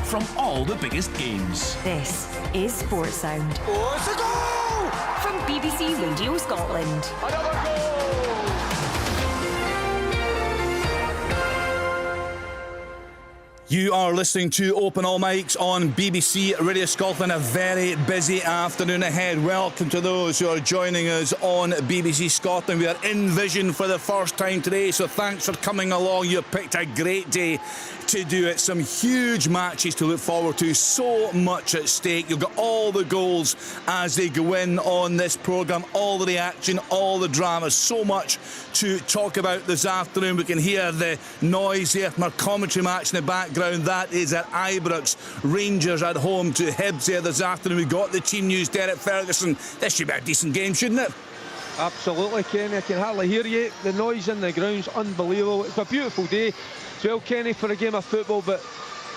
from all the biggest games. This is Sports Sound. Oh, it's a goal! From BBC Radio Scotland. Another goal! You are listening to Open All Mics on BBC Radio Scotland. A very busy afternoon ahead. Welcome to those who are joining us on BBC Scotland. We are in vision for the first time today, so thanks for coming along. You've picked a great day to do it. Some huge matches to look forward to. So much at stake. You've got all the goals as they go in on this programme. All the reaction, all the drama. So much to talk about this afternoon. We can hear the noise here from our commentary match in the background. That is at Ibrox. Rangers at home to Hibs there this afternoon. We got the team news. Derek Ferguson. This should be a decent game, shouldn't it? Absolutely, Kenny. I can hardly hear you. The noise in the ground's unbelievable. It's a beautiful day as well, Kenny, for a game of football. But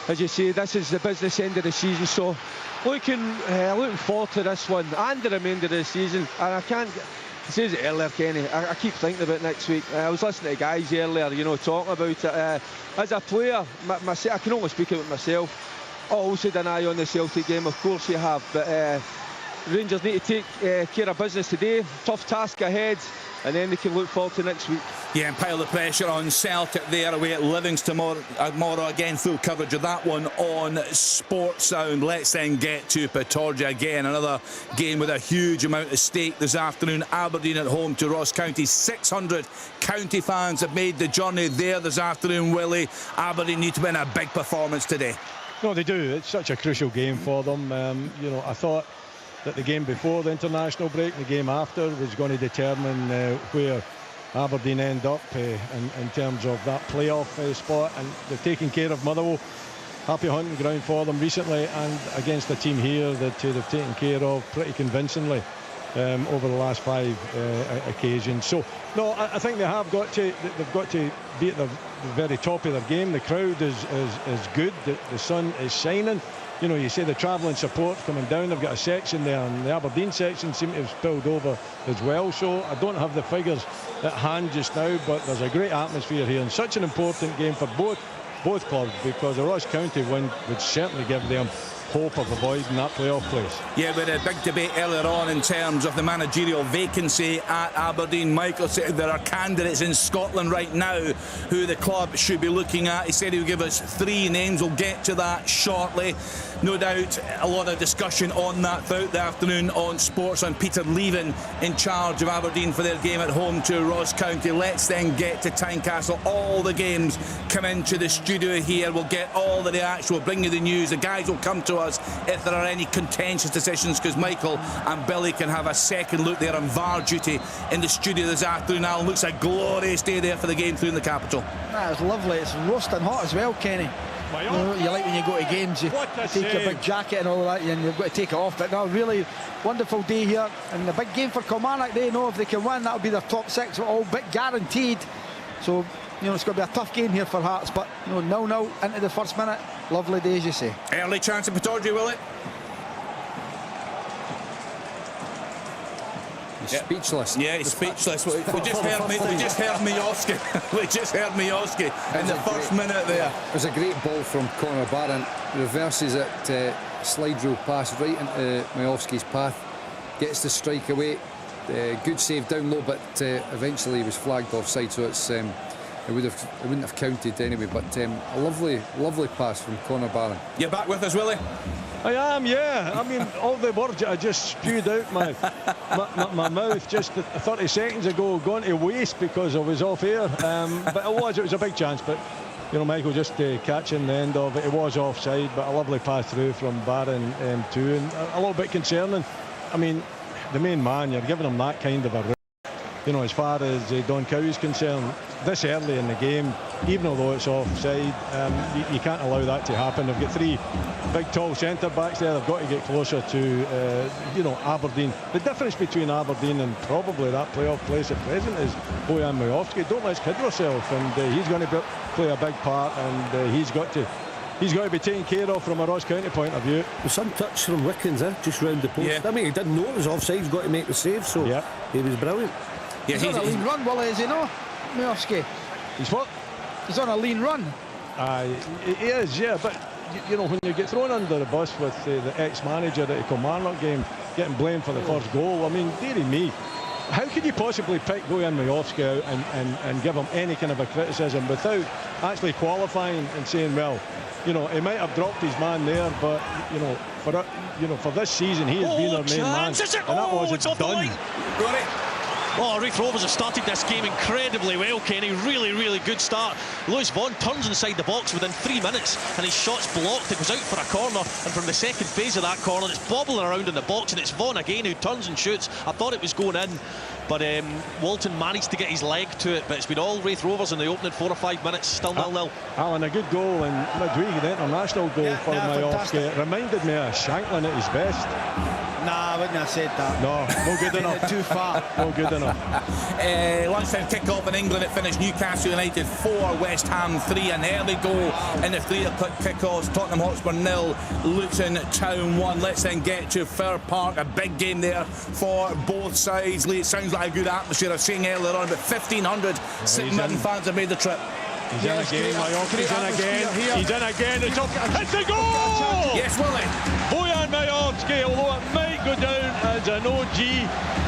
as you say, this is the business end of the season. So looking forward to this one and the remainder of the season. And I can't. I says it earlier, Kenny. I keep thinking about next week. I was listening to guys earlier, talking about it. As a player, I can only speak about myself. I also had an eye on the Celtic game, of course you have. But Rangers need to take care of business today. Tough task ahead, and then they can look forward to next week. Yeah, and pile the pressure on Celtic there away at Livingston tomorrow. Again, full coverage of that one on Sports Sound. Let's then get to Pittodrie again. Another game with a huge amount of stake this afternoon. Aberdeen at home to Ross County. 600 county fans have made the journey there this afternoon, Willie. Aberdeen need to win a big performance today. No, they do. It's such a crucial game for them. I thought that the game before the international break and the game after was going to determine where Aberdeen end up in terms of that playoff spot, and they've taken care of Motherwell. Happy hunting ground for them recently, and against the team here that they've taken care of pretty convincingly over the last 5 occasions. So no, I think they've got to be at the very top of their game. The crowd is good. The sun is shining. You say the travelling support coming down. They've got a section there, and the Aberdeen section seem to have spilled over as well. So I don't have the figures at hand just now, but there's a great atmosphere here, and such an important game for both clubs, because the Ross County win would certainly give them hope of avoiding that playoff place. Yeah, we had a big debate earlier on in terms of the managerial vacancy at Aberdeen. Michael said there are candidates in Scotland right now who the club should be looking at. He said he would give us 3 names. We'll get to that shortly. No doubt a lot of discussion on that throughout the afternoon on Sports, and Peter Leven in charge of Aberdeen for their game at home to Ross County. Let's then get to Tynecastle. All the games come into the studio here. We'll get all the reaction. We'll bring you the news. The guys will come to us if there are any contentious decisions, because Michael and Billy can have a second look there on VAR duty in the studio this afternoon. Alan, looks a glorious day there for the game through in the capital. It's lovely. It's roasting hot as well, Kenny. You like when you go to games, you take your big jacket and all that, and you've got to take it off. But no, really wonderful day here, and a big game for Kilmarnock. They know if they can win, that'll be their top 6, all bit guaranteed. So it's going to be a tough game here for Hearts, but 0-0 into the first minute. Lovely day, as you say. Early chance of Pittodrie, will it? He's speechless. Yeah, he's speechless. We just heard Miovski. We just heard Miovski in the first minute there. It was a great ball from Conor Barron. Reverses it, slide rule pass right into Miovski's path. Gets the strike away. Good save down low, but eventually he was flagged offside, so it's it wouldn't have counted anyway. But a lovely pass from Conor Barron. You're back with us, Willie? I am, yeah. I mean, all the words I just spewed out my mouth just 30 seconds ago gone to waste because I was off air. But it was a big chance. But Michael just catching the end of it. It was offside, but a lovely pass through from Barron too, and a little bit concerning. I mean, the main man, you're giving him that kind of a. As far as Don Cow is concerned, this early in the game, even although it's offside, you can't allow that to happen. They've got 3 big tall centre backs there. They've got to get closer to Aberdeen. The difference between Aberdeen and probably that playoff place at present is Bojan Miovski. Don't let's kid ourselves, and he's going to play a big part, and he's got to be taken care of from a Ross County point of view. Some touch from Wickens just round the post. Yeah. I mean, he didn't know it was offside. He's got to make the save, so he was brilliant. Yeah, he's on a lean run, Willie, is he not? Miovski. He's what? He's on a lean run. He is, yeah, but you know, when you get thrown under the bus with the ex-manager at the Kilmarnock game getting blamed for the first goal, I mean, dearie me, how could you possibly pick Bojan Majowski out and give him any kind of a criticism without actually qualifying and saying, well, you know, he might have dropped his man there, but for this season he has been our main man, and that wasn't done. Oh, Raith Rovers have started this game incredibly well, Kenny. Really, really good start. Lewis Vaughan turns inside the box within 3 minutes and his shot's blocked. It goes out for a corner, and from the second phase of that corner, it's bobbling around in the box, and it's Vaughan again who turns and shoots. I thought it was going in, but Walton managed to get his leg to it, but it's been all Raith Rovers in the opening 4 or 5 minutes, still 0-0. Alan, a good goal in midweek, the international goal for Majowski. It reminded me of Shanklin at his best. Nah, I wouldn't have said that. No, no good enough. Too far. No good enough. Lunchtime kick-off in England. It finished Newcastle United 4, West Ham 3. An early goal in the 3 o'clock kick-offs. Tottenham Hotspur 0, Luton Town 1. Let's then get to Fir Park. A big game there for both sides. Lee, it sounds like a good atmosphere. I was saying earlier on, but 1,500 St Mirren fans have made the trip. He's in again, Majowski's in again. He's in again. It's up. It's a goal! Yes, Willie. Bojan Majowski, although it might go down as an OG.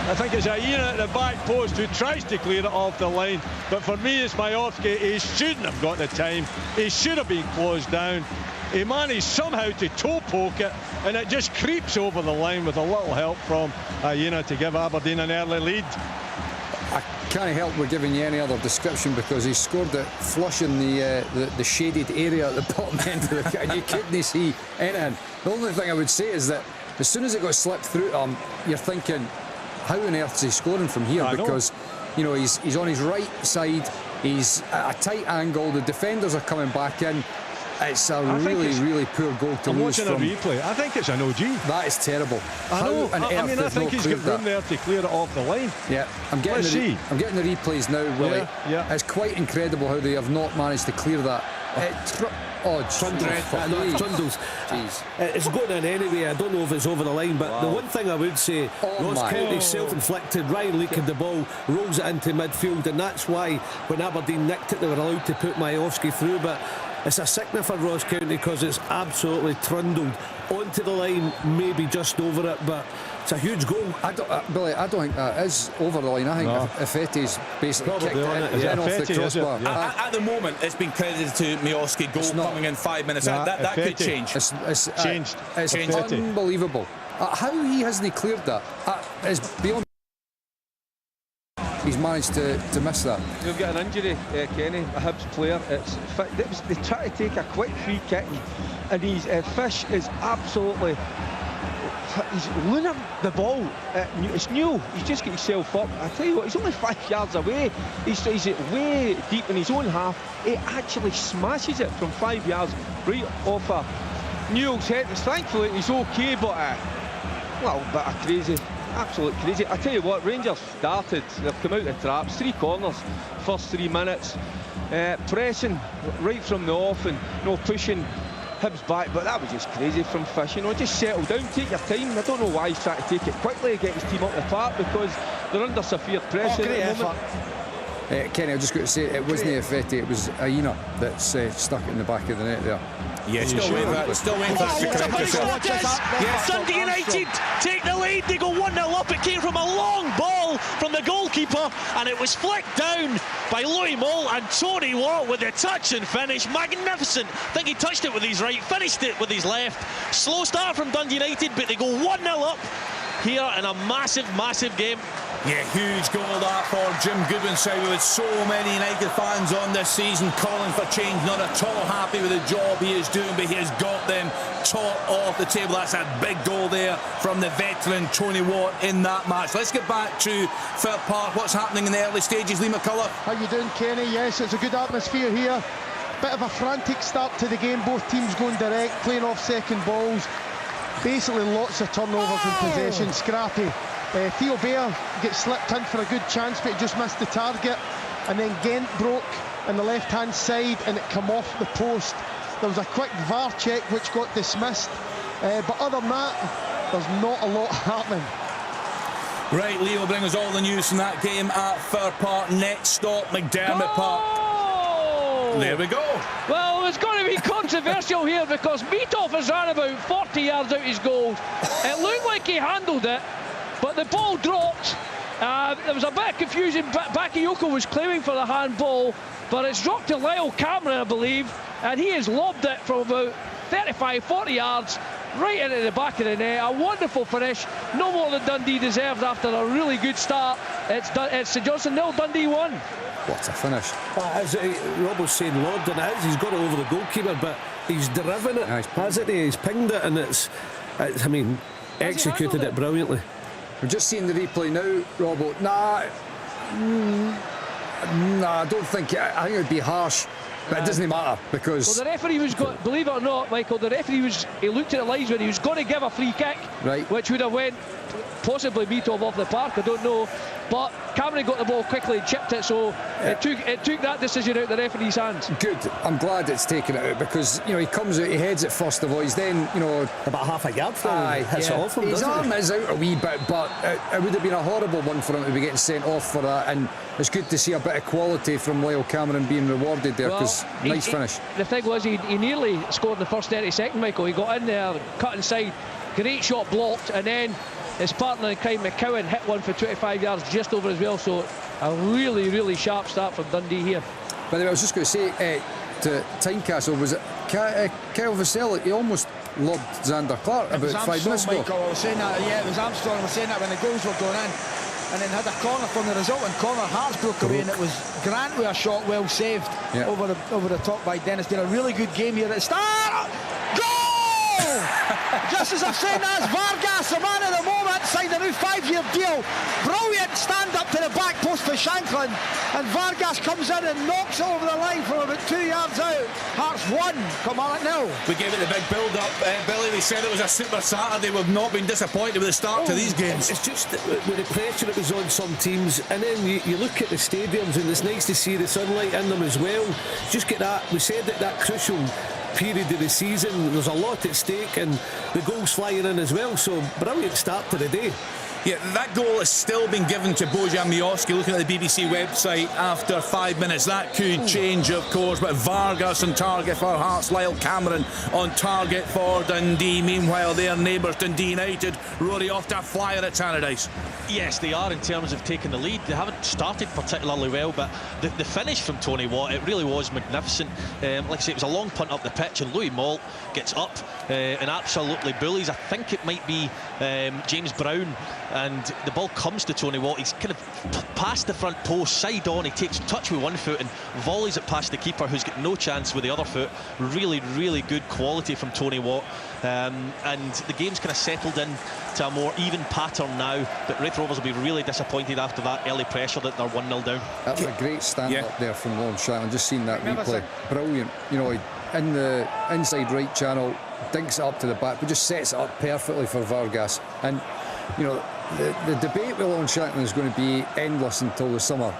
I think it's Aina at the back post who tries to clear it off the line. But for me, it's Majowski. He shouldn't have got the time. He should have been closed down. He managed somehow to toe poke it, and it just creeps over the line with a little help from Aina to give Aberdeen an early lead. I can't help with giving you any other description, because he scored it flush in the shaded area at the bottom end of the kit, and you couldn't see anything. The only thing I would say is that as soon as it got slipped through him, you're thinking, how on earth is he scoring from here? Because you know he's on his right side, he's at a tight angle, the defenders are coming back in. It's a really poor goal to lose from. I'm watching a replay. I think it's an OG. That is terrible. I know. I think he's got room there to clear it off the line. Yeah, I'm getting the replays now, Willie. Yeah. It's quite incredible how they have not managed to clear that. Trundles. It's going in anyway. I don't know if it's over the line, but the one thing I would say, Ross County self-inflicted. Ryan leaked the ball, rolls it into midfield, and that's why when Aberdeen nicked it, they were allowed to put Majowski through. But it's a sickener for Ross County because it's absolutely trundled onto the line, maybe just over it, but it's a huge goal. Billy, I don't think that is over the line. I think Effetti's basically kicked it off the crossbar. At the moment, it's been credited to Majowski goal coming in 5 minutes. That could change. It's changed. It's unbelievable. How he hasn't cleared that is beyond. He's managed to miss that. We've got an injury, Kenny, a Hibs player. They try to take a quick free kick, and Fish is absolutely. He's luring the ball. It's new. He's just got himself up. I tell you what, he's only 5 yards away. He's way deep in his own half. He actually smashes it from 5 yards right off Newell's head. Thankfully, he's okay, but a little bit of crazy. Absolute crazy. I tell you what, Rangers started. They've come out the traps. 3 corners, first 3 minutes. Pressing right from the off and pushing Hibs back, but that was just crazy from Fish. Just settle down, take your time. I don't know why he's trying to take it quickly and get his team up the park, because they're under severe pressure at the moment. Kenny, I was just going to say, it wasn't Effetti, it was Aina that's stuck it in the back of the net there. Yeah, still waiting for that to correct yourself. Dundee United take the lead. They go 1-0 up. It came from a long ball from the goalkeeper, and it was flicked down by Louis Moll, and Tony Watt with the touch and finish. Magnificent. I think he touched it with his right, finished it with his left. Slow start from Dundee United, but they go 1-0 up here in a massive game. Yeah, huge goal that for Jim Goodwin's side. With so many United fans on this season calling for change, not at all happy with the job he is doing, but he has got them top off the table. That's a big goal there from the veteran Tony Watt in that match. Let's get back to Fir Park. What's happening in the early stages, Lee McCullough? How you doing, Kenny? Yes, it's a good atmosphere here. Bit of a frantic start to the game. Both teams going direct, playing off second balls. Basically lots of turnovers in possession, scrappy. Theo Bair gets slipped in for a good chance, but he just missed the target. And then Gent broke on the left-hand side, and it came off the post. There was a quick VAR check which got dismissed. But other than that, there's not a lot happening. Right, Leo, bring us all the news from that game at Fir Park. Next stop, McDermott Park. There we go. Well, it it's going to be controversial here because Mitov is on about 40 yards out his goal. It looked like he handled it, but the ball dropped. There was a bit of confusion. Bakayoko was claiming for the handball, but it's dropped to Lyle Cameron, I believe, and he has lobbed it from about 35, 40 yards right into the back of the net. A wonderful finish. No more than Dundee deserved after a really good start. It's St Johnstone 0, Dundee 1. What a finish. As Rob was saying, lobbed, and it is. He's got it over the goalkeeper, but he's driven it, hasn't he? He's pinged it, and it's I mean, executed it brilliantly. We're just seeing the replay now, Robbo. Nah, I don't think. I think it would be harsh, but it doesn't matter because. Well, the referee was believe it or not, Michael. The referee he looked at the lines when he was going to give a free kick, right, which would have went possibly Mitov off the park. I don't know, but Cameron got the ball quickly and chipped it, so it took that decision out of the referee's hands. Good. I'm glad it's taken it out because he comes out, he heads it first of all. He's then about half a yard from him. Hits it off him. His arm is out a wee bit, but it would have been a horrible one for him to be getting sent off for that. And it's good to see a bit of quality from Lyle Cameron being rewarded there because nice finish. The thing was he nearly scored in the first 30 seconds, Michael. He got in there, cut inside, great shot blocked, and then his partner in crime, McCowan, hit one for 25 yards just over as well. So a really, really sharp start from Dundee here. By the way, I was just going to say to Tynecastle, was it Kyle Vassell? He almost lobbed Xander Clark about 5 minutes ago. Michael, I was saying that, yeah, it was Armstrong. I was saying that when the goals were going in, and then had a corner from the resultant corner. Hearts broke away, and it was Grant with a shot well saved over the top by Dennis. Did a really good game here at the start. Goal! Just as I'm saying that, Vargas, the man of the moment, signed a new 5-year deal. Brilliant stand up to the back post for Shanklin, and Vargas comes in and knocks it over the line from about 2 yards out. Hearts 1, Kilmarnock 0. We gave it the big build up, Billy. We said it was a super Saturday. We've not been disappointed with the start to these games. It's just with the pressure that was on some teams, and then you look at the stadiums, and it's nice to see the sunlight in them as well. Just get that. We said that crucial period of the season, there's a lot at stake, and the goals flying in as well, so brilliant start to the day. Yeah, that goal has still been given to Bojan Miovski. Looking at the BBC website, after 5 minutes, that could change, of course. But Vargas on target for Hearts, Lyle Cameron on target for Dundee. Meanwhile, their neighbours, Dundee United, Rory off to a flyer at Tannadice. Yes, they are in terms of taking the lead. They haven't started particularly well, but the finish from Tony Watt, it really was magnificent. Like I say, it was a long punt up the pitch, and Louis Malt gets up and absolutely bullies. I think it might be James Brown, and the ball comes to Tony Watt. He's kind of past the front post, side on. He takes touch with one foot and volleys it past the keeper, who's got no chance with the other foot. Really, really good quality from Tony Watt. And the game's kind of settled in to a more even pattern now, but Raith Rovers will be really disappointed after that early pressure that they're 1-0 down. That was a great stand up there from Lon Shanklin. Just seen that replay, brilliant. In the inside right channel, dinks it up to the back, but just sets it up perfectly for Vargas. And the debate with Lon Shanklin is going to be endless until the summer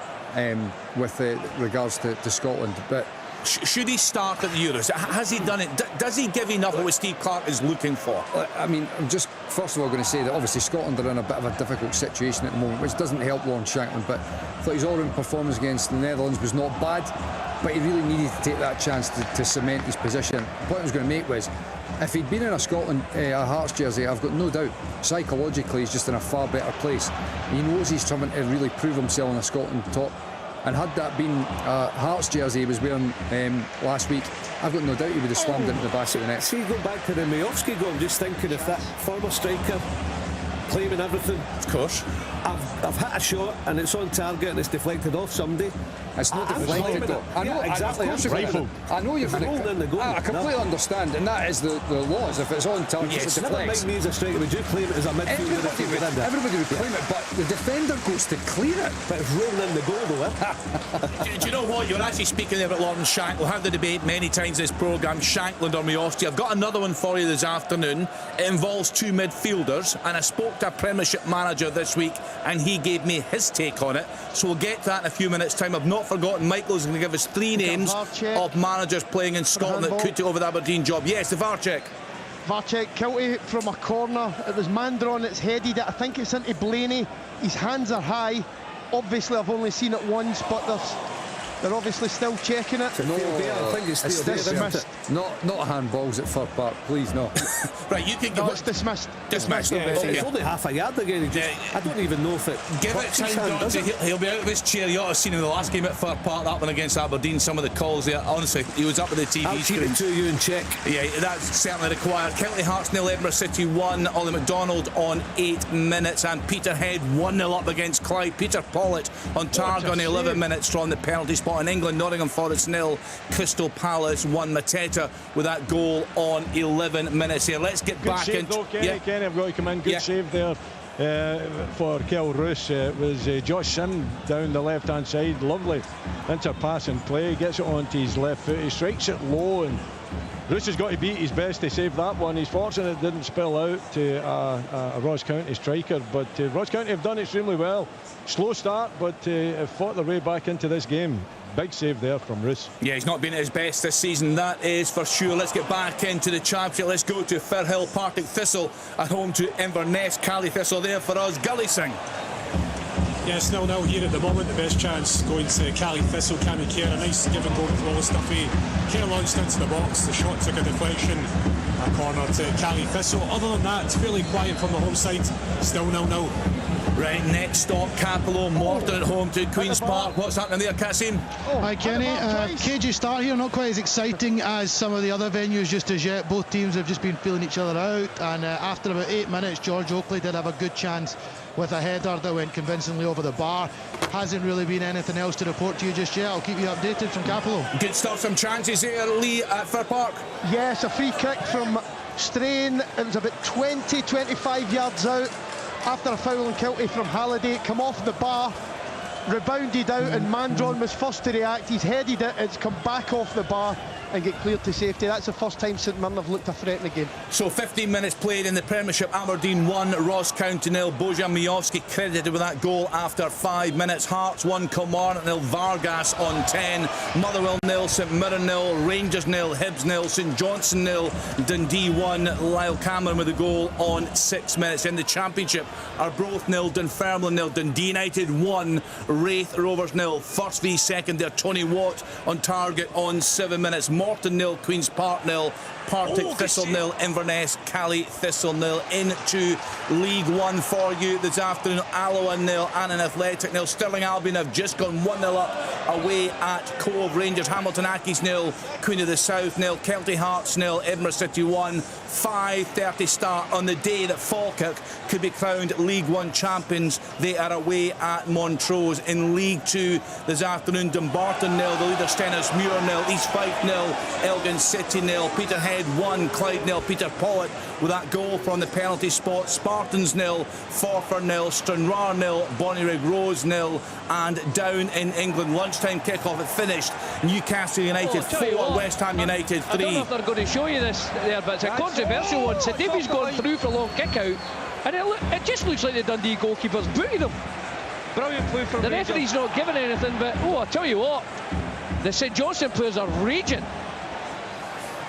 with regards to Scotland, but should he start at the Euros? Has he done it? Does he give enough of what Steve Clarke is looking for? I mean, I'm just first of all going to say that obviously Scotland are in a bit of a difficult situation at the moment, which doesn't help Lon Shanklin, but I thought his all-round performance against the Netherlands was not bad, but he really needed to take that chance to cement his position. The point I was going to make was, if he'd been in a Hearts jersey, I've got no doubt psychologically he's just in a far better place. He knows he's trying to really prove himself in a Scotland top. And had that been a Hearts jersey he was wearing last week, I've got no doubt he would have slammed into the back of the net. See, go back to the Miovski goal, I'm just thinking if that former striker claiming everything. Of course. I've hit a shot and it's on target and it's deflected off somebody. It's not deflected though. I know, exactly. I know you're in the goal. I completely understand, and that is the laws. If it's on target, it's deflected. Never mind me as a striker, would you claim it as a midfielder? Everybody would claim it, but the defender goes to clear it. But it's rolling in the goal though, Do you know what? You're actually speaking there about Lawrence Shanklin. We'll have the debate many times in this programme, Shanklin or Miovski. I've got another one for you this afternoon. It involves two midfielders, and I spoke to a Premiership manager this week, and he gave me his take on it. So we'll get to that in a few minutes' time. I've not forgotten Michael's going to give us 3 names of managers playing in Scotland that could take over the Aberdeen job. Yes, the VAR check. VAR check, Kilty from a corner. It was Mandron, it's headed. I think it's into Blaney. His hands are high. Obviously, I've only seen it once, but They're obviously still checking it. No, I think it's still dismissed. Not handballs at Fir Park, please, no. Right, you can No, it's dismissed. Dismissed. It's only half a yard again. I don't even know if it. Give it time, Dante. He'll be out of his chair. You ought to have seen him in the last game at Fir Park, that one against Aberdeen. Some of the calls there, honestly, he was up with the TV I'll screen. keep it to you and check. Yeah, that's certainly required. Kelty Hearts 0, Edinburgh City 1. Ollie McDonald on 8 minutes, and Peterhead 1-0 up against Clyde. Peter Pollitt on target on 11 minutes from the penalty spot. In England, Nottingham Forest 0, Crystal Palace 1. Mateta with that goal on 11 minutes here. Let's get back into. Kenny, I've got to come in. Good save there for Kel Roos. It was Josh Sim down the left hand side. Lovely interpassing play. Gets it onto his left foot. He strikes it low, and Roos has got to beat his best to save that one. He's fortunate it didn't spill out to a Ross County striker, but Ross County have done extremely well. Slow start, but have fought their way back into this game. Big save there from Roos. Yeah, he's not been at his best this season, that is for sure. Let's get back into the championship. Let's go to Firhill. Partick Thistle at home to Inverness. Cally Thistle there for us. Gully Singh. Yes, 0-0 here at the moment. The best chance going to Cally Thistle. Cammy Kerr, a nice give and go with Wallace Duffy. Kerr launched into the box. The shot took a deflection. A corner to Cally Thistle. Other than that, it's fairly quiet from the home side. Still 0-0. Right, next stop, Capello. Morton at home to Queen's Park. What's happening there, Kasim? Hi, Kenny. cagey start here, not quite as exciting as some of the other venues just as yet. Both teams have just been feeling each other out, and after about 8 minutes, George Oakley did have a good chance with a header that went convincingly over the bar. Hasn't really been anything else to report to you just yet. I'll keep you updated from Capello. Good stuff, some chances there, Lee, at Fir Park. Yes, a free kick from Strain. It was about 20-25 yards out after a foul on Kilty from Halliday. It come off the bar, rebounded out, and Mandron was first to react. He's headed it, it's come back off the bar and get cleared to safety. That's the first time St Mirren have looked a threat in the game. So 15 minutes played in the Premiership. Aberdeen 1, Ross County 0. Bojan Mijovski credited with that goal after 5 minutes. Hearts 1, Kilmarnock 0. Vargas on 10. Motherwell 0, St Mirren 0. Rangers 0, Hibs 0. St Johnstone 0. Dundee 1. Lyle Cameron with a goal on 6 minutes. In the Championship, Arbroath 0, Dunfermline 0. Dundee United 1, Wraith Rovers 0. First v second there, Tony Watt on target on 7 minutes. Morton 0, Queen's Park 0, Partick Thistle 0, Inverness, Cally Thistle 0. Into League One for you this afternoon. Alloa 0, Annan Athletic 0. Stirling Albion have just gone 1-0 up away at Cove Rangers. Hamilton Accies 0, Queen of the South 0, Kelty Hearts 0, Edinburgh City 1. 5:30 start on the day that Falkirk could be crowned League One champions. They are away at Montrose. In League Two this afternoon, Dumbarton 0, the leader Stenhousemuir 0, East Fife 0, Elgin City 0, Peterhead 1, Clyde 0. Peter Pollitt with that goal from the penalty spot. Spartans 0, Forfar 0, Stranraer 0, Bonnyrigg Rose 0. And down in England, lunchtime kickoff, it finished. Newcastle United 4, West Ham United 3. I don't know if they're going to show you this there, but it's a controversial one. So Davies gone through for a long kick out, and it just looks like the Dundee goalkeeper's booted him. Brilliant play from the referee's not giving anything, but I tell you what, the St Johnstone players are raging.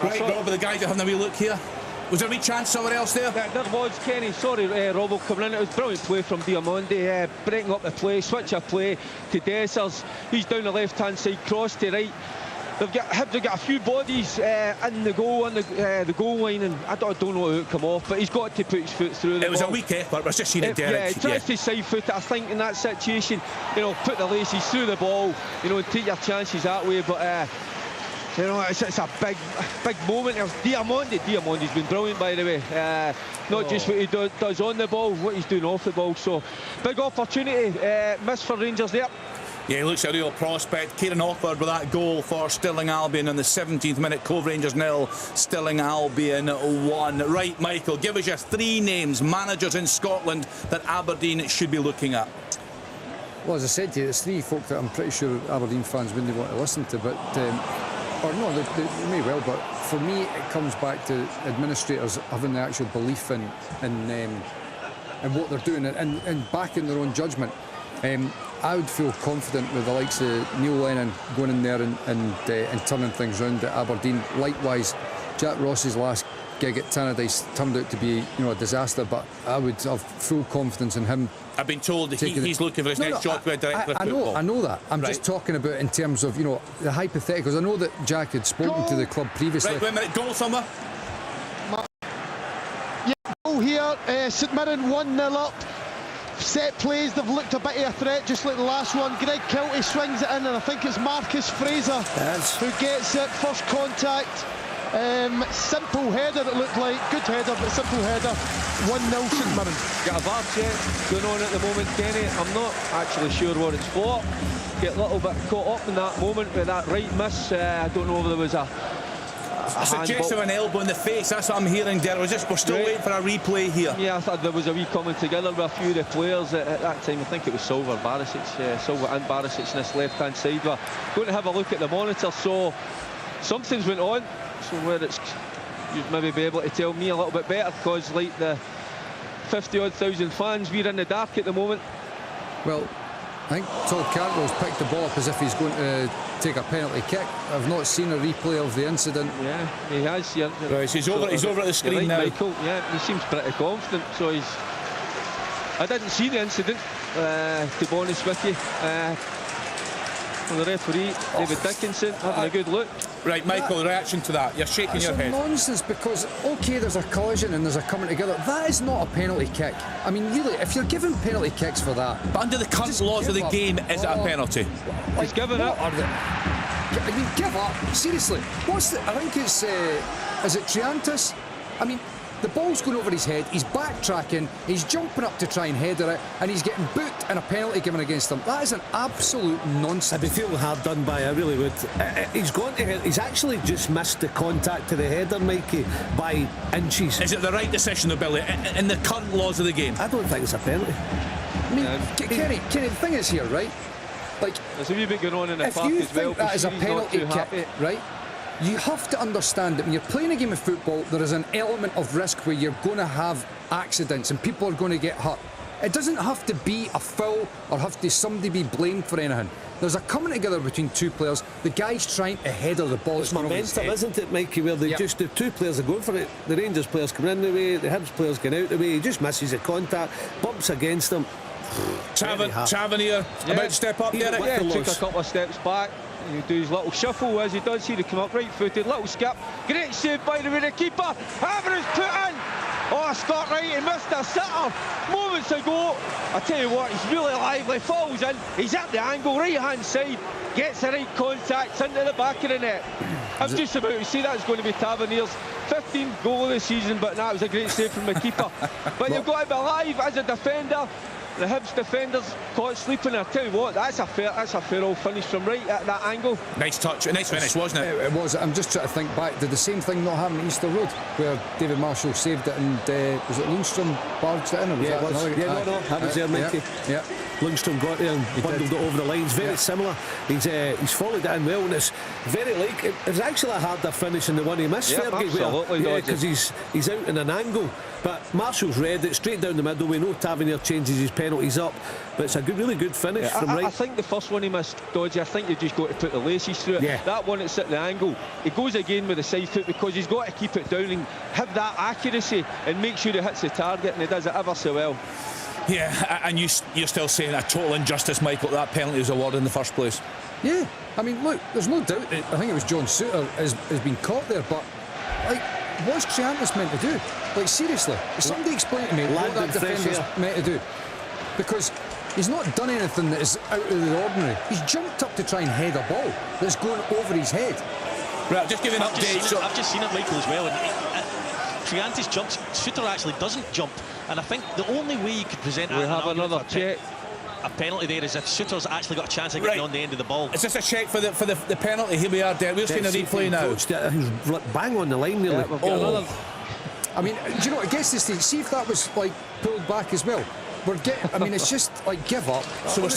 Right, Rob, the guys are having a wee look here. Was there a wee chance somewhere else there? There was, Kenny. Sorry, Robbo coming in. It was brilliant play from Diamondi, breaking up the play, switch of play to Dessers. He's down the left-hand side, cross to right. They've got a few bodies in the goal, on the goal line, and I don't know how it come off, but he's got to put his foot through the It was ball. a weak effort, but I was just seeing it, Derek. Yeah, he tries to side foot it, I think, in that situation. Put the laces through the ball, and take your chances that way, but it's a big moment. There's Diamondi's been brilliant, by the way. Not just what he does on the ball, what he's doing off the ball. So big opportunity, miss for Rangers there. Yeah, he looks a real prospect. Kieran Offord with that goal for Stirling Albion in the 17th minute. Cove Rangers 0, Stirling Albion 1. Right, Michael, give us your 3 names, managers in Scotland that Aberdeen should be looking at. Well, as I said to you, there's 3 folk that I'm pretty sure Aberdeen fans wouldn't want to listen to, but or no, they may well, but for me it comes back to administrators having the actual belief in what they're doing and backing their own judgment. I would feel confident with the likes of Neil Lennon going in there and turning things around at Aberdeen. Likewise, Jack Ross's last gig at Tannadice turned out to be, a disaster. But I would have full confidence in him. I've been told that he's looking for his next job to be a director of football. I know that. I'm just talking about in terms of, the hypotheticals. I know that Jack had spoken to the club previously. Right, wait a minute. Goal somewhere. Yeah, goal here. St Mirren 1-0 up. Set plays, they've looked a bit of a threat, just like the last one. Greg Kilty swings it in, and I think it's Marcus Fraser who gets it. First contact. Simple header, it looked like. Good header, but simple header. 1-0 St Mirren. Got a VAR check going on at the moment, Kenny. I'm not actually sure what it's for. Get a little bit caught up in that moment with that right miss. I don't know if there was a suggestion of an elbow in the face. That's what I'm hearing, Derek. We're still waiting for a replay here. Yeah, I thought there was a wee coming together with a few of the players at that time. I think it was Silva and Barisic in this left-hand side. We're going to have a look at the monitor. So something's went on. So where it's, you'd maybe be able to tell me a little bit better, because like the 50-odd thousand fans, we're in the dark at the moment. Well, I think Todd Cantwell's picked the ball up as if he's going to take a penalty kick. I've not seen a replay of the incident. Yeah, he has. Yeah. Right, he's over at the screen now. Michael, yeah, he seems pretty confident. So I didn't see the incident, to be honest with you. The referee, David Dickinson, having a good look. Right, Michael, reaction to that? You're shaking your head. It's nonsense, because, OK, there's a collision and there's a coming together. That is not a penalty kick. I mean, really, if you're giving penalty kicks for that... But under the current laws of the game, is it a penalty? He's given up. I mean, give up. Seriously. I think it's... is it Triantis? I mean... The ball's going over his head, he's backtracking, he's jumping up to try and header it, and he's getting booked and a penalty given against him. That is an absolute nonsense. I'd be feeling hard done by, I really would. He's actually just missed the contact to the header, Mikey, by inches. Is it the right decision, though, Billy, in the current laws of the game? I don't think it's a penalty. I mean, Kenny, the thing is here, right? Like, there's a wee bit going on in the park as well. If you think that is a penalty kick, right? You have to understand that when you're playing a game of football, there is an element of risk where you're going to have accidents and people are going to get hurt. It doesn't have to be a foul or have to somebody be blamed for anything. There's a coming together between two players. The guy's trying to header the ball. It's momentum, isn't it, Mikey? Where the two players are going for it. The Rangers players come in the way, the Hibs players get out the way. He just misses the contact, bumps against them. Tavernier about to step up there. Yeah, took a couple of steps back. He do his little shuffle as he does here to come up right-footed, little skip. Great save by the way, the keeper. Havertz put in. Oh, Scott Wright, he missed a sitter moments ago. I tell you what, he's really lively. Falls in. He's at the angle, right-hand side. Gets the right contacts into the back of the net. I'm just about to say that's going to be Tavernier's 15th goal of the season, but that was a great save from the keeper. But you've got to be alive as a defender. The Hibs defenders caught sleeping. I tell you what, that's a fair old finish from right at that angle. Nice touch, a nice finish, wasn't it? It was. I'm just trying to think back. Did the same thing not happen at Easter Road, where David Marshall saved it and was it Lundstrom barged it in? Or was that no, that was there, Mickey. Yeah. Lundstrom got there and bundled it over the lines. Very similar. He's followed it in well, and it's very like it was actually a harder finish than the one he missed. Absolutely, because he's out in an angle. But Marshall's read it straight down the middle. We know Tavernier changes his penalties up, but it's a really good finish from right. I think the first one he missed, Dodgy, I think you've just got to put the laces through it. Yeah. That one that's at the angle, he goes again with the side foot because he's got to keep it down and have that accuracy and make sure he hits the target, and he does it ever so well. Yeah, and you're still saying a total injustice, Michael, that penalty was awarded in the first place. Yeah, I mean, look, there's no doubt that I think it was John Souttar has been caught there, but like, what's Triantis meant to do? Like, seriously, somebody explain to me what that defender's meant to do, because he's not done anything that is out of the ordinary. He's jumped up to try and head a ball that's going over his head. Right, just give an update. I've just seen it, Michael, as well. And Triantis jumps, Souttar actually doesn't jump, and I think the only way you could present we have another check. A penalty there is if Souttar's actually got a chance of getting on the end of the ball. Is this a check for the penalty? Here we are, Derek. We're seeing a replay now. He's bang on the line nearly. Another. I mean, do you know what? I guess this thing. See if that was like pulled back as well. I mean, it's just like give up. So we're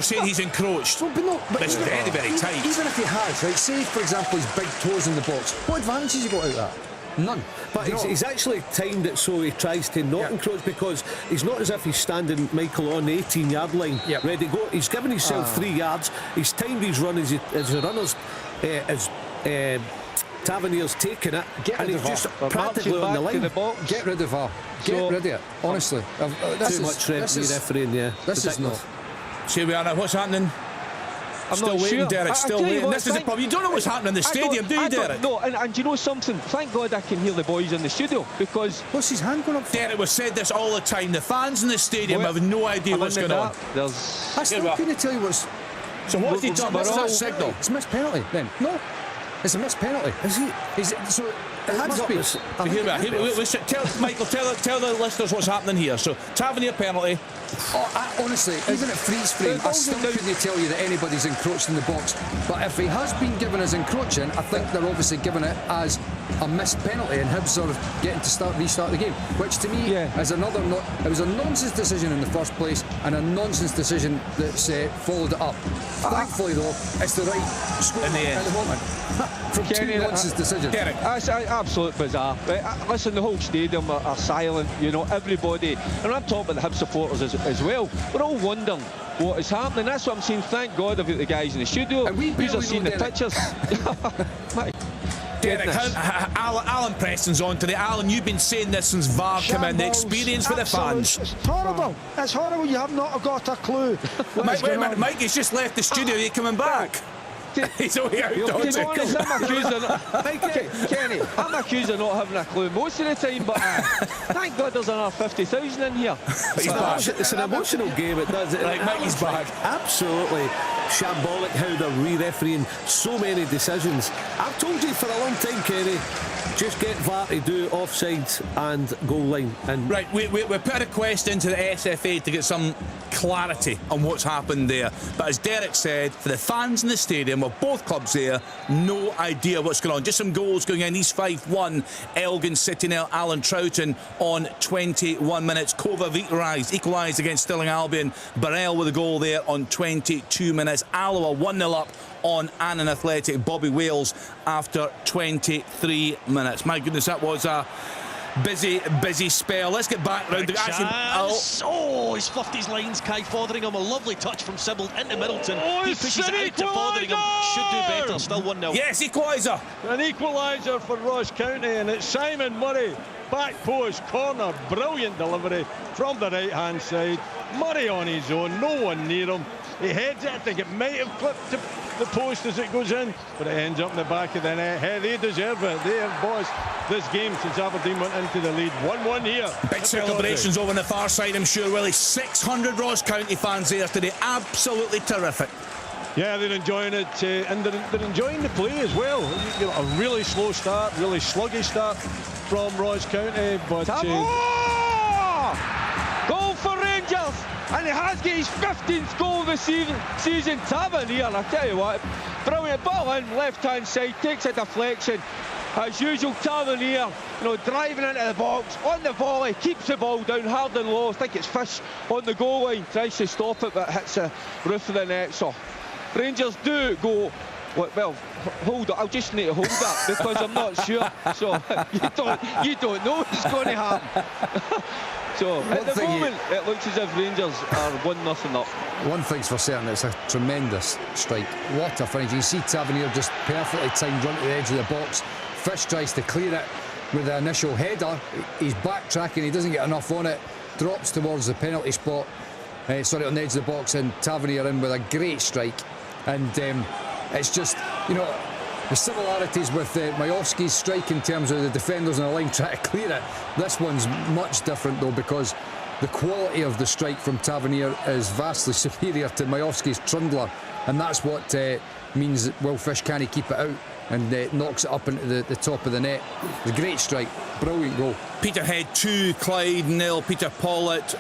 saying he's encroached. But it's very, very tight. Even if he has, right? Say for example, his big toes in the box. What advantage has he got out of that? None. But he's actually timed it so he tries to not encroach, because he's not as if he's standing, Michael, on the 18-yard line ready to go. He's given himself 3 yards. He's timed his run as the runner's Tavernier's taken it, Get and rid he's of just her. practically on the line. The box. Get rid of her. Get rid of it. Honestly, Too much refereeing. Yeah, this is not. See, we are now. What's happening? I'm still not waiting, sure. Derek. Still waiting. This is the problem. You don't know what's happening in the stadium, do you, Derek? No, and you know something? Thank God I can hear the boys in the studio, because... What's his hand going up for? Derek, we've said this all the time. The fans in the stadium have no idea what's going on. I still couldn't tell you what's... So what's he done? What's that signal? It's a missed penalty, then. No. It's a missed penalty. Is he? So it must be. Michael, tell the listeners what's happening here. So, Tavernier penalty. Honestly, even at freeze frame, I still couldn't tell you that anybody's encroached in the box. But if he has been given as encroaching, I think they're obviously giving it as a missed penalty, and Hibs are getting to restart the game, which to me is another. It was a nonsense decision in the first place, and a nonsense decision that's followed it up. Thankfully, though, it's the right score in the moment. From two nonsense decisions. Derek. That's absolute bizarre. Right? Listen, the whole stadium are silent, you know, everybody. And I'm talking about the Hibs supporters as well. We're all wondering what is happening. That's what I'm saying. Thank God about the guys in the studio. And we are seeing the pictures. Derek, Alan Preston's on today. Alan, you've been saying this since VAR came in. The experience for the fans. It's horrible. It's horrible. You have not got a clue. Wait a minute, Mike, he's just left the studio. Are you coming back? He's only out. Kenny, I'm accused of not having a clue most of the time, but thank God there's another 50,000 in here. It's an emotional game. It does. Right, Mikey's back. Absolutely shambolic how they're re-refereeing so many decisions. I've told you for a long time, Kenny, just get VAR to do offsides and goal line. And right, we put a request into the SFA to get some clarity on what's happened there. But as Derek said, for the fans in the stadium of both clubs there, no idea what's going on. Just some goals going in. East Fife 1, Elgin City 0, Alan Troughton on 21 minutes. Cova equalised against Stirling Albion. Burrell with a goal there on 22 minutes. Alloa 1-0 up on Annan Athletic. Bobby Wales after 23 minutes. My goodness, that was a busy spell. Let's get back round to he's fluffed his lines. Kai Fotheringham, a lovely touch from Sybil into Middleton. He pushes it out to Fotheringham. Should do better. Still 1-0. Yes, equaliser. An equaliser for Ross County, and it's Simon Murray. Back post corner, brilliant delivery from the right hand side. Murray on his own, no one near him. He heads it. I think it might have clipped the post as it goes in, but it ends up in the back of the net. Hey, they deserve it. They have bossed this game since Aberdeen went into the lead. 1-1 here. Big celebrations over on the far side, I'm sure, Willie. 600 Ross County fans there today. Absolutely terrific. Yeah, they're enjoying it, and they're enjoying the play as well. You know, a really slow start, really sluggish start from Ross County, but goal for Rangers, and he has got his 15th goal of the season. Tavernier, I tell you what, brilliant ball in, left-hand side, takes a deflection. As usual, Tavernier, driving into the box, on the volley, keeps the ball down hard and low. I think it's Fish on the goal line, tries to stop it, but hits the roof of the net. So Rangers do go. Well, hold it. I'll just need to hold that because I'm not sure. So you don't know what's going to happen. So at the moment, it looks as if Rangers are 1-0 up. One thing's for certain, it's a tremendous strike. What a finish. You see Tavernier just perfectly timed run to the edge of the box. Fish tries to clear it with the initial header. He's backtracking, he doesn't get enough on it. Drops towards the penalty spot. On the edge of the box, and Tavernier in with a great strike. And it's just, the similarities with Majowski's strike in terms of the defenders on the line trying to clear it. This one's much different though, because the quality of the strike from Tavernier is vastly superior to Majowski's trundler, and that's what means that Will Fish can't keep it out and knocks it up into the top of the net. It's a great strike, brilliant goal. Peterhead 2, Clyde 0. Peter Pollitt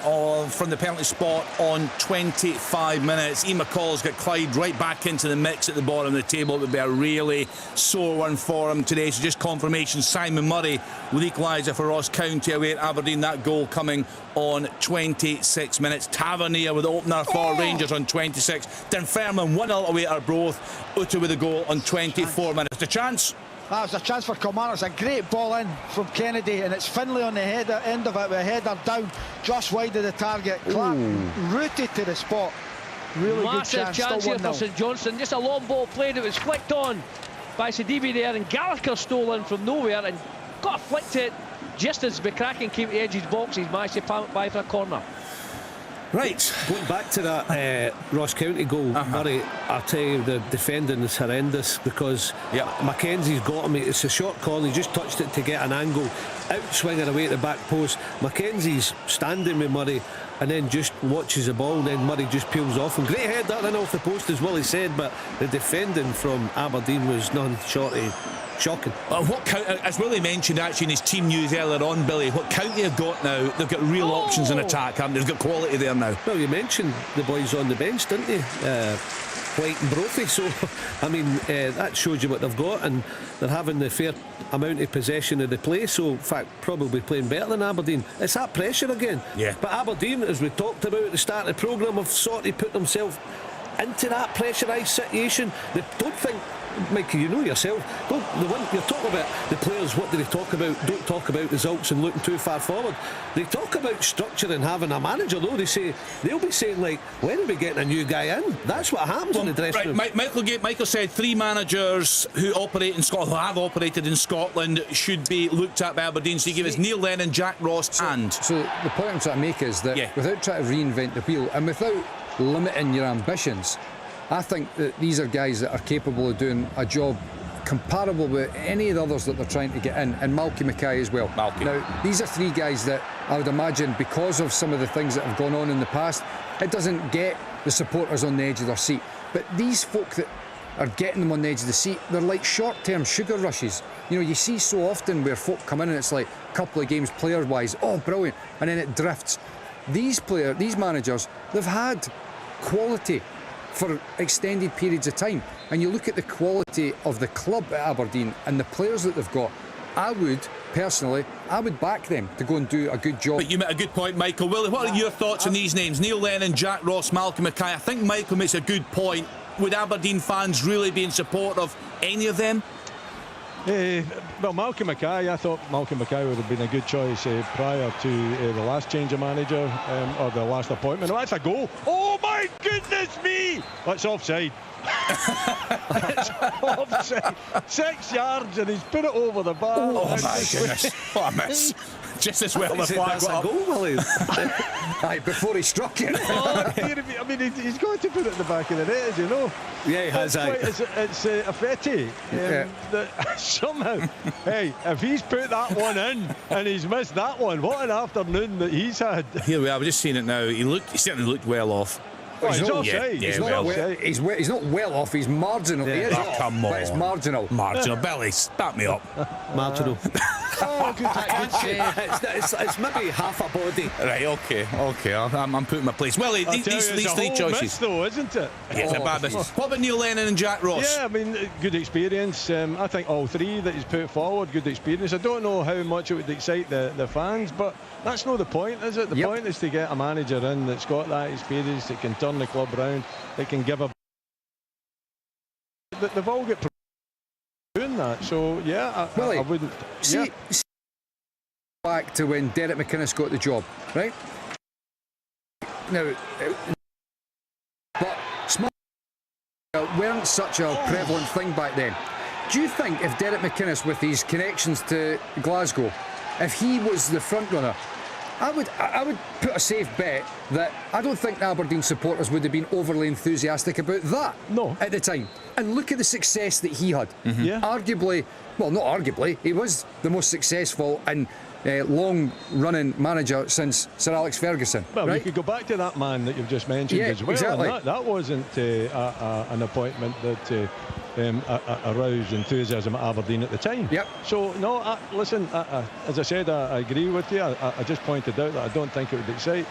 from the penalty spot on 25 minutes. Ian McCall's got Clyde right back into the mix at the bottom of the table. It would be a really sore one for him today. So just confirmation, Simon Murray with equaliser for Ross County away at Aberdeen. That goal coming on 26 minutes. Tavernier with the opener for Rangers on 26. Dunfermline 1-0 away at Arbroath. Uta with the goal on 24 minutes. The chance. That was a chance for Kilmarnock. It's a great ball in from Kennedy, and it's Finlay on the end of it with a header down just wide of the target. Clark rooted to the spot. Really massive good chance. Here for St Johnstone. Just a long ball played. It was flicked on by Sidibe there, and Gallagher stole in from nowhere and got a flick to it just as McCracken came to the edge of his box. He's managed to palm it by for a corner. Right, going back to that Ross County goal, Murray, I'll tell you, the defending is horrendous, because Mackenzie's got him. It's a short corner, he just touched it to get an angle, out swinging away at the back post. Mackenzie's standing with Murray and then just watches the ball, and then Murray just peels off him. Great head that in off the post, as Willie said, but the defending from Aberdeen was none short of shocking. As Willie mentioned actually in his team news earlier on, Billy, what County have got now, they've got real options in attack, haven't they? They've got quality there now. Well, you mentioned the boys on the bench, didn't you? White and Brophy, so I mean that shows you what they've got, and they're having the fair amount of possession of the play, so in fact probably playing better than Aberdeen. It's that pressure again. But Aberdeen, as we talked about at the start of the programme, have sort of put themselves into that pressurised situation. They don't think, Mikey, you know yourself, you're talking about the players, what do they talk about? Don't talk about results and looking too far forward. They talk about structure and having a manager, though. They'll be saying, like, when are we getting a new guy in? That's what happens in the dressing room. Michael said 3 managers who operate in Scotland, who have operated in Scotland, should be looked at by Aberdeen. So he gave us Neil Lennon, Jack Ross So the point I'm trying to make is that without trying to reinvent the wheel and without limiting your ambitions, I think that these are guys that are capable of doing a job comparable with any of the others that they're trying to get in, and Malky Mackay as well. Now, these are 3 guys that I would imagine, because of some of the things that have gone on in the past, it doesn't get the supporters on the edge of their seat. But these folk that are getting them on the edge of the seat, they're like short-term sugar rushes. You know, you see so often where folk come in and it's like a couple of games player-wise, oh, brilliant, and then it drifts. These managers, they've had quality for extended periods of time, and you look at the quality of the club at Aberdeen and the players that they've got, I would back them to go and do a good job. But you made a good point, Michael. Willie, what are your thoughts on these names? Neil Lennon, Jack Ross, Malky Mackay. I think Michael makes a good point. Would Aberdeen fans really be in support of any of them? Well, Malky Mackay, I thought Malky Mackay would have been a good choice prior to the last change of manager or the last appointment. Oh, that's a goal. Oh my goodness me! That's offside. It's offside. 6 yards and he's put it over the bar. Oh my goodness. What a miss. Just as well the flag went up. Goal, Willie. Before he struck it. I mean, he's got to put it in the back of the net, as you know. Yeah, he has. It's a Fetty. That somehow, hey, if he's put that one in and he's missed that one, what an afternoon that he's had. Here we are, we're just seeing it now. He certainly looked well off. He's offside. He's not well off, he's marginal. Yeah. He is Oh, come on. But it's marginal. Marginal. Belly, back me up. Marginal. Oh, good it's maybe half a body. Right, okay. I'm putting my place. Well, these 3 choices. Miss, though, isn't it? Yeah, it's a bad miss. What about Neil Lennon and Jack Ross? Yeah, I mean, good experience. I think all 3 that he's put forward, good experience. I don't know how much it would excite the fans, but that's not the point, is it? The point is to get a manager in that's got that experience, that can turn the club round, that can give a... They've all got doing that, so yeah, I wouldn't... See, back to when Derek McInnes got the job, right? Now, but small weren't such a prevalent thing back then. Do you think if Derek McInnes, with his connections to Glasgow, if he was the front runner, I would put a safe bet that I don't think the Aberdeen supporters would have been overly enthusiastic about that at the time. And look at the success that he had. Arguably, well, not arguably, he was the most successful and long-running manager since Sir Alex Ferguson. Well, right? you could go back to that man that you've just mentioned as well. Exactly. And that wasn't an appointment that aroused enthusiasm at Aberdeen at the time. So, no, listen, as I said, I agree with you. I just pointed out that I don't think it would excite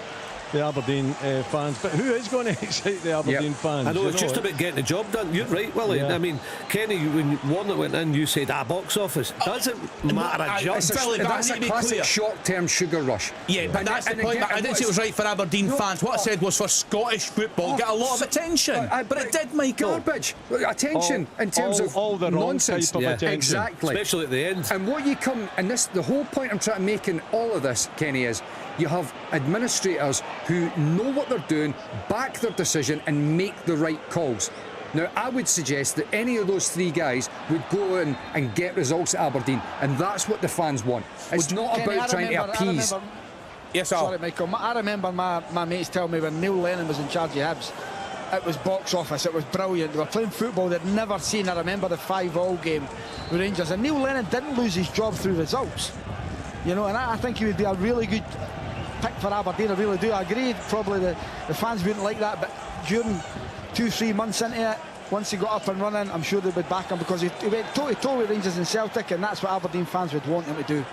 the Aberdeen fans, but who is going to excite the Aberdeen fans? I know, it's just about getting the job done. You're right, Willie. I mean, Kenny, when Warnock went in, you said, box office. Doesn't matter a jump. That's a classic short-term sugar rush. Yeah, but that's the point. I didn't say it was right for Aberdeen fans. What I said was for Scottish football, get a lot of attention. But it did, Michael. Garbage. Attention in terms of all the nonsense. Type of attention. Exactly. Especially at the end. And what you come, and the whole point I'm trying to make in all of this, Kenny, is you have administrators who know what they're doing, back their decision and make the right calls. Now, I would suggest that any of those three guys would go in and get results at Aberdeen, and that's what the fans want. It's not about trying to appease. Yes, sorry, Michael. I remember my mates telling me when Neil Lennon was in charge of Hibs, it was box office, it was brilliant. They were playing football they'd never seen. I remember the 5-5 game with Rangers, and Neil Lennon didn't lose his job through results. You know, and I think he would be a really good pick for Aberdeen. I really do. I agree, probably the fans wouldn't like that, but during 2-3 months into it, once he got up and running, I'm sure they would back him, because he went toe-to-toe with Rangers and Celtic, and that's what Aberdeen fans would want him to do.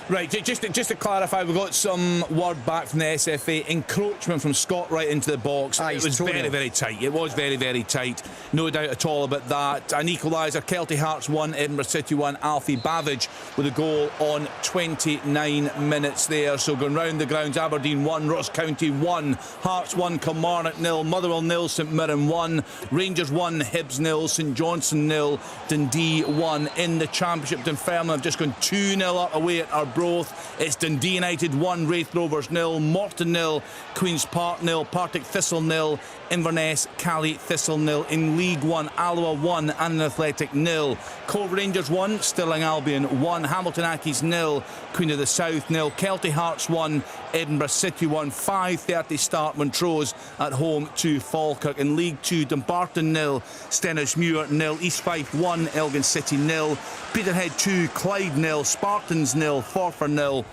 Right, just to clarify, we got some word back from the SFA. Encroachment from Scott right into the box. It was very, very tight. It was very, very tight. No doubt at all about that. An equaliser, Kelty Hearts 1, Edinburgh City 1. Alfie Bavidge with a goal on 29 minutes there. So going round the grounds, Aberdeen 1, Ross County 1, Hearts 1, Kilmarnock 0, Motherwell 0, St Mirren 1, Rangers 1, Hibs 0, St Johnstone 0, Dundee 1. In the Championship, Dunfermline have just gone 2-0 up away at Arbroath. It's Dundee United 1, Wraith Rovers 0, Morton 0, Queen's Park 0, Partick Thistle 0, Inverness, Cali Thistle 0. In League 1, Alloa 1, Annan Athletic 0, Cove Rangers 1, Stirling Albion 1, Hamilton Accies 0, Queen of the South 0, Kelty Hearts 1, Edinburgh City 1. 5:30 start, Montrose at home to Falkirk. In League 2, Dumbarton 0, Stenhousemuir 0, East Fife 1, Elgin City 0, Peterhead 2, Clyde 0, Spartans 0, Forfar 0,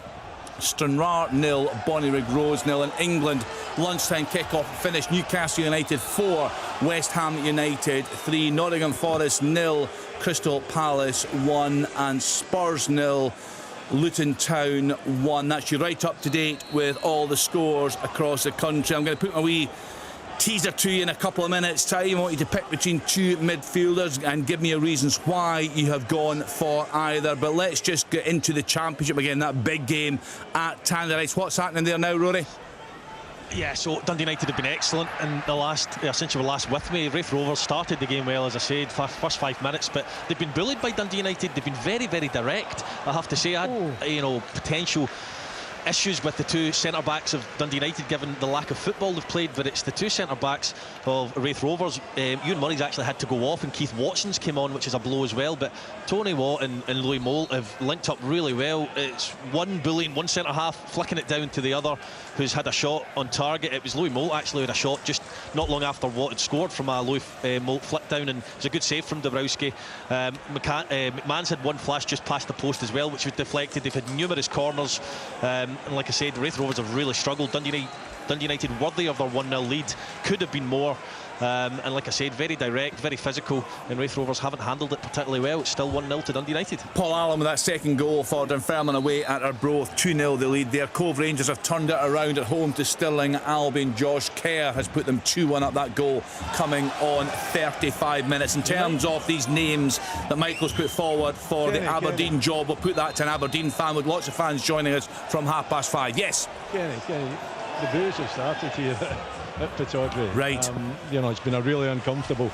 Stranraer 0, Bonnyrigg Rose 0. In England, lunchtime kick-off finish, Newcastle United 4, West Ham United 3, Nottingham Forest 0, Crystal Palace 1, and Spurs 0, Luton Town 1. That's you right up to date with all the scores across the country. I'm going to put my wee teaser to you in a couple of minutes' time. I want you to pick between two midfielders and give me your reasons why you have gone for either. But let's just get into the Championship again, that big game at Tannadice. What's happening there now, Rory? Yeah, so Dundee United have been excellent in the last, since you were last with me. Wraith Rovers started the game well, as I said, first 5 minutes, but they've been bullied by Dundee United. They've been very, very direct, I have to say. Potential issues with the two centre-backs of Dundee United, given the lack of football they've played, but it's the two centre-backs of Wraith Rovers. Ewan Murray's actually had to go off, and Keith Watson's came on, which is a blow as well. But Tony Watt and Louis Moult have linked up really well. It's one bullying one centre-half, flicking it down to the other, who's had a shot on target. It was Louis Moult actually who had a shot just not long after Watt had scored from a Louis Moult flick down, and it was a good save from Dabrowski. McMahon's had one flash just past the post as well, which was deflected. They've had numerous corners, and like I said, Wraith Rovers have really struggled. Dundee United worthy of their 1-0 lead, could have been more. And like I said, very direct, very physical, and Wraith Rovers haven't handled it particularly well. It's still 1-0 to Dundee United. Paul Allen with that second goal for Dunfermline away at Arbroath. 2-0 the lead there. Cove Rangers have turned it around at home to Stirling Albion. Josh Kerr has put them 2-1 up. That goal coming on 35 minutes. In terms of these names that Michael's put forward for the Aberdeen job, we'll put that to an Aberdeen fan, with lots of fans joining us from 5:30. Yes? Kenny, the boos have started here at Pittodrie. Right. It's been a really uncomfortable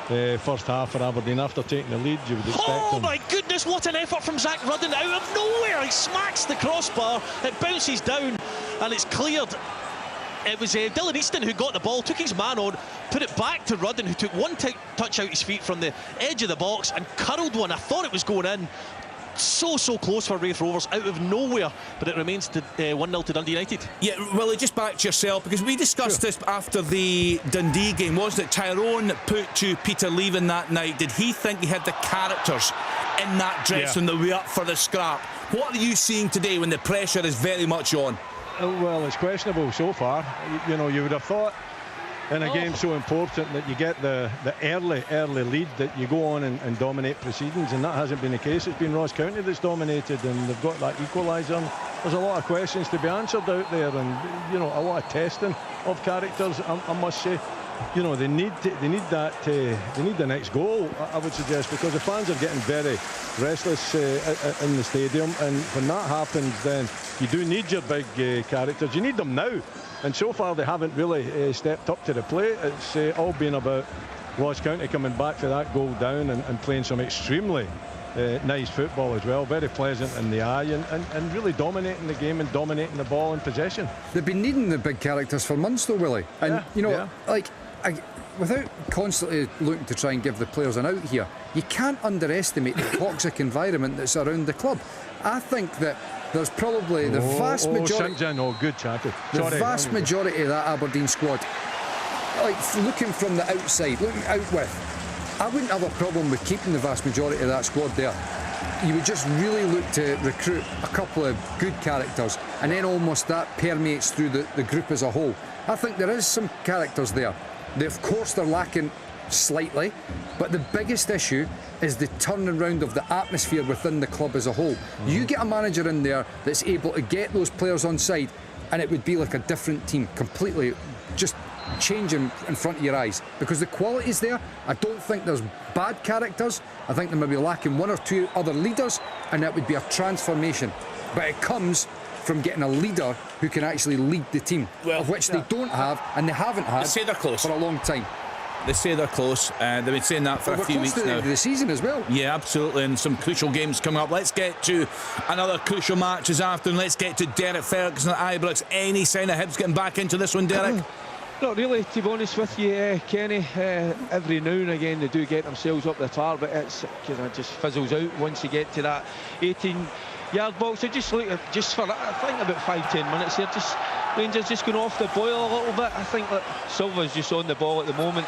first half for Aberdeen. After taking the lead, you would expect them. My goodness, what an effort from Zach Rudden out of nowhere. He smacks the crossbar, it bounces down, and it's cleared. It was Dylan Easton who got the ball, took his man on, put it back to Rudden, who took one touch out his feet from the edge of the box and curled one. I thought it was going in. So close for Wraith Rovers out of nowhere, but it remains 1-0 to Dundee United. Yeah, well, just back to yourself, because we discussed this after the Dundee game, wasn't it? Tyrone put to Peter Leaving that night. Did he think he had the characters in that dress on the way up for the scrap? What are you seeing today when the pressure is very much on? Well, it's questionable so far. You would have thought in a game so important that you get the early lead, that you go on and dominate proceedings, and that hasn't been the case. It's been Ross County that's dominated, and they've got that equaliser. There's a lot of questions to be answered out there, and a lot of testing of characters, I must say. They need the next goal, I would suggest, because the fans are getting very restless in the stadium, and when that happens, then you do need your big characters. You need them now. And so far they haven't really stepped up to the plate. It's all been about Ross County coming back for that goal down and playing some extremely nice football as well. Very pleasant in the eye, and really dominating the game and dominating the ball in possession. They've been needing the big characters for months though, Willie. And without constantly looking to try and give the players an out here, you can't underestimate the toxic environment that's around the club. I think that there's probably the vast majority... good chatted. The vast majority of that Aberdeen squad, like looking from the outside, looking out with, I wouldn't have a problem with keeping the vast majority of that squad there. You would just really look to recruit a couple of good characters, and then almost that permeates through the group as a whole. I think there is some characters there. Of course they're lacking slightly, but the biggest issue is the turning around of the atmosphere within the club as a whole. You get a manager in there that's able to get those players on side, and it would be like a different team, completely just changing in front of your eyes, because the quality's there. I don't think there's bad characters. I think they may be lacking one or two other leaders, and that would be a transformation. But it comes from getting a leader who can actually lead the team, of which they don't have, and they haven't had for a long time. They say they're close. They've been saying that for a few weeks now. We're close to the end of the season as well. Yeah, absolutely, and some crucial games coming up. Let's get to another crucial match this afternoon. Let's get to Derek Ferguson at Ibrox. Any sign of Hibs getting back into this one, Derek? Not really, to be honest with you, Kenny. Every now and again they do get themselves up the tar, but it's kind of just fizzles out once you get to that 18-yard box. So just look, just for I think about 5-10 minutes here, just Rangers just going off the boil a little bit. I think that Silva's just on the ball at the moment.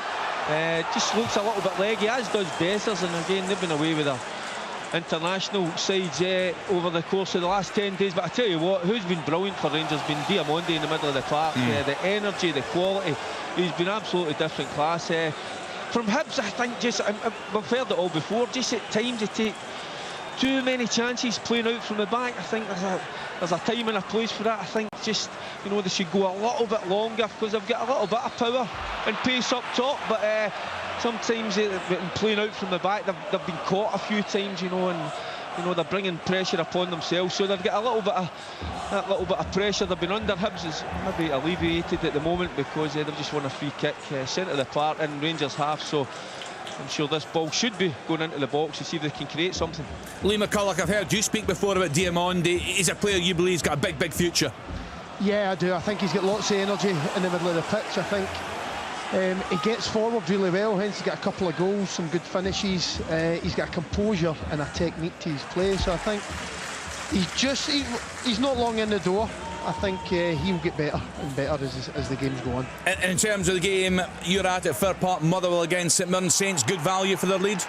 Just looks a little bit leggy, as does Bessers, and again they've been away with their international sides over the course of the last 10 days. But I tell you what, who's been brilliant for Rangers been Diamondi in the middle of the park. The energy, the quality, he's been absolutely different class. From Hibs, I think just we've heard it all before, just at times they take too many chances playing out from the back. I think there's a time and a place for that. I think just, you know, they should go a little bit longer, because they've got a little bit of power and pace up top, but sometimes playing out from the back, they've been caught a few times, you know, and you know they're bringing pressure upon themselves, so they've got a little bit of pressure they've been under. Hibs is maybe alleviated at the moment because they've just won a free kick centre of the park in Rangers half, so I'm sure this ball should be going into the box to see if they can create something. Lee McCulloch, I've heard you speak before about Diamondi. He's a player you believe has got a big future. Yeah, I do. I think he's got lots of energy in the middle of the pitch. I think he gets forward really well, hence he's got a couple of goals, some good finishes. He's got a composure and a technique to his play, so I think he's not long in the door. I think he'll get better and better as the games go on. And in terms of the game, you're at Fir Park, Motherwell against St Mirren Saints. Good value for their lead?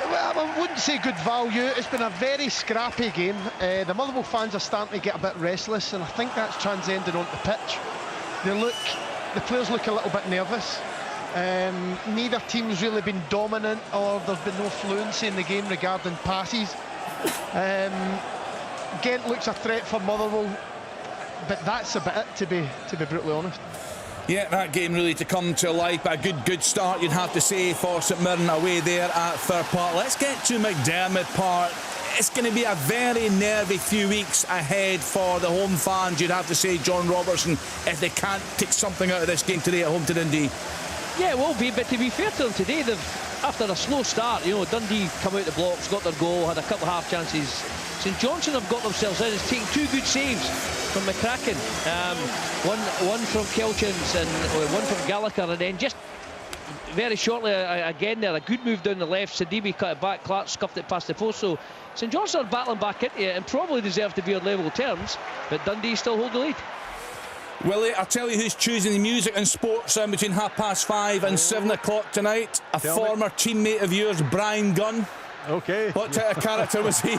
Well, I wouldn't say good value. It's been a very scrappy game. The Motherwell fans are starting to get a bit restless, and I think that's transcended onto the pitch. The players look a little bit nervous. Neither team's really been dominant, or there's been no fluency in the game regarding passes. Ghent looks a threat for Motherwell, but that's about it, to be brutally honest. Yeah, that game really to come to life, but a good start, you'd have to say, for St Mirren away there at Fir Park. Let's get to McDermott Park. It's going to be a very nervy few weeks ahead for the home fans, you'd have to say, John Robertson, if they can't take something out of this game today at home to Dundee. Yeah, it will be, but to be fair to them today, after a slow start, you know, Dundee come out the blocks, got their goal, had a couple of half chances. St Johnstone have got themselves in, it's taken two good saves from McCracken, one from Kelchins and one from Gallagher, and then just very shortly again there, a good move down the left. Sidibe cut it back, Clark scuffed it past the post, so St Johnstone are battling back into it and probably deserve to be on level terms, but Dundee still hold the lead. Willie, I'll tell you who's choosing the music and sports between 5:30 and 7 o'clock tonight. Former teammate of yours, Brian Gunn. Okay. What type of character was he?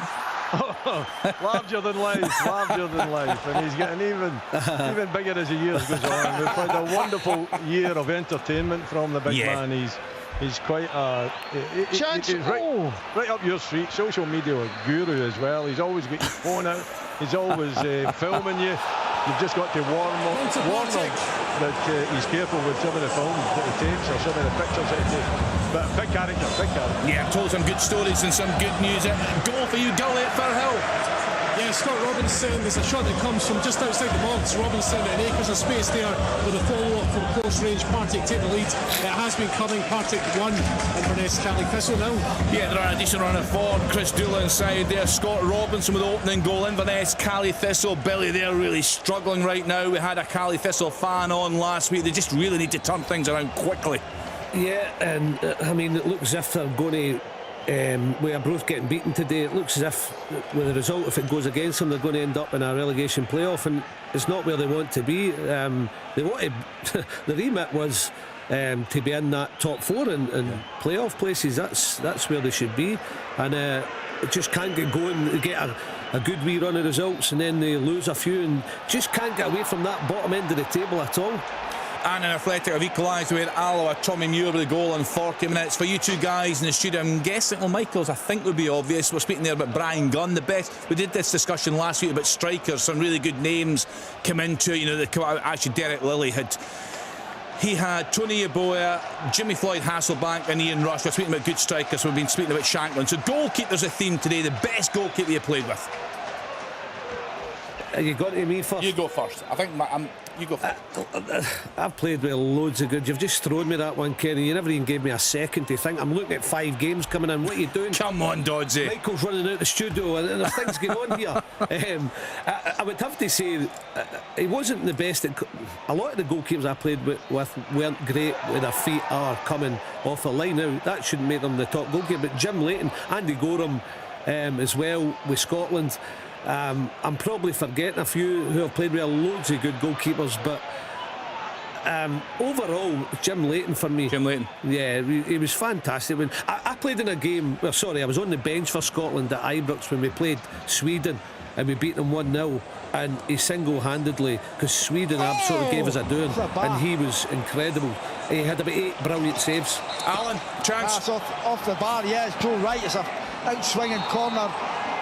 Larger than life, and he's getting even bigger as the years goes on. We've had a wonderful year of entertainment from the big man. He's quite a right up your street, social media guru as well. He's always got his phone out. He's always filming you. You've just got to warn him that he's careful with some of the films that he takes or some of the pictures that he takes. But big character. Yeah, told some good stories and some good news. Goal for you, Gully at Firhill. Yes, Scott Robinson. There's a shot that comes from just outside the box. Robinson and acres of space there with a follow-up from close range. Partick take the lead. It has been coming. Partick 1, Inverness Cali Thistle now. Yeah, they're on a decent run of forward. Chris Dooley inside there. Scott Robinson with the opening goal. Inverness Cali Thistle. Billy, they're really struggling right now. We had a Cali Thistle fan on last week. They just really need to turn things around quickly. Yeah, and I mean, it looks as if they're going to. We are both getting beaten today. It looks as if, with the result, if it goes against them, they're going to end up in a relegation playoff, and it's not where they want to be. They wanted the remit was to be in that top 4 and playoff places. That's where they should be, and it just can't get going. They get a good wee run of results, and then they lose a few, and just can't get away from that bottom end of the table at all. And an Athletic have equalised with Alloa, Tommy Muir with a goal in 40 minutes. For you two guys in the studio, I'm guessing, well, Michael's I think would be obvious. We're speaking there about Brian Gunn, the best. We did this discussion last week about strikers. Some really good names come into it. You know, actually Derek Lilly had Tony Yeboah, Jimmy Floyd Hasselbank and Ian Rush. We're speaking about good strikers, so we've been speaking about Shanklin. So goalkeeper's a theme today. The best goalkeeper you played with. You got to me first. You go first. I think you go first. I've played with loads of good. You've just thrown me that one, Kenny. You never even gave me a second to think. I'm looking at 5 games coming in. What are you doing? Come on, Dodgy. Michael's running out the studio and there's things going on here. I would have to say he wasn't the best. A lot of the goalkeepers I played with weren't great with their feet are coming off the line. Now, that shouldn't make them the top goalkeeper. But Jim Leighton, Andy Gorham as well with Scotland. I'm probably forgetting a few who have played with loads of good goalkeepers, but overall, Jim Leighton for me. Jim Leighton. Yeah, he was fantastic. When I played in a game, I was on the bench for Scotland at Ibrox when we played Sweden and we beat them 1-0, and he single-handedly, because Sweden absolutely gave us a doing, and he was incredible. He had about 8 brilliant saves. Alan, chance. That's off the bar, yeah, it's Joe Wright. It's a out-swinging corner.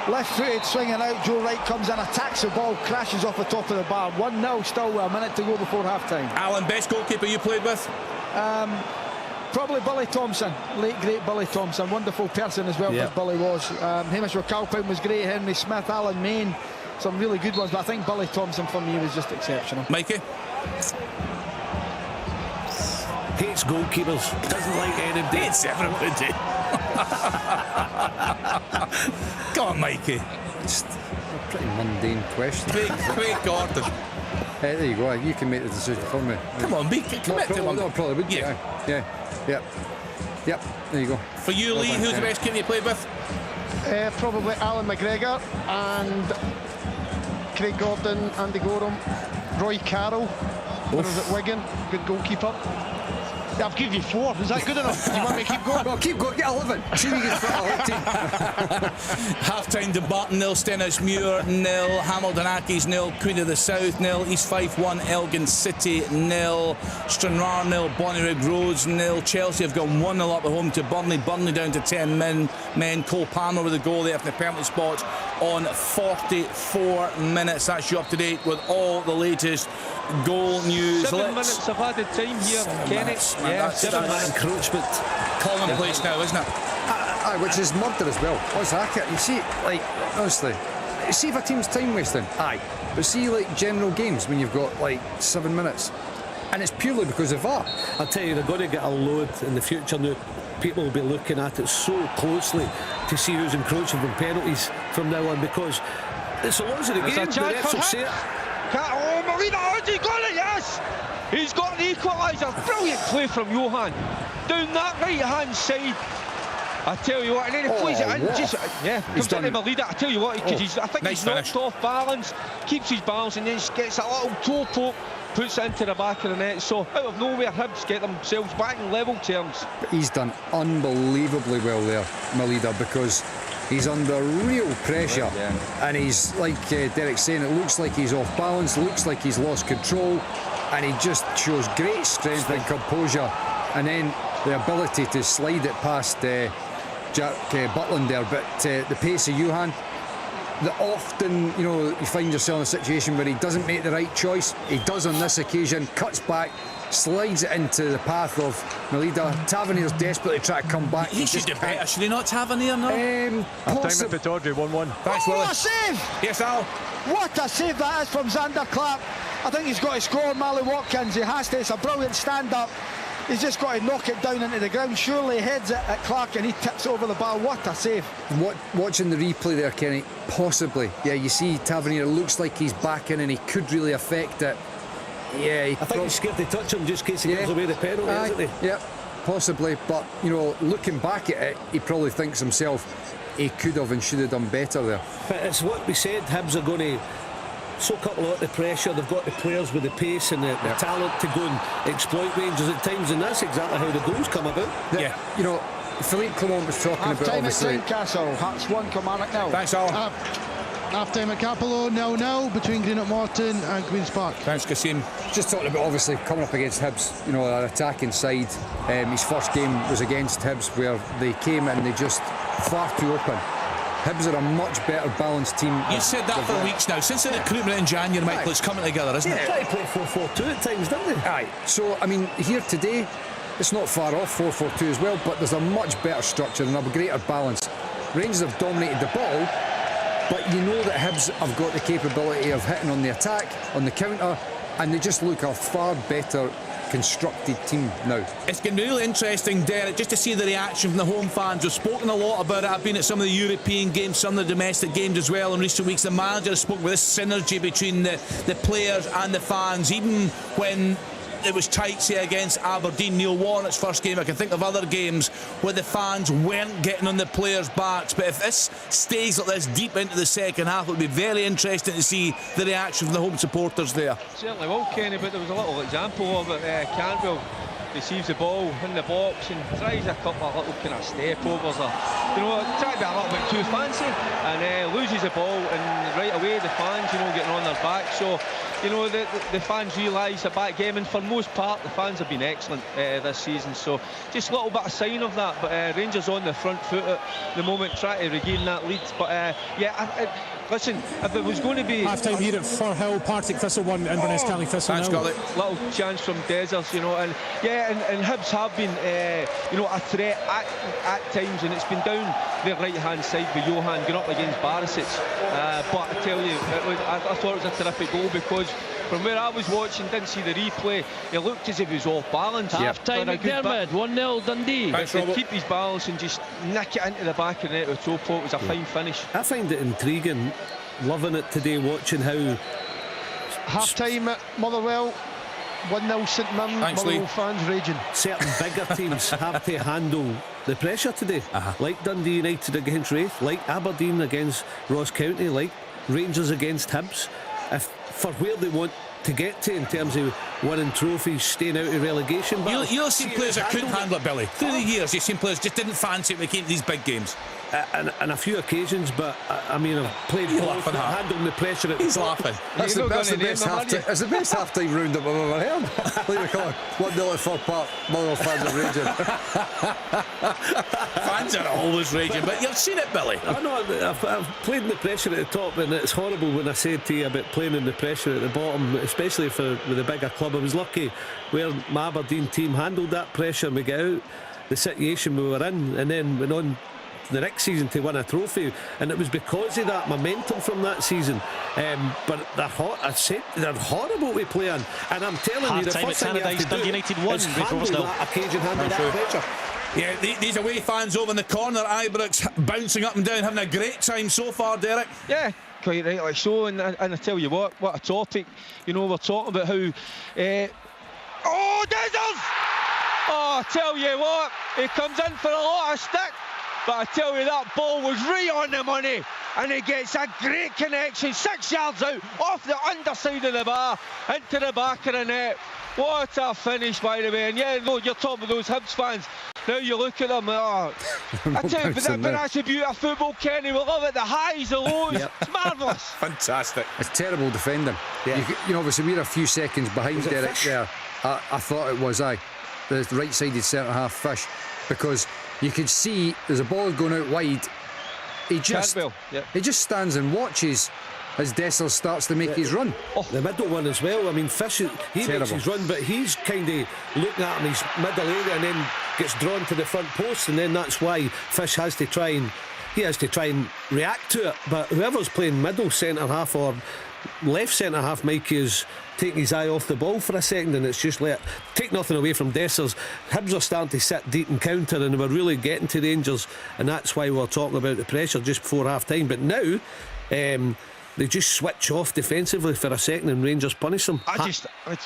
Left-footed swinging out, Joe Wright comes in, attacks the ball, crashes off the top of the bar. 1-0 still with a minute to go before half-time. Alan, best goalkeeper you played with? Probably Billy Thompson, late great Billy Thompson. Wonderful person as well, as Billy was. Hamish O'Callaghan was great, Henry Smith, Alan Main, some really good ones, but I think Billy Thompson for me was just exceptional. Mikey? Hates goalkeepers, doesn't like anybody. Hates everybody. Come on, Mikey. Just a pretty mundane question. Craig Gordon. There you go. You can make the decision for me. Come on, commit to one. No, probably would. Yeah. Yep. There you go. For you, Lee, who's the best kid you played with? Probably Alan McGregor and Craig Gordon, Andy Gorham, Roy Carroll. When I was at Wigan, good goalkeeper. I've given you 4. Is that good enough? Do you want me to keep going? Well, keep going. Get 11. See if you can fit a whole team. Half-time to Barton 0, Stenhousemuir 0, Hamilton Accies 0, Queen of the South 0, East Fife 1, Elgin City 0, Stranraer 0, Bonnyrigg Rose 0. Chelsea have gone 1-0 up at home to Burnley. Burnley down to 10 men. Cole Palmer with a goal there from the penalty spot on 44 minutes. That's you up to date with all the latest goal news. 7 minutes of added time here, Kenny. Yeah, 7 minute encroachment. Commonplace now, isn't it? Which is murder as well. What's that? You see, like, honestly, see if a team's time wasting. Aye. But see, like, general games when you've got, like, 7 minutes. And it's purely because of VAR. I'll tell you, they're going to get a load in the future now. People will be looking at it so closely to see who's encroaching from penalties from now on, because it's the laws of the game. The refs will say it. Oh, Molina, he got it, yes! He's got the equaliser. Brilliant play from Johan. Down that right-hand side. I tell you what, and then he plays it in. Just, comes into Molina. I tell you what, because I think he's knocked off balance, keeps his balance, and then gets a little toe poke, puts it into the back of the net. So out of nowhere, Hibs get themselves back in level terms. But he's done unbelievably well there, Molina, because he's under real pressure, and he's, like Derek's saying, it looks like he's off balance, looks like he's lost control, and he just shows great strength and composure, and then the ability to slide it past Jack Butland there. But the pace of Johan, that often, you know, you find yourself in a situation where he doesn't make the right choice. He does on this occasion, cuts back, slides it into the path of Melida. Tavernier's desperately trying to come back. He should do better, should he not, Tavernier? No. Time at Audrey 1-1. Thanks, Willie. What a save! Yes, Al. What a save that is from Xander Clark. I think he's got to score. Marley Watkins, he has to. It's a brilliant stand-up. He's just got to knock it down into the ground. Surely he heads it at Clark and he tips over the bar. What a save. Watching the replay there, Kenny, possibly. Yeah, you see Tavernier looks like he's back in and he could really affect it. Yeah, I think he's scared to touch him just in case he gives away the penalty, isn't he? Yeah, possibly. But, you know, looking back at it, he probably thinks himself he could have and should have done better there. But it's what we said, Hibs are going to soak up a lot of the pressure. They've got the players with the pace and the talent to go and exploit Rangers at times, and that's exactly how the goals come about. Yeah, you know, Philippe Clement was talking about obviously. Castle, Hearts 1, Kilmarnock 0. Thanks, Al. Half-time at Capello, 0-0 between Greenock Morton and Queen's Park. Thanks, Kassim. Just talking about obviously coming up against Hibs, you know, an attacking side. His first game was against Hibs where they came in and they just far too open. Hibs are a much better balanced team. You've said that for weeks now. Since the recruitment in January, Michael, it's coming together, isn't it? They try to play 4-4-2 at times, don't they? Aye. So, I mean, here today, it's not far off 4-4-2 as well, but there's a much better structure and a greater balance. Rangers have dominated the ball, but you know that Hibs have got the capability of hitting on the attack, on the counter, and they just look a far better constructed team now. It's been really interesting, Derek, just to see the reaction from the home fans. We've spoken a lot about it. I've been at some of the European games, some of the domestic games as well in recent weeks. The manager has spoken with this synergy between the players and the fans. Even when it was tight, say, against Aberdeen, Neil Warnock's first game, I can think of other games where the fans weren't getting on the players' backs. But if this stays like this deep into the second half, it would be very interesting to see the reaction from the home supporters there. Certainly will, Kenny, but there was a little example of it. Cantwell receives the ball in the box and tries a couple of little kind of step overs, or, you know, trying to be a little bit too fancy, and loses the ball, and right away the fans, you know, getting on their back. So, you know, the fans realise the back game, and for most part the fans have been excellent this season, so just a little bit of sign of that. But Rangers on the front foot at the moment, trying to regain that lead. But listen, if it was going to be half-time here at Firhill, Partick Thistle 1, Inverness Caley Thistle. Thanks, got it. Little chance from Desers, you know, and and Hibs have been you know, a threat at times, and it's been down the right-hand side with Johan going up against Barisic. But I tell you, I thought it was a terrific goal, because from where I was watching, didn't see the replay, it looked as if he was off balance. Half-time McDermott, 1-0 Dundee. But to keep his balance and just nick it into the back of the net with a toe pot was a fine finish. I find it intriguing, loving it today, watching how half-time at Motherwell, 1-0 St Mirren. Motherwell fans raging. Certain bigger teams have to handle the pressure today, like Dundee United against Raith, like Aberdeen against Ross County, like Rangers against Hibs. If for where they want to get to in terms of winning trophies, staying out of relegation, you'll see players that couldn't handle it, Billy. Through the years, you've seen players just didn't fancy it when they came to these big games. And a few occasions, but I mean, I've played handling the pressure at the top. Laughing. That's the best half-time round-up I've ever heard. Leave a colour. 1-0 at Fir Park. Motherwell fans are raging. Fans are always raging, but you've seen it, Billy. I know. I've played in the pressure at the top, and it's horrible when I said to you about playing in the pressure at the bottom, especially with a bigger club. I was lucky where my Aberdeen team handled that pressure and we got out the situation we were in, and then went on the next season to win a trophy, and it was because of that momentum from that season. But they're horrible to play on, and I'm telling you, the first thing you have to do United won is handle that occasion, handle that pressure. Yeah, these away fans over in the corner, Ibrox bouncing up and down, having a great time so far, Derek. Yeah, quite rightly so, and I tell you what a topic. You know, we're talking about how Desers! Oh, I tell you what, he comes in for a lot of stick, but I tell you, that ball was right on the money, and he gets a great connection 6 yards out off the underside of the bar into the back of the net. What a finish, by the way. And yeah, no, you're talking about those Hibs fans. Now you look at them, I tell you, but that's the beauty of football, Kenny. We love it, the highs, the lows. It's marvellous. Fantastic. It's terrible defending. You know, obviously we're a few seconds behind Derek there. I thought it was the right-sided centre-half Fish, because you could see there's a ball going out wide. He just stands and watches, as Dessers starts to make his run. Oh, the middle one as well. I mean, Fish, he makes his run, but he's kind of looking at him, his middle area, and then gets drawn to the front post, and then that's why Fish has to try and react to it. But whoever's playing middle centre half or left centre half, Mikey, is taking his eye off the ball for a second, and it's just take nothing away from Dessers. Hibs are starting to sit deep and counter, and we're really getting to Rangers, and that's why we're talking about the pressure just before half time. But now they just switch off defensively for a second and Rangers punish them.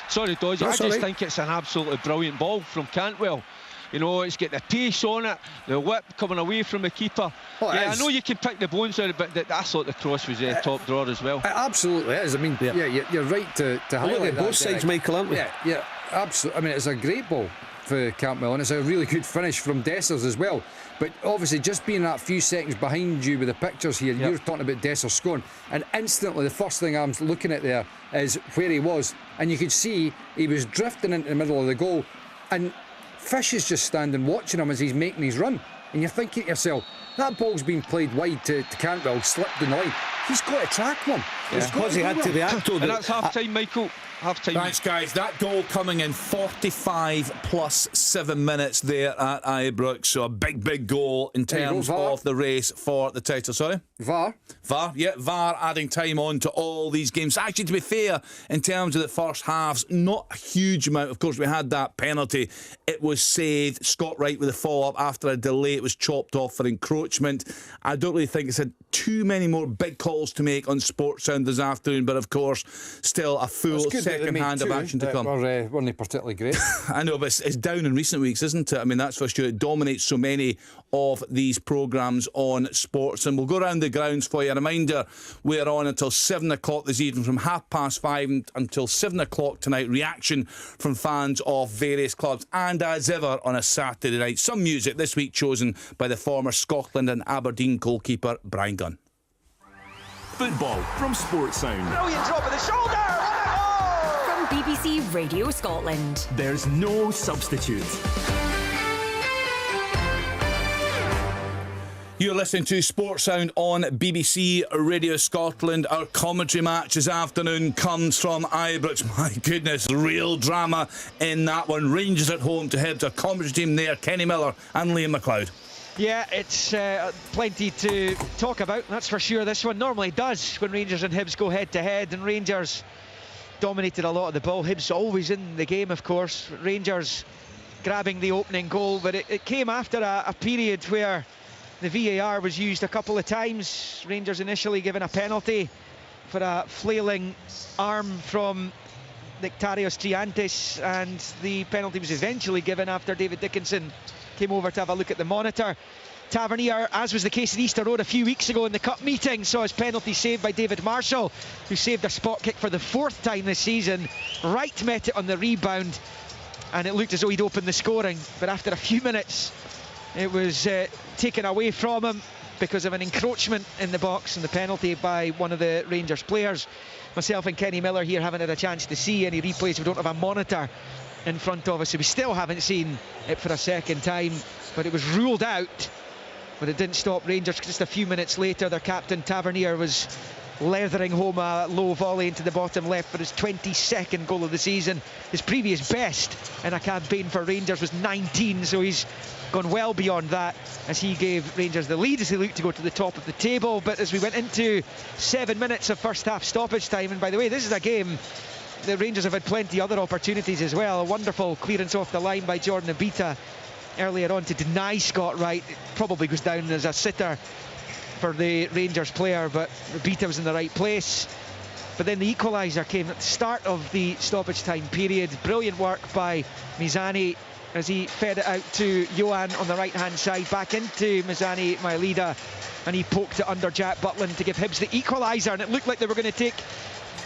Sorry, Dodge, I just think it's an absolutely brilliant ball from Cantwell. You know, it's got the pace on it, the whip coming away from the keeper. I know you can pick the bones out, but I thought the cross was top drawer as well. It absolutely is. I mean, you're right to highlight look at both sides, Michael, aren't we? Yeah, absolutely. I mean, it's a great ball for Cantwell, and it's a really good finish from Dessers as well. But obviously, just being that few seconds behind you with the pictures here, you're talking about Dessers scoring, and instantly the first thing I'm looking at there is where he was, and you could see he was drifting into the middle of the goal, and Fish is just standing watching him as he's making his run, and you're thinking to yourself, that ball's been played wide to Cantwell, slipped in the line. He's got to track one. Because he had to react to it. And that's half time, Michael. Half-time. Thanks, guys. That goal coming in 45 plus 7 minutes there at Ibrox. So a big goal in terms of the race for the title. Sorry? VAR, adding time on to all these games. Actually, to be fair, in terms of the first halves, not a huge amount. Of course, we had that penalty. It was saved. Scott Wright with a follow-up after a delay. It was chopped off for encroachment. I don't really think it's had too many more big calls to make on Sportsound this afternoon, but of course, still a full second hand of action to come. Weren't particularly great. I know, but it's down in recent weeks, isn't it? I mean, that's for sure. It dominates so many of these programmes on sports. And we'll go around the grounds for you. A reminder, we're on until 7 o'clock this evening, from 5:30 until 7 o'clock tonight. Reaction from fans of various clubs. And as ever on a Saturday night, some music this week chosen by the former Scotland and Aberdeen goalkeeper Brian Gunn. Football from Sportsound. Brilliant drop of the shoulder. From BBC Radio Scotland. There's no substitute. You're listening to Sportsound on BBC Radio Scotland. Our commentary match this afternoon comes from Ibrox. My goodness, real drama in that one. Rangers at home to Hibs. Our commentary team there, Kenny Miller and Liam McLeod. Yeah, it's plenty to talk about, that's for sure. This one normally does when Rangers and Hibs go head to head, and Rangers dominated a lot of the ball. Hibs always in the game, of course. Rangers grabbing the opening goal, but it came after a period where the VAR was used a couple of times. Rangers initially given a penalty for a flailing arm from Nectarios Triantis, and the penalty was eventually given after David Dickinson came over to have a look at the monitor. Tavernier, as was the case at Easter Road a few weeks ago in the cup meeting, saw his penalty saved by David Marshall, who saved a spot kick for the 4th time this season. Wright met it on the rebound, and it looked as though he'd opened the scoring, but after a few minutes it was taken away from him because of an encroachment in the box and the penalty by one of the Rangers players. Myself and Kenny Miller here haven't had a chance to see any replays. We don't have a monitor in front of us, so we still haven't seen it for a second time, but it was ruled out. But it didn't stop Rangers. Just a few minutes later, their captain Tavernier was leathering home a low volley into the bottom left for his 22nd goal of the season. His previous best in a campaign for Rangers was 19, so he's gone well beyond that as he gave Rangers the lead as they looked to go to the top of the table. But as we went into 7 minutes of first half stoppage time, and by the way, this is a game the Rangers have had plenty other opportunities as well. A wonderful clearance off the line by Jordan Abita earlier on to deny Scott Wright. It probably goes down as a sitter for the Rangers player, but Abita was in the right place. But then the equaliser came at the start of the stoppage time period. Brilliant work by Mizani as he fed it out to Johan on the right hand side, back into Mizani Mailida, and he poked it under Jack Butland to give Hibs the equaliser, and it looked like they were going to take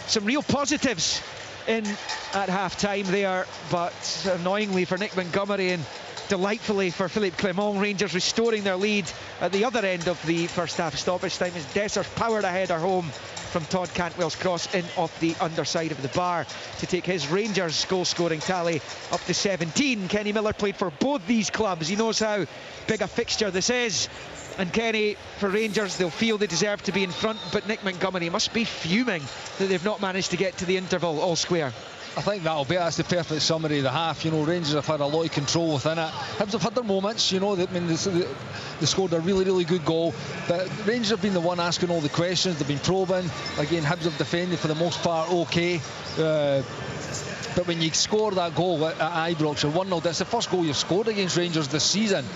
some real positives in at half time there, but annoyingly for Nick Montgomery and delightfully for Philippe Clement, Rangers restoring their lead at the other end of the first half stoppage time as Dessers powered a header home from Todd Cantwell's cross in off the underside of the bar to take his Rangers goal scoring tally up to 17. Kenny Miller played for both these clubs. He knows how big a fixture this is. And Kenny, for Rangers, they'll feel they deserve to be in front, but Nick Montgomery must be fuming that they've not managed to get to the interval all square. I think that's the perfect summary of the half. You know, Rangers have had a lot of control within it. Hibs have had their moments, you know. They scored a really, really good goal, but Rangers have been the one asking all the questions. They've been probing. Again, Hibs have defended for the most part okay. But when you score that goal at Ibrox, or 1-0, that's the first goal you've scored against Rangers this season.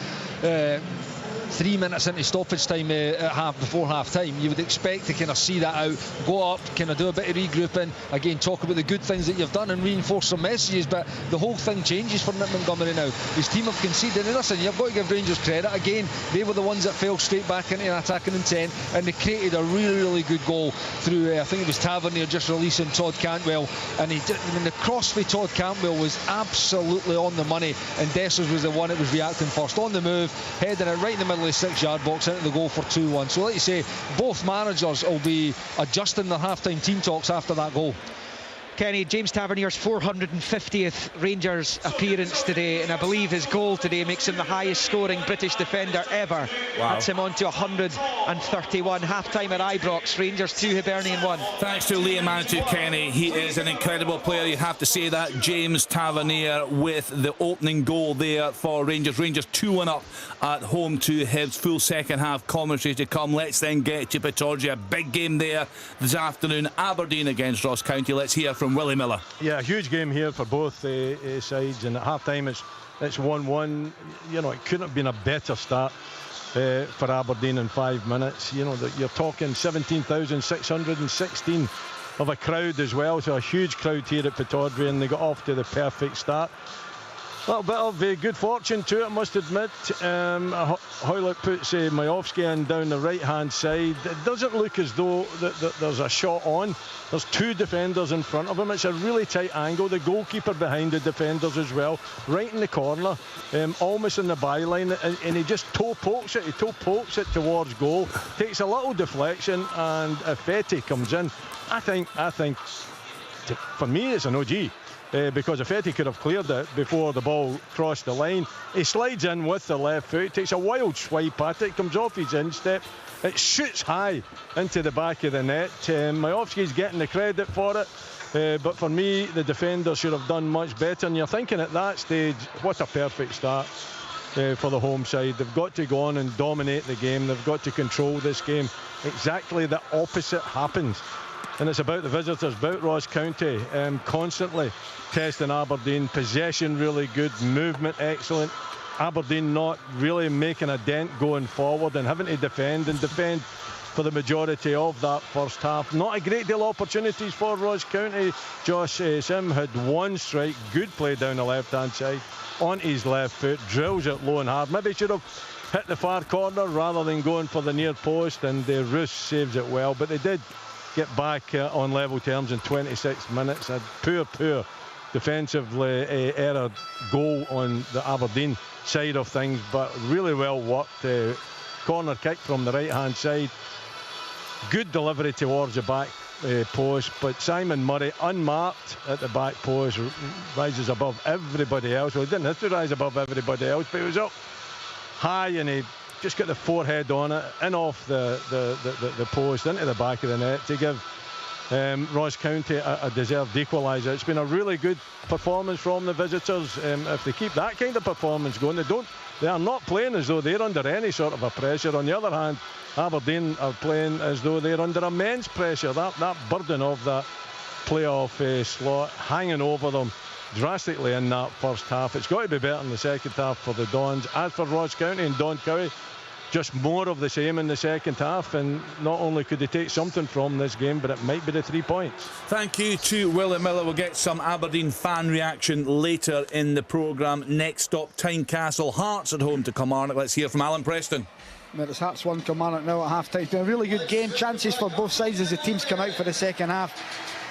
3 minutes into stoppage time before half time, you would expect to kind of see that out, go up, kind of do a bit of regrouping, again talk about the good things that you've done and reinforce some messages. But the whole thing changes for Nick Montgomery now. His team have conceded, and listen, you've got to give Rangers credit. Again, they were the ones that fell straight back into an attacking intent, and they created a really, really good goal through I think it was Tavernier just releasing Todd Cantwell, and the cross for Todd Cantwell was absolutely on the money, and Dessers was the one that was reacting first on the move, heading it right in the middle of the 6-yard box into the goal for 2-1. So like you say, both managers will be adjusting their half-time team talks after that goal. Kenny, James Tavernier's 450th Rangers appearance today, and I believe his goal today makes him the highest scoring British defender ever. Wow. That's him on to 131. Half-time at Ibrox, Rangers 2, Hibernian 1. Thanks to Liam Manitou, Kenny. He is an incredible player, you have to say that. James Tavernier with the opening goal there for Rangers. Rangers 2-1 up at home to Hibs. Full second half commentary to come. Let's then get to Pittodrie. A big game there this afternoon. Aberdeen against Ross County. Let's hear from Willie Miller. Yeah, a huge game here for both sides, and at half time it's 1-1. You know, it couldn't have been a better start for Aberdeen in 5 minutes. You know, that you're talking 17,616 of a crowd as well, so a huge crowd here at Pittodrie, and they got off to the perfect start. A little bit of good fortune to it, I must admit. Hoylett puts Majowski in down the right-hand side. It doesn't look as though that there's a shot on. There's two defenders in front of him. It's a really tight angle. The goalkeeper behind the defenders as well, right in the corner, almost in the byline, and he just toe pokes it. He toe pokes it towards goal. Takes a little deflection, and Fetty comes in. I think, for me, it's an OG. Because if Fetty could have cleared it before the ball crossed the line. He slides in with the left foot, takes a wild swipe at it, comes off his instep, it shoots high into the back of the net. Majowski's getting the credit for it, but for me the defender should have done much better, and you're thinking at that stage, what a perfect start for the home side. They've got to go on and dominate the game, they've got to control this game. Exactly the opposite happens. And it's about the visitors, about Ross County, constantly testing Aberdeen. Possession really good, movement excellent. Aberdeen not really making a dent going forward and having to defend for the majority of that first half. Not a great deal of opportunities for Ross County. Josh Sim had one strike, good play down the left-hand side, on his left foot, drills it low and hard. Maybe should have hit the far corner rather than going for the near post, and Roos saves it well, but they did get back on level terms in 26 minutes. A poor defensive error goal on the Aberdeen side of things, but really well worked. Corner kick from the right hand side, good delivery towards the back post, but Simon Murray unmarked at the back post rises above everybody else. Well, he didn't have to rise above everybody else, but he was up high and he just got the forehead on it, in off the post, into the back of the net to give Ross County a deserved equaliser. It's been a really good performance from the visitors. If they keep that kind of performance going, they are not playing as though they're under any sort of a pressure. On the other hand, Aberdeen are playing as though they're under immense pressure. That burden of that playoff slot hanging over them drastically in that first half. It's got to be better in the second half for the Dons. As for Ross County and Don Cowie, just more of the same in the second half, and not only could they take something from this game, but it might be the 3 points. Thank you to Willie Miller. We'll get some Aberdeen fan reaction later in the programme. Next stop, Tynecastle, Hearts at home to Kilmarnock. Let's hear from Alan Preston. Well, it's Hearts 1, Kilmarnock now at half time. It's been a really good game, chances for both sides as the teams come out for the second half.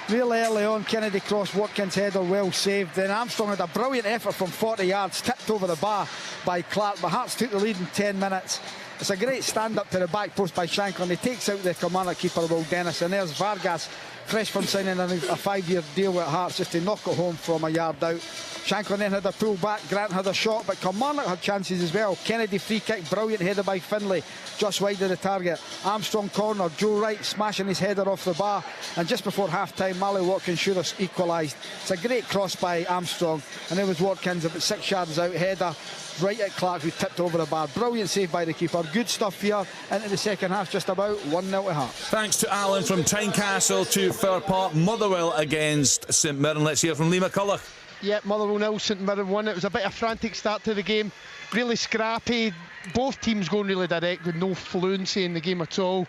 Really early on, Kennedy cross, Watkins header, well saved. Then Armstrong had a brilliant effort from 40 yards, tipped over the bar by Clark, but Hearts took the lead in 10 minutes. It's a great stand-up to the back post by Shanklin. He takes out the Kilmarnock keeper, Will Dennis, and there's Vargas fresh from signing a 5-year deal with Hearts, just to knock it home from a yard out. Shankland then had a pull back, Grant had a shot, but Kilmarnock had chances as well. Kennedy free kick, brilliant header by Finlay, just wide of the target. Armstrong corner, Joe Wright smashing his header off the bar, and just before half-time, Mally Watkins should have equalised. It's a great cross by Armstrong, and there was Watkins about 6 yards out, header right at Clark, who tipped over the bar. Brilliant save by the keeper. Good stuff here into the second half, just about 1-0 to Hearts. Thanks to Alan from Tynecastle to Fir Park. Motherwell against St Mirren. Let's hear from Lee McCulloch. Yeah, Motherwell 0, St Mirren 1. It was a bit of a frantic start to the game. Really scrappy. Both teams going really direct with no fluency in the game at all.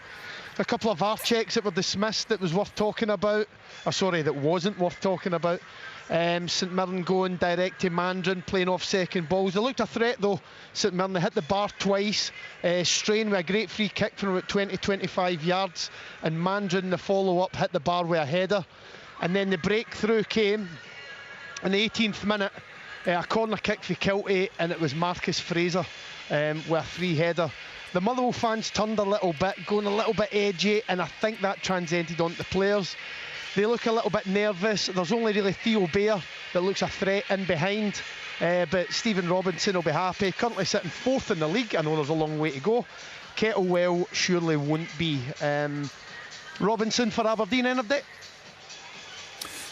A couple of VAR checks that were dismissed that was worth talking about. Or sorry, that wasn't worth talking about. St Mirren going direct to Mandron, playing off second balls. They looked a threat though, St Mirren. They hit the bar twice. Strain with a great free kick from about 20-25 yards. And Mandron, the follow-up, hit the bar with a header. And then the breakthrough came in the 18th minute. A corner kick for Kilty, and it was Marcus Fraser with a free header. The Motherwell fans turned a little bit, going a little bit edgy, and I think that transcended onto the players. They look a little bit nervous. There's only really Theo Bair that looks a threat in behind, but Stephen Robinson will be happy. Currently sitting 4th in the league. I know there's a long way to go. Kettlewell surely won't be. Robinson for Aberdeen, end of day.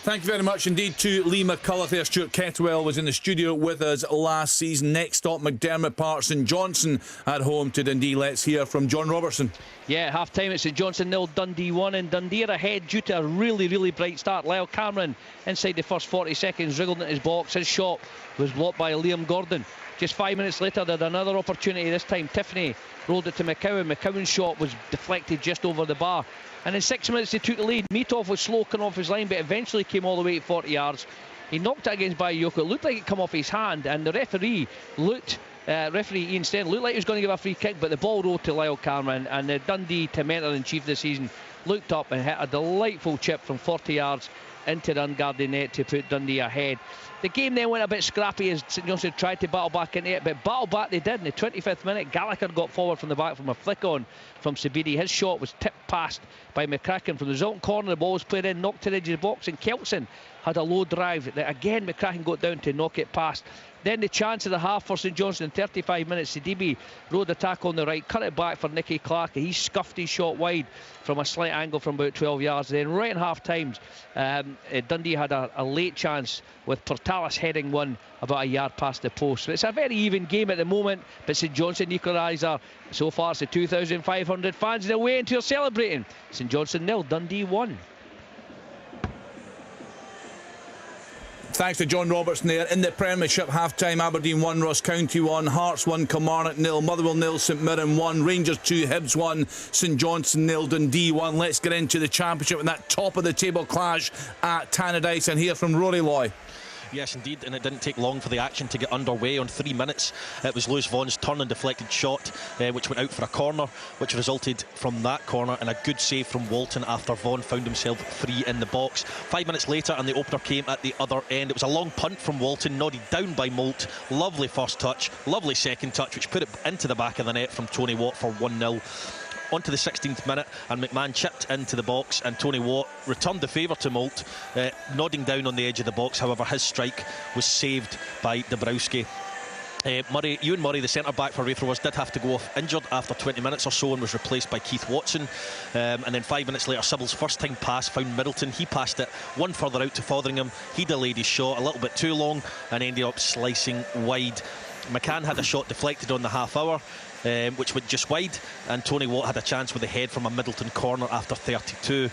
Thank you very much indeed to Lee McCulloch there. Stuart Kettlewell was in the studio with us last season. Next stop, McDermott Park, St Johnstone at home to Dundee. Let's hear from John Robertson. Yeah, half-time at St Johnstone 0, Dundee 1, and Dundee are ahead due to a really bright start. Lyle Cameron, inside the first 40 seconds, wriggled into his box. His shot was blocked by Liam Gordon. Just 5 minutes later, they had another opportunity. This time, Tiffany rolled it to McCowan. McCowan's shot was deflected just over the bar. And in 6 minutes, they took the lead. Meathoff was slow coming off his line, but eventually came all the way to 40 yards. He knocked it against Bayoko. It looked like it come off his hand, and the referee Ian Stenn looked like he was going to give a free kick, but the ball rolled to Lyle Cameron, and the Dundee Tormentor-in-Chief this season looked up and hit a delightful chip from 40 yards into the unguarded net to put Dundee ahead. The game then went a bit scrappy as St Johnstone tried to battle back into it, but battle back they did. In the 25th minute, Gallagher got forward from the back from a flick on from Sabiri. His shot was tipped past by McCracken from the resultant corner. The ball was played in, knocked to the edge of the box, and Keltson had a low drive that again McCracken got down to knock it past. Then the chance of the half for St Johnstone in 35 minutes. Sidibe rode the tackle on the right, cut it back for Nicky Clark, and he scuffed his shot wide from a slight angle from about 12 yards. Then right in half times, Dundee had a late chance with Portalis heading one about a yard past the post. So it's a very even game at the moment, but St Johnstone equaliser. So far it's the 2,500 fans in the way into celebrating. St Johnstone 0, Dundee 1. Thanks to John Robertson there. In the Premiership, half-time, Aberdeen 1, Ross County 1, Hearts 1, Kilmarnock 0, Motherwell 0, St Mirren 1, Rangers 2, Hibs 1, St Johnstone 0, Dundee 1. Let's get into the Championship and that top-of-the-table clash at Tannadice and hear from Rory Loy. Yes, indeed, and it didn't take long for the action to get underway. On 3 minutes, it was Lewis Vaughan's turn and deflected shot, which went out for a corner, which resulted from that corner in a good save from Walton after Vaughan found himself free in the box. 5 minutes later, and the opener came at the other end. It was a long punt from Walton, nodded down by Moult. Lovely first touch, lovely second touch, which put it into the back of the net from Tony Watt for 1-0. Onto the 16th minute, and McMahon chipped into the box, and Tony Watt returned the favour to Moult, nodding down on the edge of the box. However, his strike was saved by Dabrowski. Ewan Murray, the centre-back for Raith Rovers, did have to go off injured after 20 minutes or so and was replaced by Keith Watson. And then 5 minutes later, Sybil's first-time pass found Middleton. He passed it one further out to Fotheringham. He delayed his shot a little bit too long and ended up slicing wide. McCann had a shot deflected on the half-hour, which went just wide, and Tony Watt had a chance with a head from a Middleton corner after 32.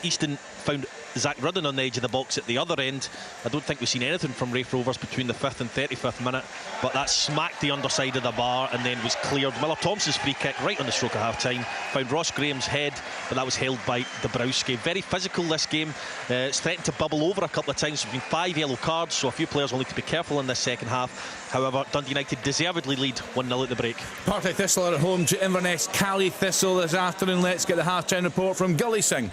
Easton found Zach Rudden on the edge of the box at the other end. I don't think we've seen anything from Raith Rovers between the 5th and 35th minute, but that smacked the underside of the bar and then was cleared. Miller Thompson's free kick right on the stroke of half-time found Ross Graham's head, but that was held by Dabrowski. Very physical this game. It's threatened to bubble over a couple of times. There's been 5 yellow cards, so a few players will need to be careful in this second half. However, Dundee United deservedly lead 1-0 at the break. Partick Thistle are at home to Inverness Cally Thistle this afternoon. Let's get the half-time report from Gully Singh.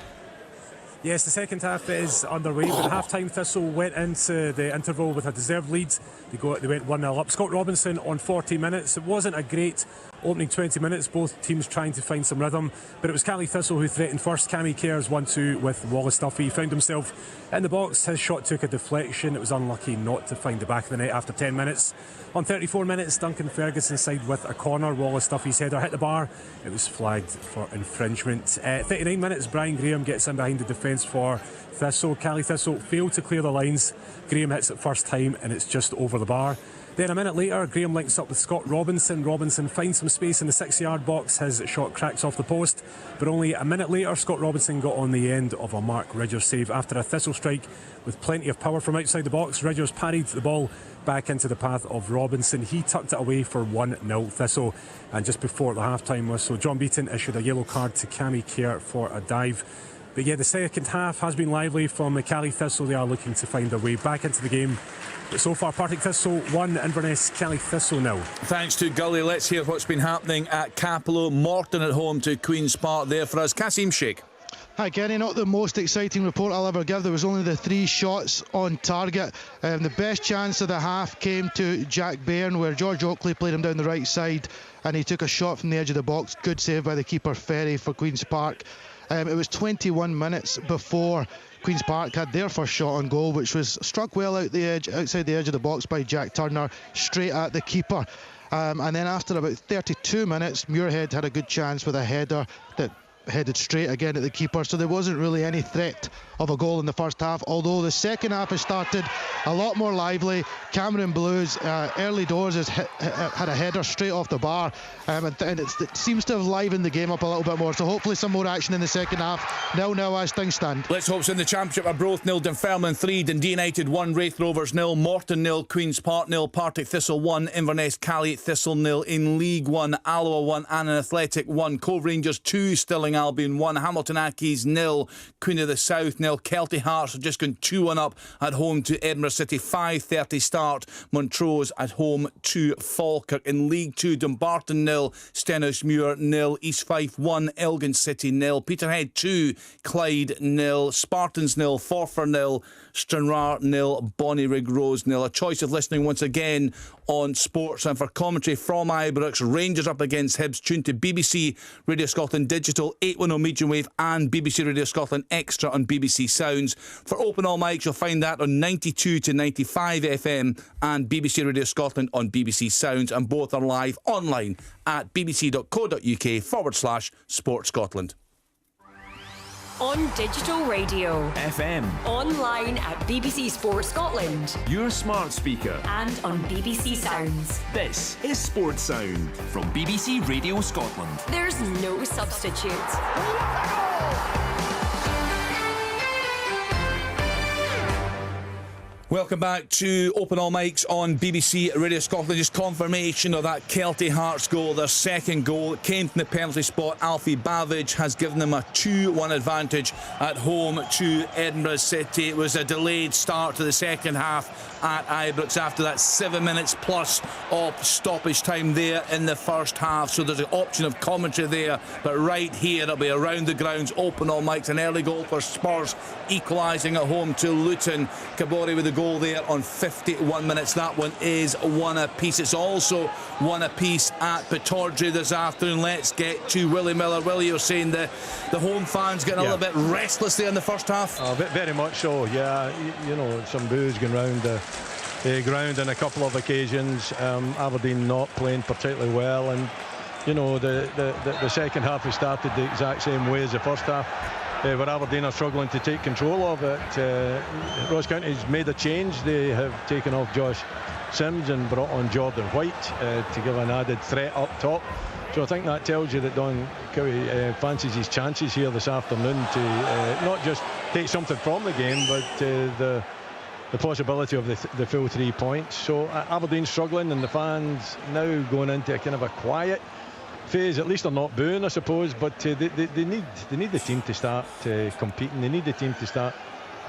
Yes, the second half is underway, but half-time Thistle went into the interval with a deserved lead. They went 1-0 up. Scott Robinson on 40 minutes. It wasn't a great Opening 20 minutes, both teams trying to find some rhythm, but it was Caley Thistle who threatened first. Cammy Kerr's 1-2 with Wallace Duffy. He found himself in the box. His shot took a deflection. It was unlucky not to find the back of the net after 10 minutes. On 34 minutes, Duncan Ferguson side with a corner. Wallace Duffy's header hit the bar. It was flagged for infringement. 39 minutes, Brian Graham gets in behind the defence for Thistle. Caley Thistle failed to clear the lines. Graham hits it first time and it's just over the bar. Then a minute later, Graham links up with Scott Robinson. Robinson finds some space in the 6-yard box. His shot cracks off the post. But only a minute later, Scott Robinson got on the end of a Mark Ridgers save after a Thistle strike with plenty of power from outside the box. Ridgers parried the ball back into the path of Robinson. He tucked it away for 1-0 Thistle. And just before the half-time whistle, John Beaton issued a yellow card to Cammy Kerr for a dive. But yeah, the second half has been lively from Caley Thistle. They are looking to find their way back into the game. But so far, Partick Thistle 1, Inverness Caley Thistle 0. Thanks to Gully. Let's hear what's been happening at Capello. Morton at home to Queen's Park there for us. Kasim Sheikh. Hi Kenny, not the most exciting report I'll ever give. There was only the 3 shots on target. The best chance of the half came to Jack Bairn, where George Oakley played him down the right side and he took a shot from the edge of the box. Good save by the keeper Ferry for Queen's Park. It was 21 minutes before Queen's Park had their first shot on goal, which was struck well outside the edge of the box by Jack Turner, straight at the keeper. And then after about 32 minutes, Muirhead had a good chance with a header that headed straight again at the keeper, so there wasn't really any threat of a goal in the first half, although the second half has started a lot more lively. Cameron Blues early doors had a header straight off the bar, and it seems to have livened the game up a little bit more, so hopefully some more action in the second half. 0-0 as things stand. Let's hope so. In the Championship, Arbroath 0, Dunfermline 3, Dundee United 1, Wraith Rovers 0, Morton 0, Queen's Park 0, Partick Thistle 1, Inverness Caley Thistle 0. In League 1, Alloa 1, Annan Athletic 1, Cove Rangers 2, Stirling Albion 1, Hamilton Accies 0, Queen of the South 0. Kelty Hearts have just gone 2-1 up at home to Edinburgh City. 5:30 start. Montrose at home to Falkirk. In League 2, Dumbarton 0, Stenhousemuir 0, East Fife 1, Elgin City 0, Peterhead 2, Clyde 0, Spartans 0, Forfar 0, Stranraer 0, Bonnyrigg Rose 0. A choice of listening once again on Sports, and for commentary from Ibrox, Rangers up against Hibs, tuned to BBC Radio Scotland Digital, 810 medium wave, and BBC Radio Scotland Extra on BBC Sounds. For Open All Mics, you'll find that on 92 to 95 FM and BBC Radio Scotland on BBC Sounds, and both are live online at bbc.co.uk/Sport Scotland. On digital radio, FM, online at BBC Sports Scotland, your smart speaker, and on BBC Sounds. This is Sports Sound from BBC Radio Scotland. There's no substitute. Welcome back to Open All Mics on BBC Radio Scotland. Just confirmation of that Kelty Hearts goal, their second goal. It came from the penalty spot. Alfie Bavidge has given them a 2-1 advantage at home to Edinburgh City. It was a delayed start to the second half at Ibrox after that 7 minutes plus of stoppage time there in the first half. So there's an option of commentary there. But right here, it'll be around the grounds, Open All Mics. An early goal for Spurs, equalising at home to Luton. Kabori with the goal there on 51 minutes. That one is 1 apiece. It's also 1 apiece at Pittodrie this afternoon. Let's get to Willie Miller. Willie, you're saying the home fans getting a little bit restless there in the first half? Very much so, yeah. You know, some boos going round the ground on a couple of occasions. Aberdeen not playing particularly well, and you know, the second half has started the exact same way as the first half. Where Aberdeen are struggling to take control of it. Ross County's made a change. They have taken off Josh Sims and brought on Jordan White to give an added threat up top. So I think that tells you that Don Cowie fancies his chances here this afternoon to not just take something from the game, but the possibility of the full 3 points. So Aberdeen struggling, and the fans now going into a kind of a quiet phase. At least they're not booing, I suppose, but they need the team to start competing. They need the team to start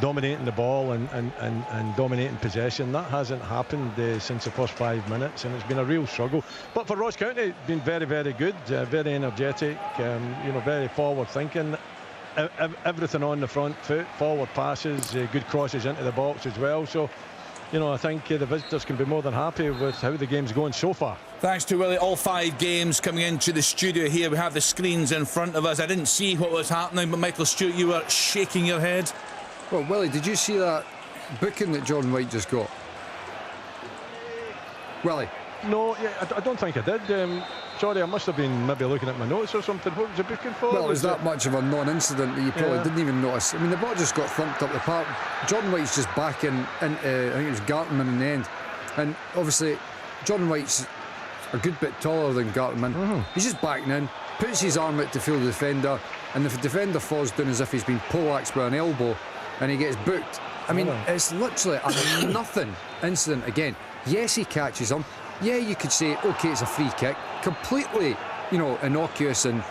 dominating the ball and dominating possession. That hasn't happened since the first 5 minutes, and it's been a real struggle. But for Ross County, it's been very, very good, very energetic, you know, very forward thinking. Everything on the front foot, forward passes, good crosses into the box as well. So you know, I think the visitors can be more than happy with how the game's going so far. Thanks to Willie. All 5 games coming into the studio here. We have the screens in front of us. I didn't see what was happening, but Michael Stewart, you were shaking your head. Well, Willie, did you see that booking that Jordan White just got? Willie? No, I don't think I did. Sorry, I must have been maybe looking at my notes or something. What was the booking for? Well, it was that much of a non-incident that you probably didn't even notice. I mean, the ball just got thumped up the park. Jordan White's just back in I think it was Gartenman in the end. And obviously, Jordan White's a good bit taller than Gartenman. He's just backing in, puts his arm out to field the defender, and if the defender falls down as if he's been poleaxed by an elbow, and he gets booked. I mean, it's literally a nothing incident again. Yes, he catches him. Yeah, you could say, OK, it's a free kick. Completely, you know, innocuous and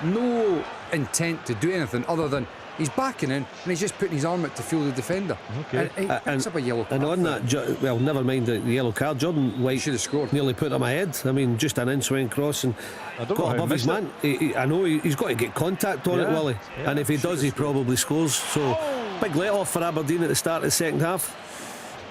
no intent to do anything other than he's backing in and he's just putting his arm out to field the defender. Okay. And he picks up a yellow card. And on that, well, never mind the yellow card, Jordan White should have scored. Nearly put him ahead. I mean, just an in-swing cross and got above his man. I know he's got to get contact on it, Willie. Yeah, and if he does, he probably scores. So, big let-off for Aberdeen at the start of the second half.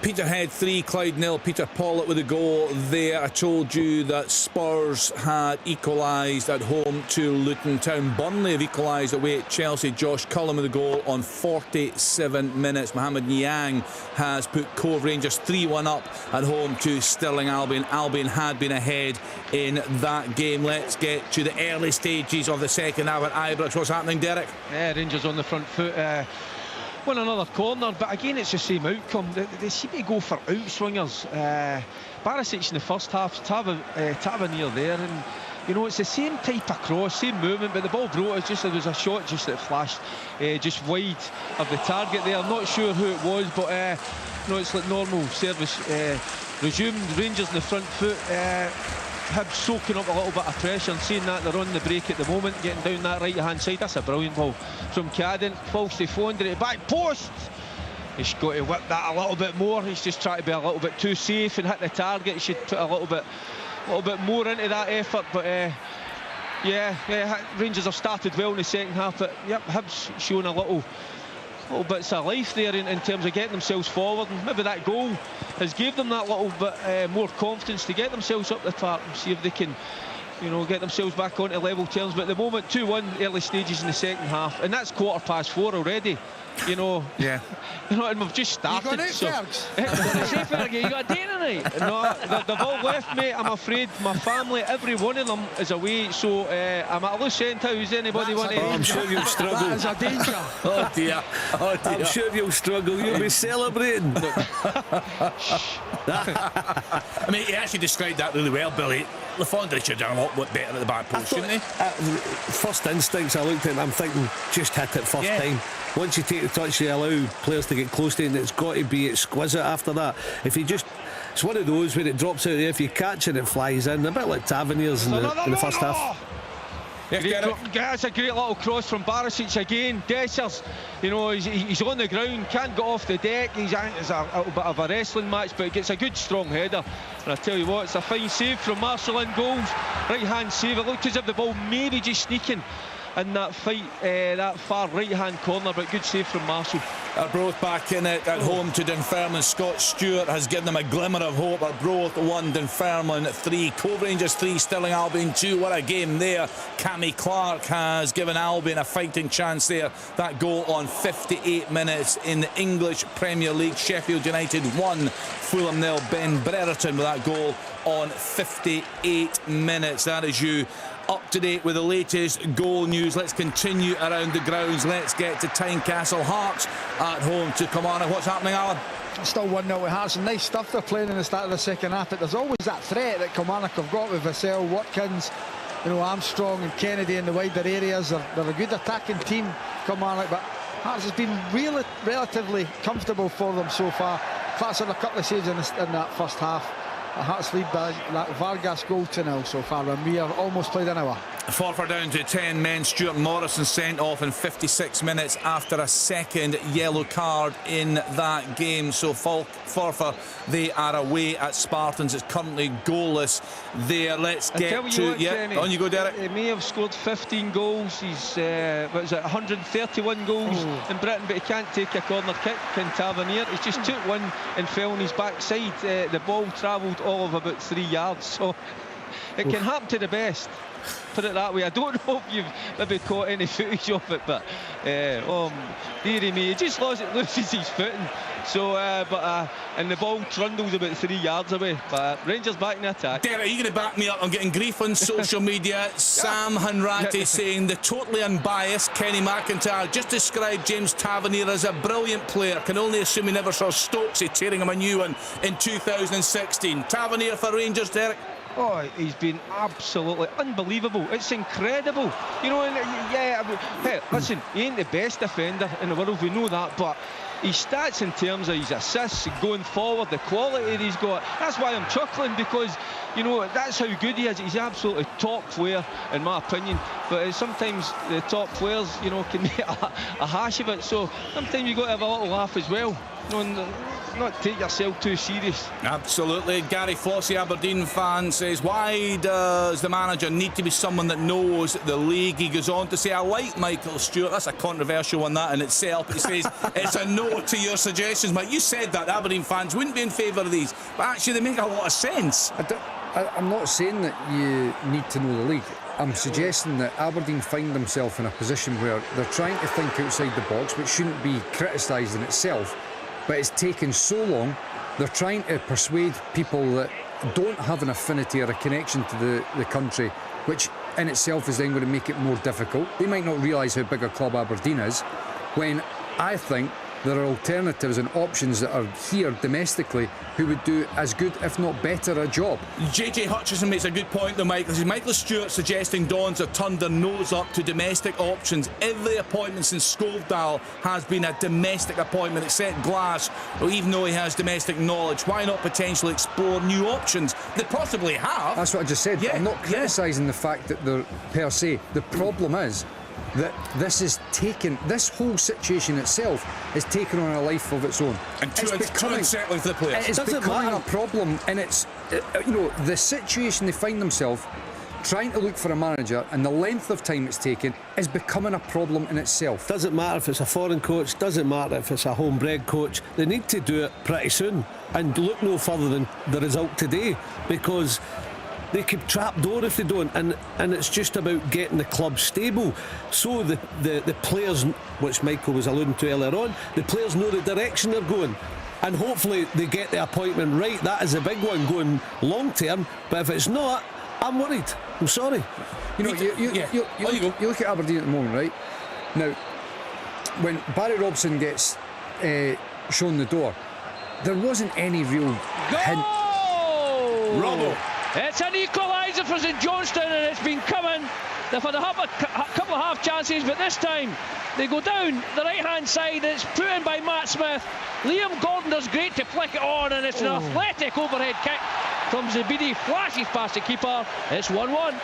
Peterhead 3, Clyde 0. Peter Pollitt with a goal there. I told you that Spurs had equalised at home to Luton Town. Burnley have equalised away at Chelsea. Josh Cullen with a goal on 47 minutes. Mohamed Niang has put Cove Rangers 3-1 up at home to Stirling Albion. Albion had been ahead in that game. Let's get to the early stages of the second half at Ibrox. What's happening, Derek? Yeah, Rangers on the front foot. Won another corner, but again it's the same outcome. They seem to go for outswingers. Barisic in the first half, Tavernier there, and you know it's the same type of cross, same movement, but the ball broke. It's just there was a shot just that flashed just wide of the target there. I'm not sure who it was, but no, it's like normal service resumed. Rangers in the front foot. Hibs soaking up a little bit of pressure and seeing that they're on the break at the moment, getting down that right hand side. That's a brilliant ball from Cadden. Falls to Fonder at the back post. He's got to whip that a little bit more. He's just trying to be a little bit too safe and hit the target. He should put a little bit more into that effort. But yeah, Rangers have started well in the second half. But yep, Hibs showing a little bits of life there in terms of getting themselves forward, and maybe that goal has gave them that little bit more confidence to get themselves up the park and see if they can, you know, get themselves back onto level terms. But at the moment, 2-1 early stages in the second half, and that's 4:15 already. You know, yeah. You know, and we've just started. You got it, so, Fergie, you got a date tonight? No, they've all left, mate. I'm afraid my family, every one of them is away. So I'm at a loose end. How's anybody want to? I'm sure you'll struggle. That is a danger. Oh dear. I'm sure you'll struggle. You'll be celebrating. I mean, he actually described that really well, Billy. Le Fondre should have done a lot better at the back post, shouldn't he? First instincts, I looked at him, I'm thinking, just hit it first time. Once you take the touch, you allow players to get close to it, and it's got to be exquisite after that. If you just, it's one of those where it drops out there, if you catch it, it flies in, a bit like Tavernier's in the first half. That's a great little cross from Barisic again. Dessers, you know, he's on the ground, can't get off the deck. It's a little bit of a wrestling match, but he gets a good strong header. And I tell you what, it's a fine save from Marshall in goals. Right hand save. It looked as if the ball maybe just sneaking in that fight, that far right hand corner, but good save from Marshall. Arbroath back in it at home to Dunfermline. Scott Stewart has given them a glimmer of hope. Arbroath 1, Dunfermline 3, Cove Rangers 3, Stirling Albion 2. What a game there. Cammy Clark has given Albion a fighting chance there. That goal on 58 minutes in the English Premier League. Sheffield United 1, Fulham 0. Ben Brereton with that goal on 58 minutes. That is you up to date with the latest goal news. Let's continue around the grounds. Let's get to Tynecastle. Hearts at home to Kilmarnock. What's happening, Alan? Still 1-0 with Hearts, and nice stuff they're playing in the start of the second half, but there's always that threat that Kilmarnock have got with Vassell, Watkins, you know, Armstrong and Kennedy in the wider areas. They're a good attacking team, Kilmarnock, but Hearts has been really relatively comfortable for them so far. Clarkson a couple of saves in that first half. Hearts lead by that Vargas goal to 0 so far. A mere almost played an hour. Forfar down to 10 men. Stuart Morrison sent off in 56 minutes after a second yellow card in that game. So Forfar, they are away at Spartans. It's currently goalless there. Let's get to... What, Kenny, on you go, Derek. He may have scored 15 goals. He's, 131 goals in Britain, but he can't take a corner kick in Tavernier. He's just took one and fell on his backside. The ball travelled all of about 3 yards. So it can happen to the best. Put it that way. I don't know if you've maybe caught any footage of it, but dearie me, he just loses his footing. So, and the ball trundles about 3 yards away. But Rangers back in the attack. Derek, are you going to back me up? I'm getting grief on social media. Sam Hanratty saying the totally unbiased Kenny McIntyre just described James Tavernier as a brilliant player. Can only assume he never saw Stokesy tearing him a new one in 2016. Tavernier for Rangers, Derek? Oh, he's been absolutely unbelievable. It's incredible. You know, and hey, listen, he ain't the best defender in the world, we know that, but his stats in terms of his assists going forward, the quality that he's got, that's why I'm chuckling, because, you know, that's how good he is. He's absolutely top player, in my opinion, but sometimes the top players, you know, can make a hash of it, so sometimes you've got to have a little laugh as well. You know, not take yourself too serious. Absolutely. Gary Flossie, Aberdeen fan, says, why does the manager need to be someone that knows the league? He goes on to say, I like Michael Stewart. That's a controversial one, that in itself. He says, it's a no to your suggestions, Mike. You said that Aberdeen fans wouldn't be in favour of these, but actually they make a lot of sense. I'm not saying that you need to know the league. I'm suggesting that Aberdeen find themselves in a position where they're trying to think outside the box, which shouldn't be criticised in itself, but it's taken so long. They're trying to persuade people that don't have an affinity or a connection to the country, which in itself is then going to make it more difficult. They might not realise how big a club Aberdeen is, when I think there are alternatives and options that are here domestically who would do as good, if not better, a job. JJ Hutchison makes a good point though, Mike. Michael Stewart suggesting Dons have turned their nose up to domestic options. Every appointment since Skovdahl has been a domestic appointment, except Glass, even though he has domestic knowledge. Why not potentially explore new options? They possibly have. That's what I just said. Yeah, I'm not criticising the fact that they're per se. The problem is that this whole situation itself is taken on a life of its own. And too unsettling for the players. It's becoming a problem, and it's, you know, the situation they find themselves trying to look for a manager and the length of time it's taken is becoming a problem in itself. Doesn't matter if it's a foreign coach, doesn't matter if it's a homebred coach. They need to do it pretty soon and look no further than the result today, because they could trap door if they don't, and it's just about getting the club stable, so the players, which Michael was alluding to earlier on, the players know the direction they're going, and hopefully they get the appointment right. That is a big one going long term, but if it's not, I'm worried. I'm sorry. You know, you look at Aberdeen at the moment, right? Now, when Barry Robson gets shown the door, there wasn't any real hint. Robbo. It's an equaliser for St Johnstone, and it's been coming. They've had a couple of half chances, but this time they go down the right hand side. It's put in by Matt Smith. Liam Gordon does great to flick it on, and it's an athletic overhead kick from Zabidi. Flashes past the keeper. It's 1-1.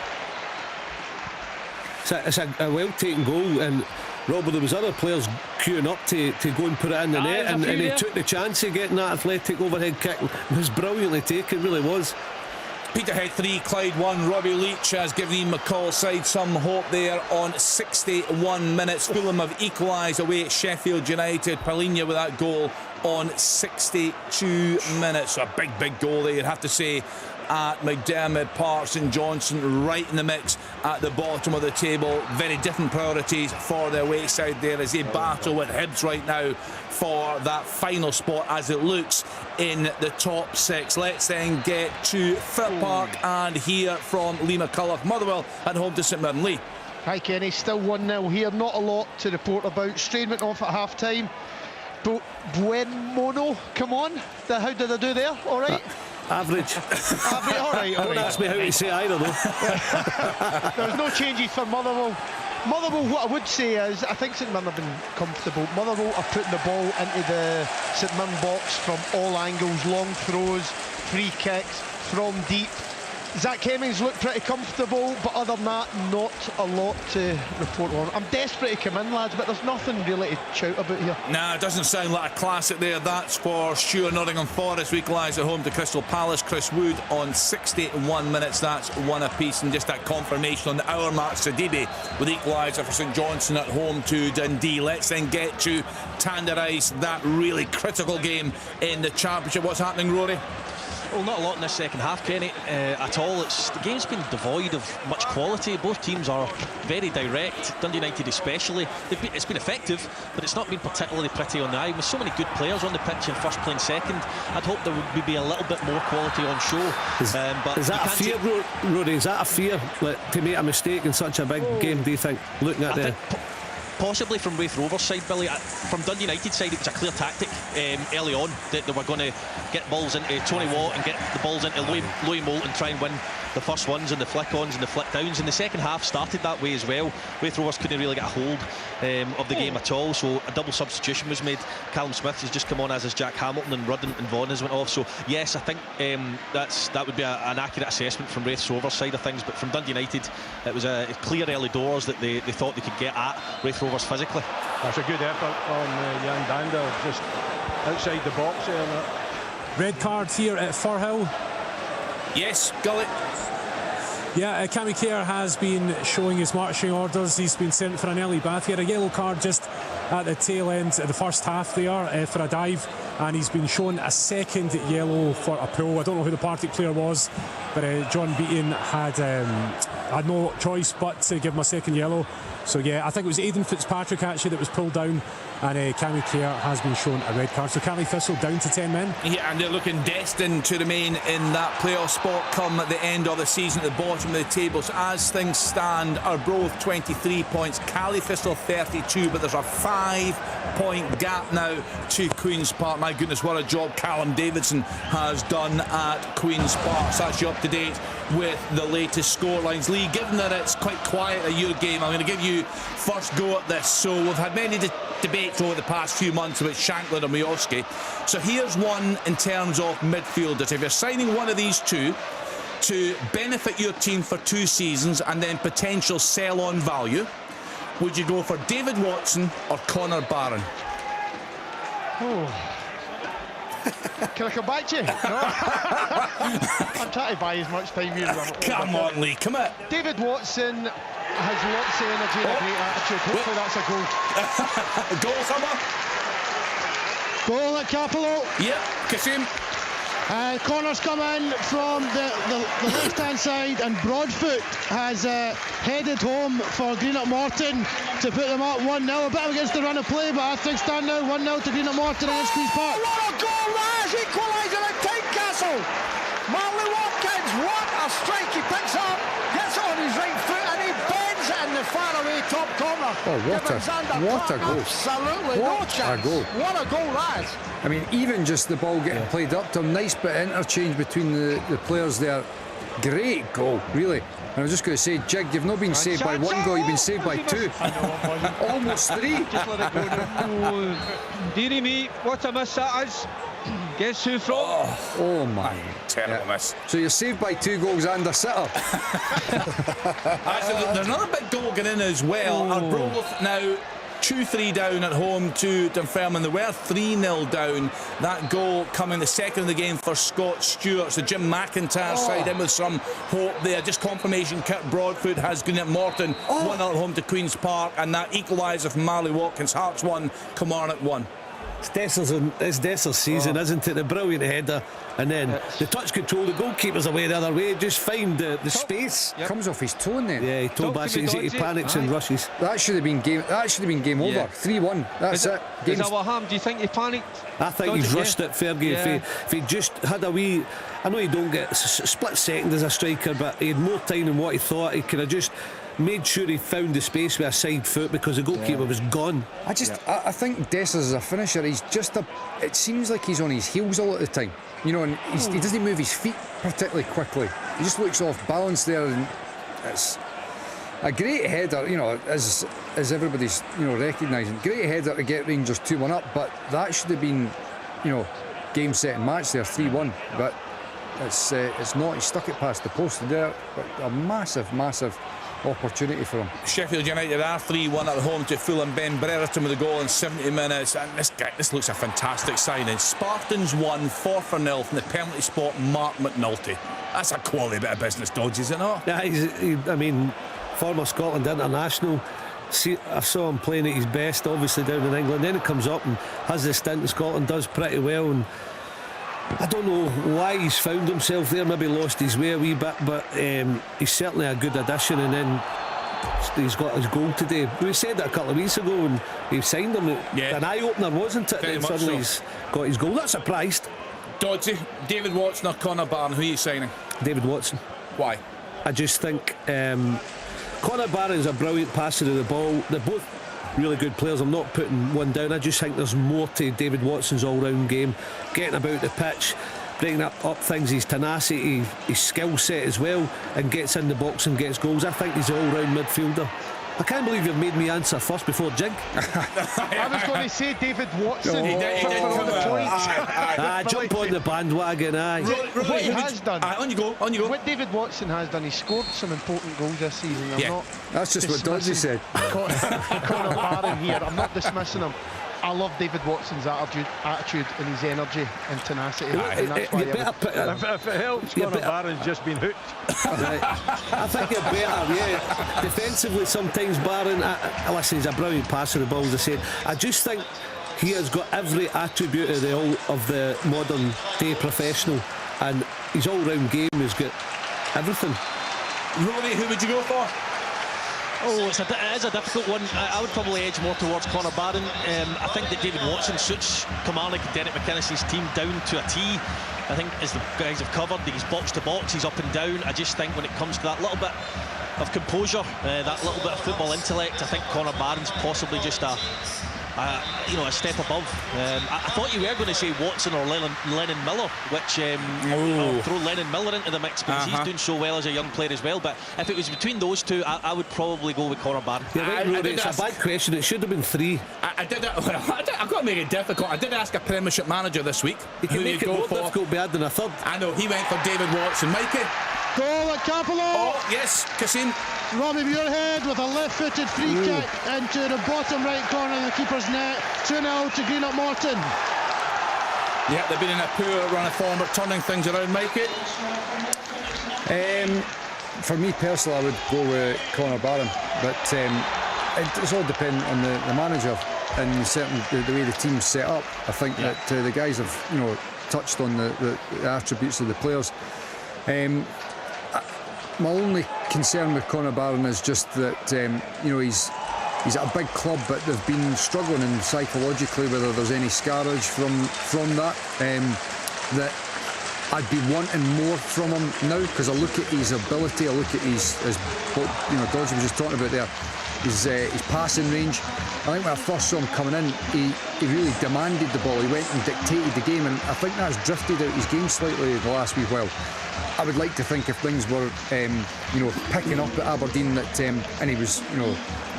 It's a well taken goal, and Robert, there was other players queuing up to go and put it in the net, and he took the chance of getting that athletic overhead kick. It was brilliantly taken, really was. Peterhead 3, Clyde 1. Robbie Leach has given Ian McCall's side some hope there on 61 minutes. Fulham have equalised away at Sheffield United. Paulinho with that goal on 62 minutes. A big goal there, you'd have to say, at McDermott Park. St Johnstone right in the mix at the bottom of the table. Very different priorities for their away side there as they battle with Hibs right now for that final spot as it looks in the top six. Let's then get to Fir Park and hear from Lee McCullough. Motherwell at home to St Mirren. Lee. Hi Kenny, still 1-0 here, not a lot to report about. Strain went off at half time. Buenmono, come on, how did I do there? All right? Average. All right. Don't ask me how to say either, though. There's no changes for Motherwell. Motherwell, what I would say is, I think St Mirren have been comfortable. Motherwell are putting the ball into the St Mirren box from all angles, long throws, free kicks from deep. Zach Hemmings looked pretty comfortable, but other than that, not a lot to report on. I'm desperate to come in, lads, but there's nothing really to shout about here. Nah, it doesn't sound like a classic there. That's for sure. Nottingham Forest equalise at home to Crystal Palace. Chris Wood on 61 minutes. That's one apiece, and just that confirmation on the hour mark. Sidibe with equaliser for St Johnstone at home to Dundee. Let's then get to Tanderise, that really critical game in the Championship. What's happening, Rory? Well, not a lot in this second half, Kenny, at all. The game's been devoid of much quality. Both teams are very direct. Dundee United especially. It's been effective, but it's not been particularly pretty on the eye. With so many good players on the pitch in first playing second, I'd hope there would be a little bit more quality on show. But is that a fear, Rory? Is that a fear, like, to make a mistake in such a big game, do you think? Looking at the... Possibly from Raith Rovers' side, Billy. From Dundee United's side, it was a clear tactic early on that they were going to get balls into Tony Watt and get the balls into Louis Moult and try and win the first ones and the flick-ons and the flick-downs. And the second half started that way as well. Raith Rovers couldn't really get a hold of the game at all, so a double substitution was made. Callum Smith has just come on, as has Jack Hamilton, and Rudden and Vaughan has went off. So yes, I think that would be an accurate assessment from Raith Rovers' side of things. But from Dundee United, it was a clear early doors that they thought they could get at Raith Rovers physically. That's a good effort from Jan Dander, just outside the box there. Red card here at Firhill. Yes, Gully. Yeah, Cammy Kerr has been showing his marching orders. He's been sent for an early bath here. A yellow card just at the tail end of the first half there for a dive, and he's been shown a second yellow for a pull. I don't know who the Partick player was, but John Beaton had no choice but to give him a second yellow. So yeah, I think it was Aidan Fitzpatrick actually that was pulled down, and Cammy Kerr has been shown a red card. So Caley Thistle down to 10 men. Yeah, and they're looking destined to remain in that playoff spot come at the end of the season at the bottom of the table. So as things stand, Arbroath 23 points, Caley Thistle 32, but there's a 5-point gap now to Queen's Park. My goodness, what a job Callum Davidson has done at Queen's Park. So that's you up to date with the latest scorelines. Lee, given that it's quite quiet at your game, I'm going to give you first go at this. So we've had many debates over the past few months about Shankland and Miovski. So here's one in terms of midfielders. If you're signing one of these two to benefit your team for 2 seasons and then potential sell-on value, would you go for David Watson or Connor Barron? Can I come back to you? No. I'm trying to buy as much time here as I'm. Come on, Lee, come on. David Watson has lots of energy and a great attitude. Hopefully that's a goal. Goal, Summer? Goal at Capello. Yep, Kasim. Corners come in from the left-hand side, and Broadfoot has headed home for Greenock Morton to put them up 1-0. A bit against the run of play, but as things stand now, 1-0 to Greenock Morton against Queen's Park. What a goal, Raz! Equaliser at Tynecastle. Marley Watkins, what a strike he picks up, gets it on his right foot, and he bends it in the faraway top corner. Oh, what a goal. Absolutely no chance. What a goal, Raz. I mean, even just the ball getting played up to him, nice bit of interchange between the players there. Great goal, really. And I was just going to say, Jig, you've not been saved by 1 goal, you've been saved by 2. Almost 3. Just let it go now. Deary me, what a miss that is. Guess who from? Oh my. Terrible miss. So you're saved by 2 goals and a sitter. Actually, there's another big goal going in as well. Arbroath now 2-3 down at home to Dunfermline. They were 3-0 down. That goal coming the second of the game for Scott Stewart. So Jim McIntyre side in with some hope there. Just confirmation, Kurt Broadfoot has Greenock Morton 1-0 at home to Queen's Park, and that equaliser from Marley Watkins. Hearts 1, Kilmarnock 1. It's Desser's season, isn't it? The brilliant header, and then the touch control, the goalkeeper's away the other way, just find the space. Comes off his toe then. Yeah, toe Bassett, he panics and rushes. That should have been game over. 3-1. That's it. Is that what happened? Do you think he panicked? I think he's rushed it, Fergie. If he just had a wee, I know you don't get split second as a striker, but he had more time than what he thought. He could have just made sure he found the space with a side foot, because the goalkeeper was gone. I think Dessers as a finisher, he's just it seems like he's on his heels all of the time, you know, and he doesn't move his feet particularly quickly. He just looks off balance there, and it's a great header, you know, as everybody's, you know, recognising. Great header to get Rangers 2-1 up, but that should have been, you know, game, set and match there, 3-1. But it's not. He stuck it past the post there, but a massive opportunity for him. Sheffield United are 3-1 at home to Fulham. Ben Brereton with a goal in 70 minutes, and this looks a fantastic signing. Spartans won 4-0 from the penalty spot. Mark McNulty. That's a quality bit of business, Dodge, is it not? Yeah, I mean, former Scotland international. I saw him playing at his best, obviously down in England. Then he comes up and has this stint in Scotland, does pretty well, and I don't know why he's found himself there. Maybe lost his way a wee bit, but he's certainly a good addition. And then he's got his goal today. We said that a couple of weeks ago, and he signed him. Yeah. An eye opener, wasn't it? Very Then much suddenly so. he's got his goal. Not surprised. Dodgy, David Watson or Connor Barron, who are you signing? David Watson. Why? I just think Connor Barron's a brilliant passer of the ball. They're both really good players. I'm not putting one down. I just think there's more to David Watson's all-round game, getting about the pitch, breaking up things, his tenacity, his skill set as well, and gets in the box and gets goals. I think he's an all-round midfielder. I can't believe you've made me answer first before Jig. I was going to say David Watson. He did for all the points. Jump on the bandwagon, aye. What he has done. On you go. What David Watson has done, he scored some important goals this season. I'm not That's just what Dodgy said. Connor Barron here. I'm not dismissing him. I love David Watson's attitude and his energy and tenacity. And that's why if it helps, Connor Barron's just been hooked. I think you're better, yeah. Defensively, sometimes Barron, listen, he's a brilliant passer of the ball, as I said. I just think he has got every attribute of the modern day professional, and his all-round game has got everything. Rory, who would you go for? Oh, it is a difficult one. I would probably edge more towards Connor Barron. I think that David Watson suits Kilmarnock and Derek McInnes's team down to a T. I think, as the guys have covered, he's box to box, he's up and down. I just think when it comes to that little bit of composure, that little bit of football intellect, I think Connor Barron's possibly just a step above. I thought you were going to say Watson or Lennon Miller, which I'll throw Lennon Miller into the mix because he's doing so well as a young player as well. But if it was between those two, I would probably go with Connor Barron. You're right, Rory, it's a bad question. It should have been 3. I've got to make it difficult. I did ask a Premiership manager this week. You can make it more difficult by adding a third. I know, he went for David Watson. Mikey? Goal at Capello. Oh, yes, Cassim. Robbie Muirhead with a left-footed free kick into the bottom right corner of the keeper's net. 2-0 to Greenock Morton. Yeah, they've been in a poor run of form, but turning things around, Mikey. For me personally, I would go with Connor Barron, but it's all dependent on the manager and certainly the way the team's set up. I think that the guys have touched on the attributes of the players. My only concern with Connor Barron is just that he's at a big club, but they've been struggling in psychologically whether there's any scarage from that. That I'd be wanting more from him now, because I look at his ability, I look at his Dodgy was just talking about there, his passing range. I think when I first saw him coming in, he really demanded the ball. He went and dictated the game, and I think that's drifted out his game slightly the last wee while. I would like to think if things were, picking up at Aberdeen, that and he was,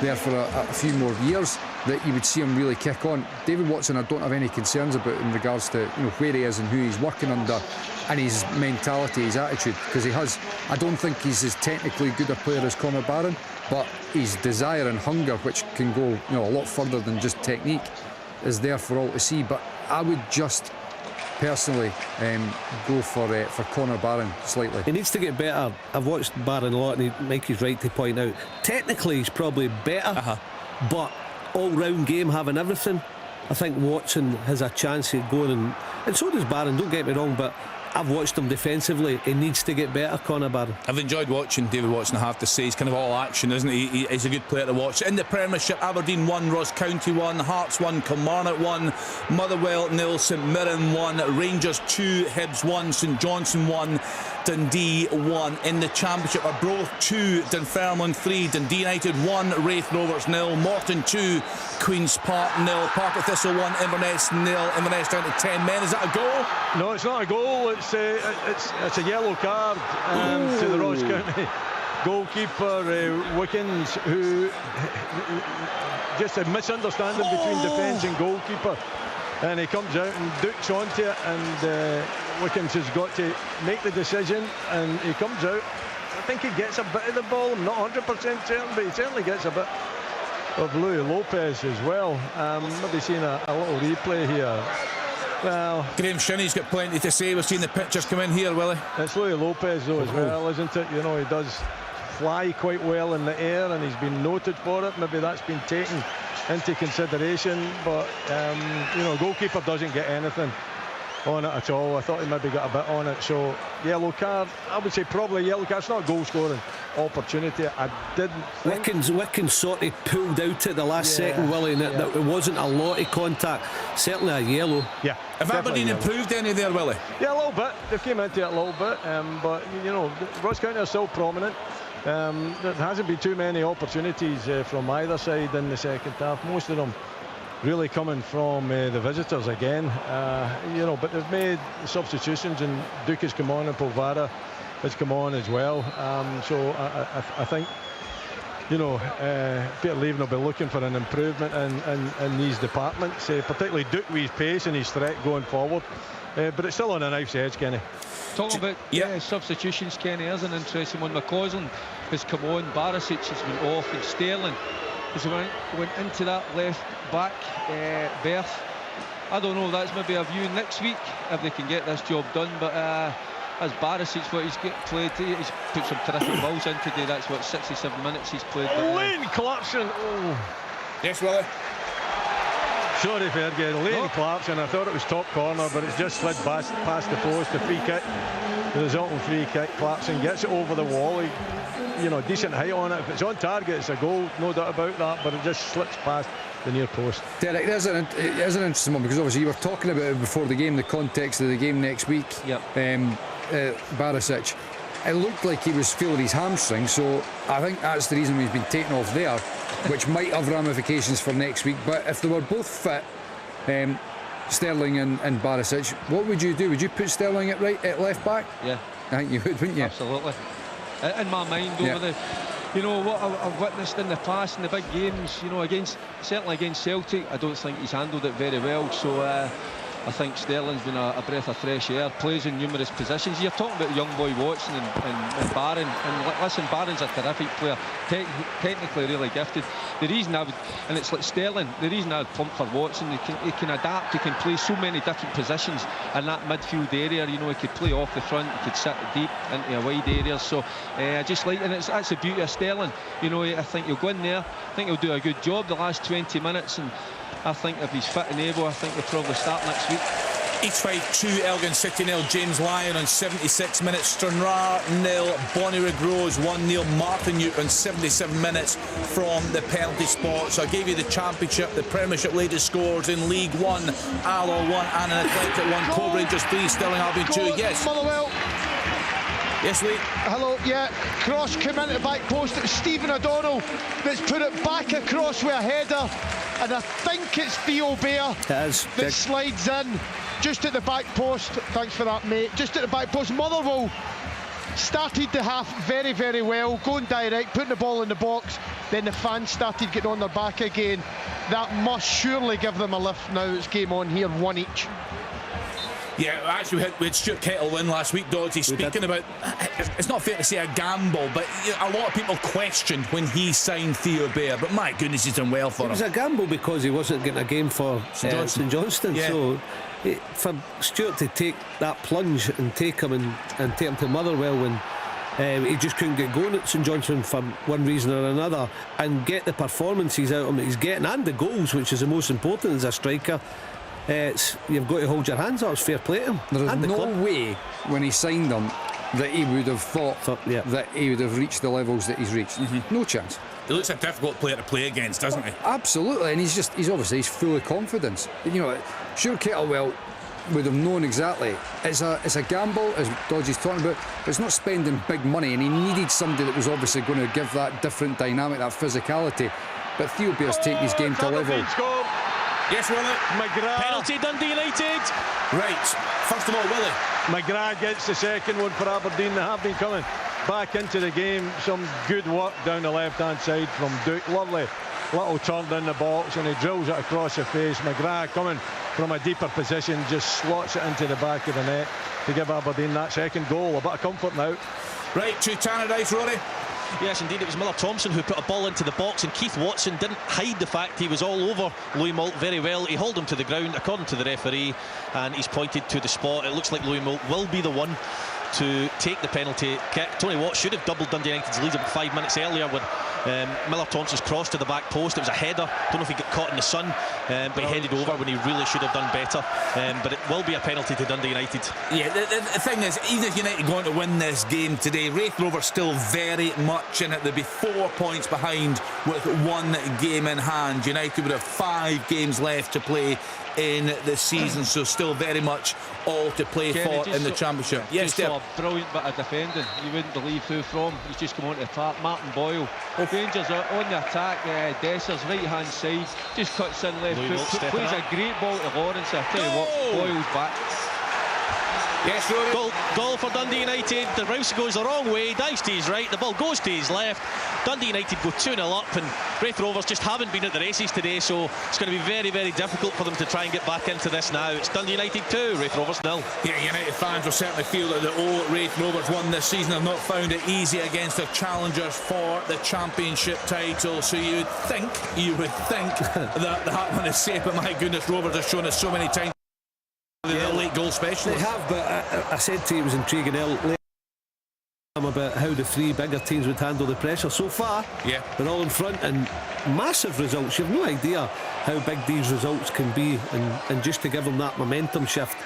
there for a few more years, that you would see him really kick on. David Watson, I don't have any concerns about in regards to where he is and who he's working under, and his mentality, his attitude, because he has. I don't think he's as technically good a player as Connor Barron, but his desire and hunger, which can go a lot further than just technique, is there for all to see. But I would just personally go for Connor Barron slightly. He needs to get better. I've watched Barron a lot, and Mikey's right to point out, technically he's probably better, but all-round game, having everything, I think Watson has a chance of going, and so does Barron, don't get me wrong, but I've watched him defensively. He needs to get better, Connor Barron. I've enjoyed watching David Watson, I have to say. He's kind of all action, isn't he? He's a good player to watch. In the Premiership, Aberdeen 1, Ross County 1, Hearts 1, Kilmarnock 1, Motherwell 0, St Mirren 1, Rangers 2, Hibs 1, St Johnstone 1, Dundee 1. In the Championship, Arbroath 2, Dunfermline 3, Dundee United 1, Wraith Rovers 0, Morton 2, Queen's Park 0, Partick Thistle 1, Inverness 0, Inverness down to 10 men. Is that a goal? No, it's not a goal. It's a yellow card to the Ross County goalkeeper Wickens, who just a misunderstanding between defence and goalkeeper. and he comes out and dukes onto it, and Wickens has got to make the decision, and he comes out. I think he gets a bit of the ball. I'm not 100% certain, but he certainly gets a bit of Louis Lopez as well. Maybe seeing a little replay here. Well, Graham Shinney's got plenty to say. We've seen the pictures come in here, Willie. It's Louis Lopez though as well, isn't it? You know, he does fly quite well in the air, and he's been noted for it. Maybe that's been taken into consideration, but you know, goalkeeper doesn't get anything on it at all. I thought he maybe got a bit on it, so yellow card. I would say probably yellow card. It's not a goal scoring opportunity. I didn't think. Wickens sort of pulled out at the last second, Willie, and it wasn't a lot of contact. Certainly a yellow. Yeah. Have Aberdeen improved any there, Willie? Yeah, a little bit. They came into it a little bit, but you know, Ross County are still prominent. There hasn't been too many opportunities from either side in the second half. Most of them really coming from the visitors again, you know, but they've made substitutions, and Duke has come on and Polvara has come on as well, so I think, you know, Peter Leven will be looking for an improvement in these departments, particularly Duke with his pace and his threat going forward, but it's still on a knife's edge, Kenny. Talking about substitutions, Kenny, is an interesting one. McCausland has come on, Barisic has been off, and Sterling has went into that left back berth. I don't know, that's maybe a view next week if they can get this job done, but as Barisic, what he's played, he's put some terrific balls in today. That's what, 67 minutes he's played. Lane Clarkson. Oh. Yes, Willie. Sorry, Fergie. Lane Clarkson, I thought it was top corner, but it's just slid past the post. The free kick, the resultant free kick. Clarkson gets it over the wall. You know, decent height on it. If it's on target, it's a goal, no doubt about that, but it just slips past the near post. Derek, it is an interesting one, because obviously you were talking about it before the game, the context of the game next week. Yep. Barisic, it looked like he was feeling his hamstring, so I think that's the reason he's been taken off there, which might have ramifications for next week. But if they were both fit, Sterling and Barisic, what would you do? Would you put Sterling at left back? Yeah, I think you would, wouldn't you? Absolutely. In my mind, over the, you know, what I've witnessed in the past in the big games, you know, certainly against Celtic, I don't think he's handled it very well. So I think Sterling's been a breath of fresh air, plays in numerous positions. You're talking about young boy Watson and Barron, and listen, Barron's a terrific player, technically really gifted. The reason I would, and it's like Sterling, the reason I'd plump for Watson, he can adapt, he can play so many different positions in that midfield area. You know, he could play off the front, he could sit deep into a wide area. So I just like, and that's the beauty of Sterling. You know, I think he'll go in there, I think he'll do a good job the last 20 minutes, and I think if he's fit and able, I think he'll probably start next week. Each fight 2, Elgin City 0, James Lyon on 76 minutes, Stranraer 0, Bonnyrigg Rose 1-0, Martin Newt on 77 minutes from the penalty spot. So I gave you the Championship, the Premiership latest scores in League 1, Alloa 1, and an Athletic 1, Cove Rangers 3, Stirling Albion 2. Yes. Motherwell. Yes, Lee. Hello, yeah. Cross came into the back post. It was Stephen O'Donnell that's put it back across with a header. And I think it's Theo Bear that slides in just at the back post. Thanks for that, mate. Just at the back post. Motherwell started the half very, very well, going direct, putting the ball in the box. Then the fans started getting on their back again. That must surely give them a lift now. It's game on here, 1 each. Yeah, actually we had Stuart Kettle win last week, Dodgy, speaking about, it's not fair to say a gamble, but a lot of people questioned when he signed Theo Bear, but my goodness, he's done well for him. It was a gamble because he wasn't getting a game for St Johnstone, so for Stuart to take that plunge and take him and take him to Motherwell when he just couldn't get going at St Johnstone for one reason or another, and get the performances out of him that he's getting and the goals, which is the most important as a striker. You've got to hold your hands up. It's fair play to him. There is no way when he signed them that he would have thought that he would have reached the levels that he's reached. No chance. He looks a difficult player to play against, doesn't he? Absolutely, and he's obviously full of confidence. You know, sure, Kettlewell would have known exactly. It's a gamble, as Dodgy's talking about, but it's not spending big money, and he needed somebody that was obviously going to give that different dynamic, that physicality. But Theo Bear's taking his game to level. Yes, Willie. McGrath. Penalty, Dundee United. Right. First of all, Willie. McGrath gets the second one for Aberdeen. They have been coming back into the game. Some good work down the left-hand side from Duke. Lovely little turn in the box, and he drills it across the face. McGrath coming from a deeper position, just slots it into the back of the net to give Aberdeen that second goal. A bit of comfort now. Right, to Tannadice, Rory. Yes, indeed, it was Miller Thompson who put a ball into the box, and Keith Watson didn't hide the fact he was all over Louis Moult very well. He hauled him to the ground, according to the referee, and he's pointed to the spot. It looks like Louis Moult will be the one to take the penalty kick. Tony Watt should have doubled Dundee United's lead about 5 minutes earlier when Miller Thompson's cross to the back post. It was a header. Don't know if he got caught in the sun, but he headed over when he really should have done better. But it will be a penalty to Dundee United. Yeah, the thing is, even if United going to win this game today, Wraith Rovers still very much in it. They'll be 4 points behind with 1 game in hand. United would have 5 games left to play in the season, so still very much all to play for in the Championship. Yes, Dave. A brilliant bit of defending. You wouldn't believe who from. He's just come onto the attack. Martin Boyle. Rangers are on the attack. Desser's right hand side. Just cuts in left foot. Plays a great ball to Lawrence. I tell you what, Boyle's back. Yes, Rory. Goal for Dundee United. The bounce goes the wrong way, dives to his right, the ball goes to his left. Dundee United go 2-0 up, and Wraith Rovers just haven't been at the races today, so it's going to be very, very difficult for them to try and get back into this now. It's Dundee United 2, Wraith Rovers 0. Yeah, United fans will certainly feel that the old Wraith Rovers won this season have not found it easy against their challengers for the Championship title. So you would think that the Heartland is safe, but my goodness, Rovers have shown us so many times. The late goal specialist. They have, but I said to you it was intriguing earlier about how the 3 bigger teams would handle the pressure. So far, they're all in front, and massive results. You have no idea how big these results can be, and just to give them that momentum shift.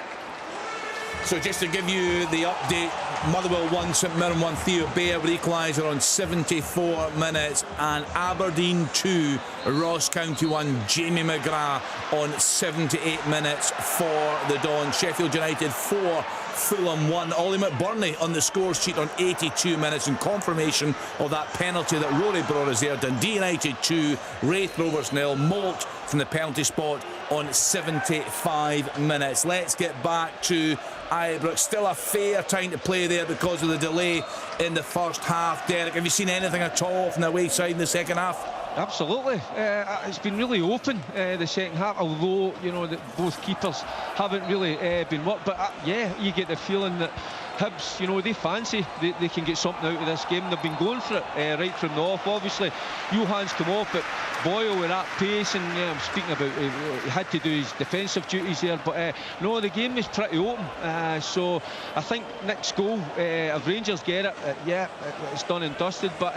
So just to give you the update, Motherwell 1, St Mirren 1, Theo Bayer with equaliser on 74 minutes, and Aberdeen 2, Ross County 1, Jamie McGrath on 78 minutes for the Dawn. Sheffield United 4, Fulham 1. Ollie McBurney on the scores sheet on 82 minutes in confirmation of that penalty that Rory brought us there. Dundee United 2, Wraith Rovers 0. Moult from the penalty spot on 75 minutes. Let's get back to Ibrox. Still a fair time to play there because of the delay in the first half. Derek, have you seen anything at all from the away side in the second half? Absolutely. It's been really open the second half, although you know that both keepers haven't really been worked. But yeah, you get the feeling that Hibs, you know, they fancy they can get something out of this game. They've been going for it right from the off. Obviously, Johans come off, but Boyle with that pace, and I'm speaking about he had to do his defensive duties there. But no, the game was pretty open. So I think next goal, if Rangers get it, it's done and dusted. But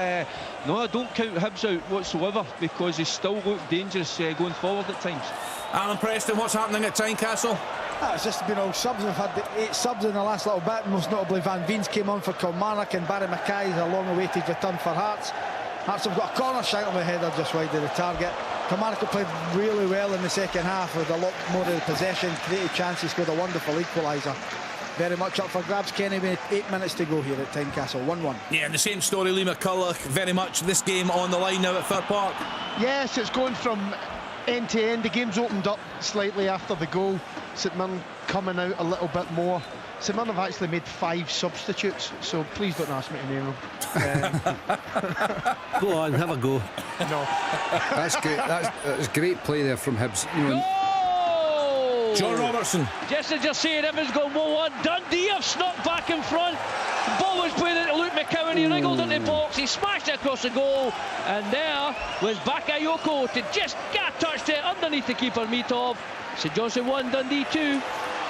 no, I don't count Hibs out whatsoever because they still look dangerous going forward at times. Alan Preston, what's happening at Tynecastle? It's just been all subs. We've had 8 subs in the last little bit. Most notably Van Veens came on for Kilmarnock, and Barry Mackay's a long-awaited return for Hearts. Hearts have got a corner shot on the header just wide of the target. Kilmarnock have played really well in the second half with a lot more of the possession, created chances, scored a wonderful equaliser. Very much up for grabs, Kenny, with 8 minutes to go here at Tynecastle, 1-1. Yeah, and the same story, Lee McCulloch, very much this game on the line now at Fir Park. Yes, it's going from end to end. The game's opened up slightly after the goal. St Mirren coming out a little bit more. St Mirren have actually made 5 substitutes, so please don't ask me to name them. Go on, have a go. No. That's great. That's great play there from Hibs. You know, John Robertson. Just as you're saying, Evans going 1-1. Dundee have snuck back in front. The ball was played into Luke McCowan. He wriggled into the box. He smashed it across the goal. And there was Bakayoko to just get touched it underneath the keeper, Mitov. St Johnstone 1, Dundee 2.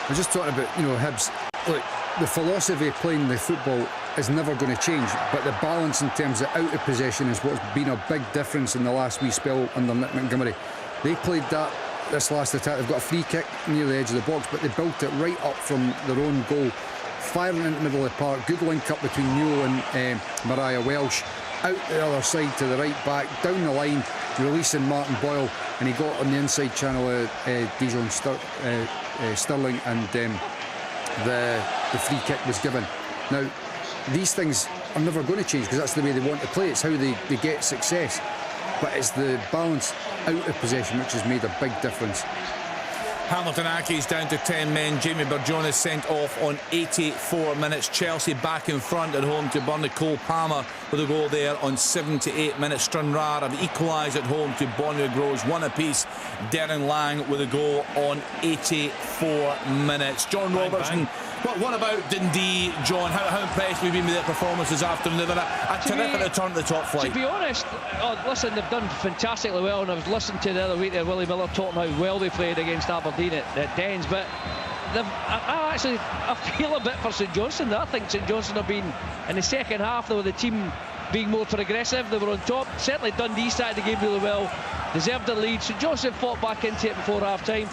We're just talking about, you know, Hibs. Look, the philosophy of playing the football is never going to change, but the balance in terms of out of possession is what's been a big difference in the last wee spell under Nick Montgomery. They played that this last attack. They've got a free kick near the edge of the box, but they built it right up from their own goal, firing into the middle of the park. Good link up between Newell and Mariah Welsh. Out the other side to the right back, down the line, releasing Martin Boyle, and he got on the inside channel Dijon Sterling, and the free kick was given. Now, these things are never going to change because that's the way they want to play. It's how they get success. But it's the balance out of possession which has made a big difference. Hamilton Accies down to 10 men. Jamie Burjones is sent off on 84 minutes. Chelsea back in front at home to Burnley. Cole Palmer with a goal there on 78 minutes. Stranraer have equalised at home to Bonneville Groves, 1 apiece. Darren Lang with a goal on 84 minutes. John Robertson, what about Dundee, John? How impressed have you been with their performance this afternoon? They've had a terrific return to the top flight. To be honest, listen, they've done fantastically well, and I was listening to the other week there, Willie Miller talking how well they played against Aberdeen at Dens, but I feel a bit for St Johnstone. I think St Johnstone have been, in the second half, though, the team being more progressive, they were on top. Certainly Dundee started the game really well, deserved the lead. St Johnstone fought back into it before half-time.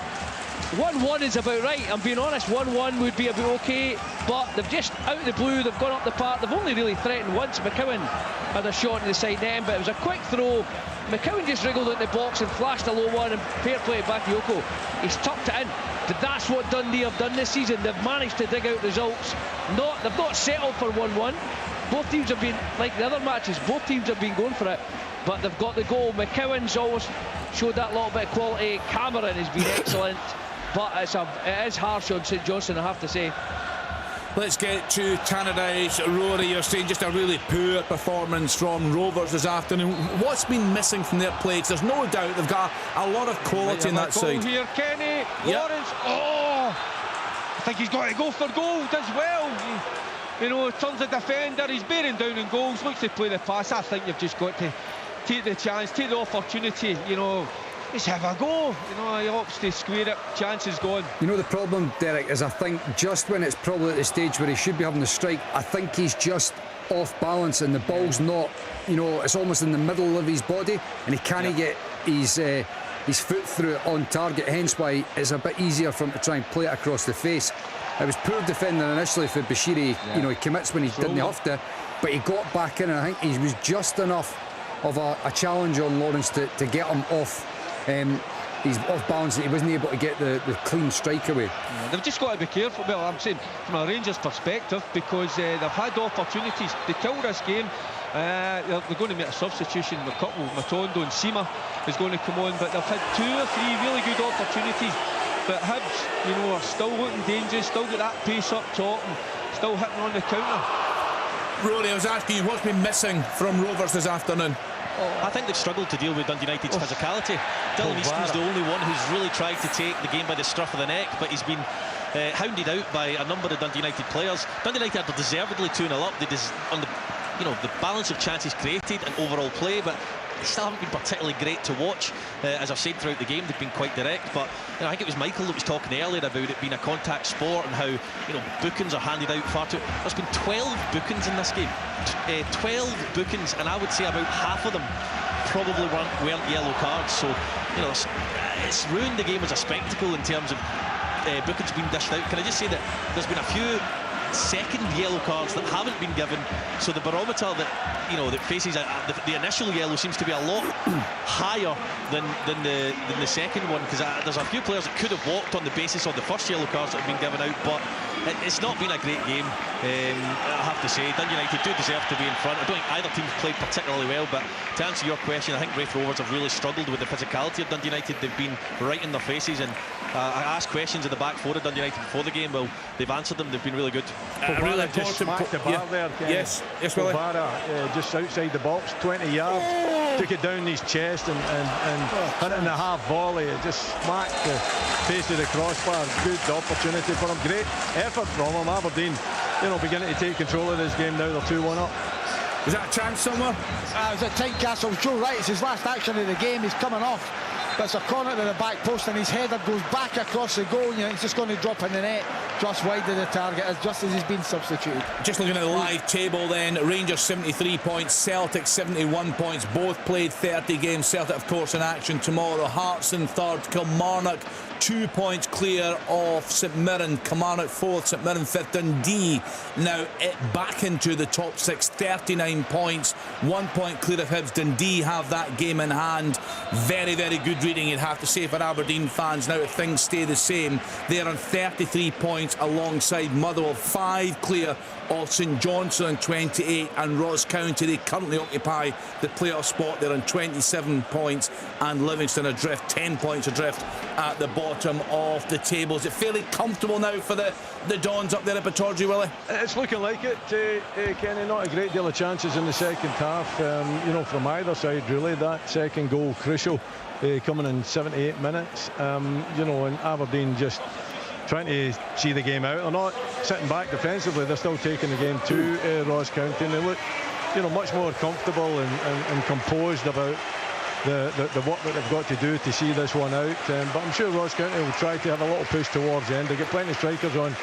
1-1 is about right, I'm being honest. 1-1 would be a bit okay, but they've just, out of the blue, they've gone up the park. They've only really threatened once. McCowan had a shot in the side net, but it was a quick throw. McCowan just wriggled out the box and flashed a low one, and fair play to Bakayoko. He's tucked it in. But that's what Dundee have done this season. They've managed to dig out results. They've not settled for 1-1. Both teams have been, like the other matches, both teams have been going for it, but they've got the goal. McCowan's always showed that little bit of quality. Cameron has been excellent, but it is harsh on St Johnstone, I have to say. Let's get to Tannadice. Rory, you're saying just a really poor performance from Rovers this afternoon. What's been missing from their plates? There's no doubt they've got a lot of quality in that side. Here, Kenny, Lawrence. Oh, I think he's got to go for goal. Does well. You know, turns the defender. He's bearing down in goals. Looks to play the pass. I think you've just got to take the chance, take the opportunity. You know, just have a go. You know, he hopes to square it. Chance is gone. You know, the problem, Derek, is I think just when it's probably at the stage where he should be having the strike, I think he's just off balance and the ball's not, you know, it's almost in the middle of his body and he can't get his foot through it on target, hence why it's a bit easier for him to try and play it across the face. It was poor defending initially for Bashiri. You know, he commits when he didn't have to, but he got back in and I think he was just enough of a challenge on Lawrence to get him off. He's off balance, he wasn't able to get the clean strike away. Yeah, they've just got to be careful. Well, I'm saying from a Rangers perspective, because they've had opportunities. They killed this game. They're going to make a substitution. Matondo and Sima is going to come on, but they've had 2 or 3 really good opportunities. But Hibs, you know, are still looking dangerous, still got that pace up top and still hitting on the counter. Rory, I was asking you, what's been missing from Rovers this afternoon? I think they've struggled to deal with Dundee United's physicality. Dylan Easton's the only one who's really tried to take the game by the scruff of the neck, but he's been hounded out by a number of Dundee United players. Dundee United are deservedly 2-0 up. On the balance of chances created and overall play, but they still haven't been particularly great to watch. As I've said throughout the game, they've been quite direct, but I think it was Michael that was talking earlier about it being a contact sport and how bookings are handed out far too. There's been 12 bookings in this game, 12 bookings, and I would say about half of them probably weren't yellow cards. So it's ruined the game as a spectacle in terms of bookings being dished out. Can I just say that there's been a few second yellow cards that haven't been given, so the barometer that faces the initial yellow seems to be a lot higher than the second one, because there's a few players that could have walked on the basis of the first yellow cards that have been given out, but it's not been a great game. I have to say Dundee United do deserve to be in front. I don't think either team's played particularly well, but to answer your question, I think Raith Rovers have really struggled with the physicality of Dundee United. They've been right in their faces, and I asked questions of the back four of Dundee United before the game. Well, they've answered them. They've been really good. Really just smacked the bar there. Yes, Willie. Just outside the box, 20 yards, took it down his chest and hit it in a half volley. It just smacked the face of the crossbar. Good opportunity for him. Great effort from him. Aberdeen, beginning to take control of this game now. They're 2-1 up. Was that a chance somewhere? It was at Tynecastle. Joe Wright, it's his last action of the game. He's coming off. That's a corner to the back post, and his header goes back across the goal. He's just going to drop in the net, just wide of the target, just as he's been substituted. Just looking at the live table then, Rangers 73 points, Celtic 71 points. Both played 30 games. Celtic, of course, in action tomorrow. Hearts in third, Kilmarnock 2 points clear of St Mirren. Kilmarnock fourth, St Mirren fifth. Dundee now back into the top 6, 39 points, 1 point clear of Hibs. Dundee have that game in hand. Very, very good reading, you'd have to say, for Aberdeen fans. Now if things stay the same, they're on 33 points alongside Motherwell, 5 clear of St Johnstone on 28, and Ross County, they currently occupy the playoff spot. They're on 27 points, and Livingston adrift, 10 points adrift at the bottom. bottom of the table. Is it fairly comfortable now for the Dons up there at Pittodrie, Willie? It's looking like it, Kenny. Not a great deal of chances in the second half, from either side, really. That second goal crucial, coming in 78 minutes. And Aberdeen just trying to see the game out. They're not sitting back defensively. They're still taking the game to Ross County, and they look much more comfortable and composed about the work that they've got to do to see this one out. But I'm sure Ross County will try to have a little push towards the end. They get plenty of strikers on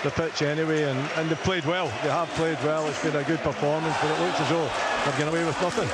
the pitch anyway, and they've played well. They have played well. It's been a good performance, but it looks as though they're getting away with nothing.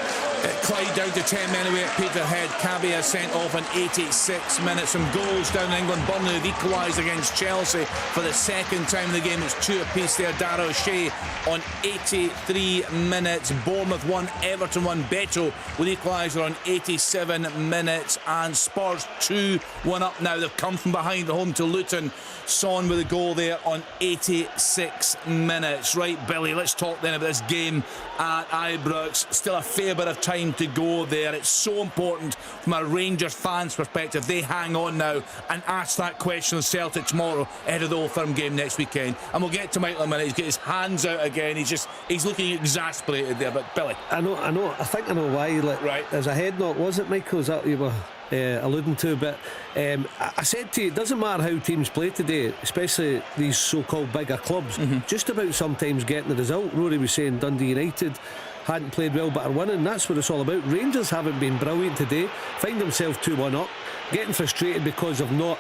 Clyde down to 10 men away at Peterhead. Cabia sent off in 86 minutes. Some goals down in England. Burnley have equalised against Chelsea for the second time in the game. It's 2 apiece there. Dara O'Shea on 83 minutes. Bournemouth 1, Everton 1. Beto with equaliser on 87 minutes. And Spurs 2-1 up now. They've come from behind at home to Luton. Son with a goal there on 86 minutes. Right, Billy, let's talk then about this game at Ibrox. Still a fair bit of time to go there. It's so important from a Rangers fans' perspective. They hang on now and ask that question of Celtic tomorrow ahead of the Old Firm game next weekend. And we'll get to Michael in a minute. He's got his hands out again. He's looking exasperated there. But Billy, I know. I think I know why. Right, there's a head knock, was it, Michael? Is that what you were alluding to? But I said to you, it doesn't matter how teams play today, especially these so-called bigger clubs. Just about sometimes getting the result. Rory was saying Dundee United hadn't played well but are winning. That's what it's all about. Rangers haven't been brilliant today. Find themselves 2-1 up, getting frustrated because of not,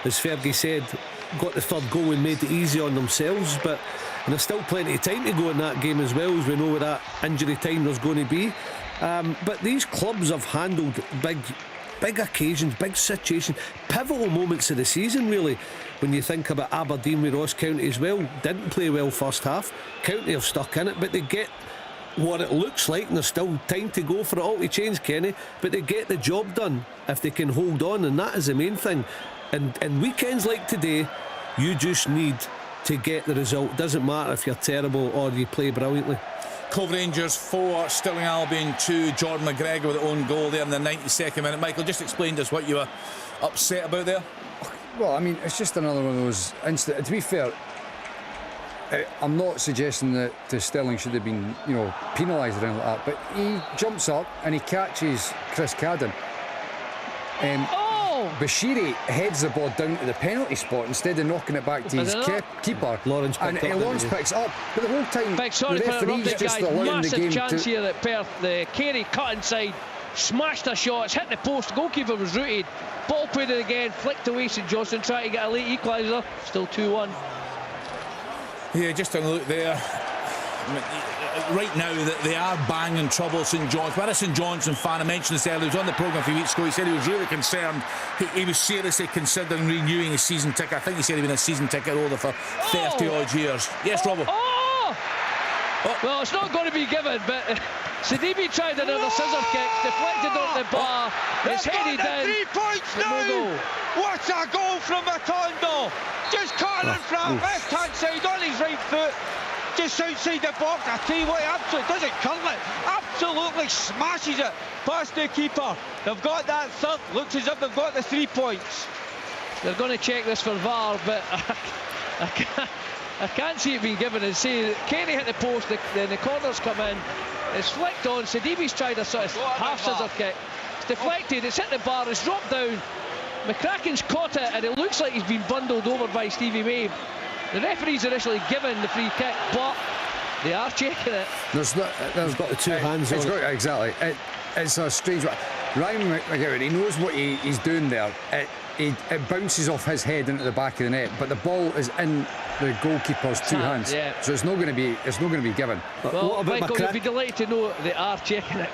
as Fergie said, got the third goal and made it easy on themselves. But there's still plenty of time to go in that game as well, as we know what that injury time was going to be. But these clubs have handled big occasions, big situations, pivotal moments of the season, really. When you think about Aberdeen with Ross County as well, didn't play well first half. County have stuck in it, but they get what it looks like, and there's still time to go for it all to change, Kenny, but they get the job done if they can hold on, and that is the main thing. And weekends like today, you just need to get the result. Doesn't matter if you're terrible or you play brilliantly. Cove Rangers 4, Stirling Albion 2. Jordan McGregor with the own goal there in the 92nd minute. Michael, just explain to us what you were upset about there. Well, I mean, it's just another one of those incidents. To be fair, I'm not suggesting that Stirling should have been, penalised or anything like that, but he jumps up and he catches Chris Cadden. Bashiri heads the ball down to the penalty spot instead of knocking it back to his keeper. Lawrence picks up, but the whole time sorry the for referee's just allowing the game chance here at Perth. The Carey cut inside, smashed a shot, it's hit the post. Goalkeeper was rooted, ball played it again, flicked away. St Johnstone trying to get a late equaliser. Still 2-1. Yeah, just a look there. Right now that they are banging trouble St Johnstone. But a St Johnstone fan, I mentioned this earlier, he was on the programme a few weeks ago. He said he was really concerned. He was seriously considering renewing his season ticket. I think he said he'd been a season ticket holder for 30 odd years. Yes, Robbo. Well, it's not going to be given, but Sidibe tried another scissor kick, deflected off the bar. It's headed in. 3 points now. What a goal from Matondo! Just caught in front, left hand side on his right foot. Just outside the box. I tell you what, he absolutely doesn't curl it, absolutely smashes it past the keeper. They've got that third, looks as if they've got the 3 points. They're going to check this for VAR, but I can't see it being given. And see, Kenny hit the post, then the corners come in, it's flicked on. Sidibe's tried a sort of half scissor kick, it's deflected, it's hit the bar, it's dropped down. McCracken's caught it, and it looks like he's been bundled over by Stevie May. The referee's initially given the free kick, but they are checking it. There's got the two hands on it. Exactly. It's a strange one. Ryan McGowan, he knows what he's doing there. It bounces off his head into the back of the net, but the ball is in the goalkeeper's two hands, so it's not going to be given. Well, what about Michael, you'll be delighted to know they are checking it.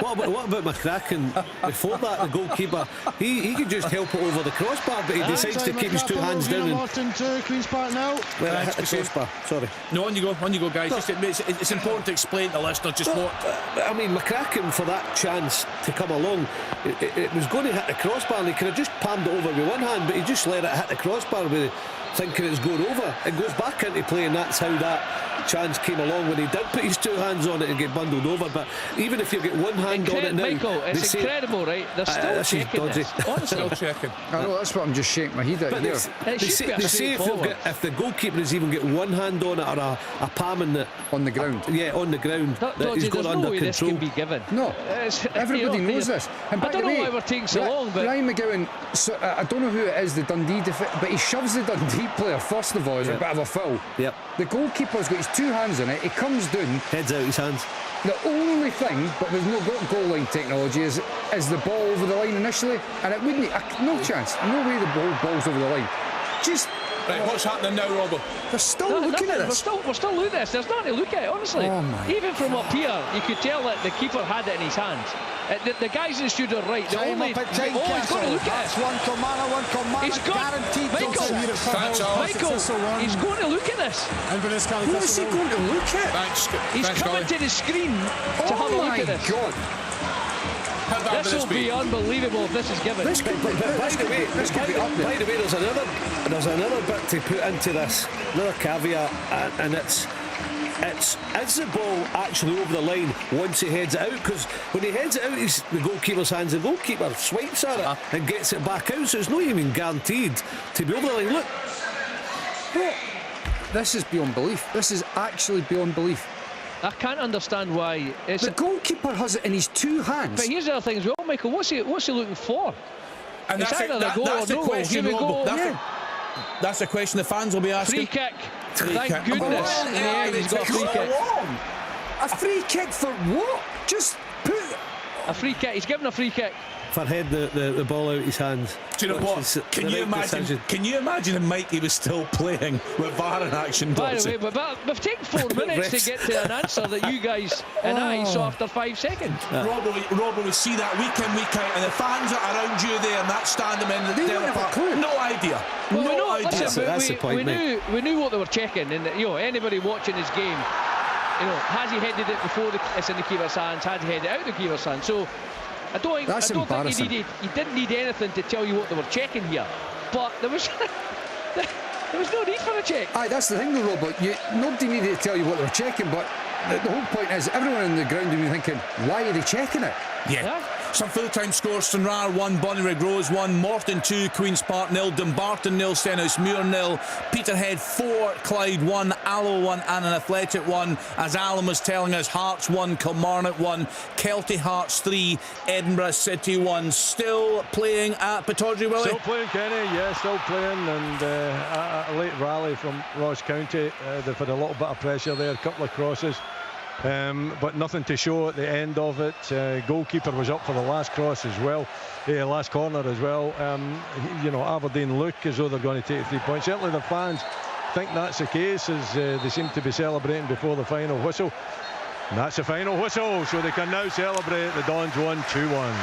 what about McCracken? Before that, the goalkeeper, he could just help it over the crossbar, but he decides to keep his two hands down. Martin to Queen's Park now. Well, I hit the crossbar. Sorry. No, on you go, guys. It's important to explain to the listener just what. I mean, McCracken, for that chance to come along, it was going to hit the crossbar, and he could have just palmed it over with one hand, but he just let it hit the crossbar with thinking it's going over. It goes back into play, and that's how that chance came along when he did put his 2 hands on it and get bundled over. But even if you get 1 hand on it now, Michael, it's incredible, right? They're still checking this. Honestly, still checking. I know, that's what I'm just shaking my head at here. They say if the goalkeeper has even got 1 hand on it or a palm on the ground, on the ground, that he's got under control. This can be given. No, everybody knows this. And by I don't know why we're taking so long, but Ryan McGowan, I don't know who it is, the Dundee but he shoves the Dundee player first of all as a bit of a foul. Yep. The goalkeeper's got his 2 hands on it. He comes down, heads out his hands. The only thing, but we've not got goal line technology, is the ball over the line initially, and it wouldn't. No chance. No way the ball's over the line. Just. Right, what's happening now, Robbo? They're still looking at this. We're still looking at this. There's nothing to look at, honestly. Even from up here, you could tell that the keeper had it in his hands. The guys in the studio are right. He's going to look at it. One Kilmarnock, guaranteed. Michael, he's going to look at this. What is he going to look at? He's coming to the screen to have a look at this. God. This will be unbelievable if this is given. By the way, there's another bit to put into this, another caveat, and it's is the ball actually over the line once he heads it out? Because when he heads it out, the goalkeeper's hands, the goalkeeper swipes at it and gets it back out, so it's not even guaranteed to be over the line. Look. This is beyond belief. This is actually beyond belief. I can't understand why. The goalkeeper has it in his 2 hands. But here's the other thing as well, Michael. What's he looking for? And it's that's the question. That's the question the fans will be asking. Free kick. Thank goodness. In the end, he's got a free kick. A free kick for what? Just put a free kick. He's given a free kick. For head the ball out his hands. Do you know what? Can you imagine if Mikey was still playing with VAR in action? By the way, but we've taken 4 minutes to get to an answer that you guys and I saw after 5 seconds. Robbo, we see that week in, week out, and the fans are around you there, and that standing in the Park. No idea. Well, no idea. Listen, that's the point, we knew what they were checking, and anybody watching this game, has he headed it before it's in the keeper's hands? Has he headed it out of the keeper's hands? So I don't think he didn't need anything to tell you what they were checking here, but there was no need for a check. Aye, that's the thing though, Robert. Nobody needed to tell you what they were checking, but the whole point is everyone in the ground will be thinking, why are they checking it? Yeah. Some full-time scores: Stranraer 1, Bonnyrigg Rose 1, Morton 2, Queen's Park 0, Dumbarton 0, Stenhousemuir 0, Peterhead 4, Clyde 1, Alloa 1 and an Athletic 1. As Alan was telling us, Hearts 1, Kilmarnock 1, Kelty Hearts 3, Edinburgh City 1. Still playing at Pittodrie, Willie? Still playing, Kenny, yeah, still playing, and a late rally from Ross County. They've had a little bit of pressure there, a couple of crosses. But nothing to show at the end of it. Goalkeeper was up for the last cross as well, last corner as well. Aberdeen look as though they're going to take 3 points. Certainly the fans think that's the case, as they seem to be celebrating before the final whistle. And that's the final whistle, so they can now celebrate. The Dons won 2-1.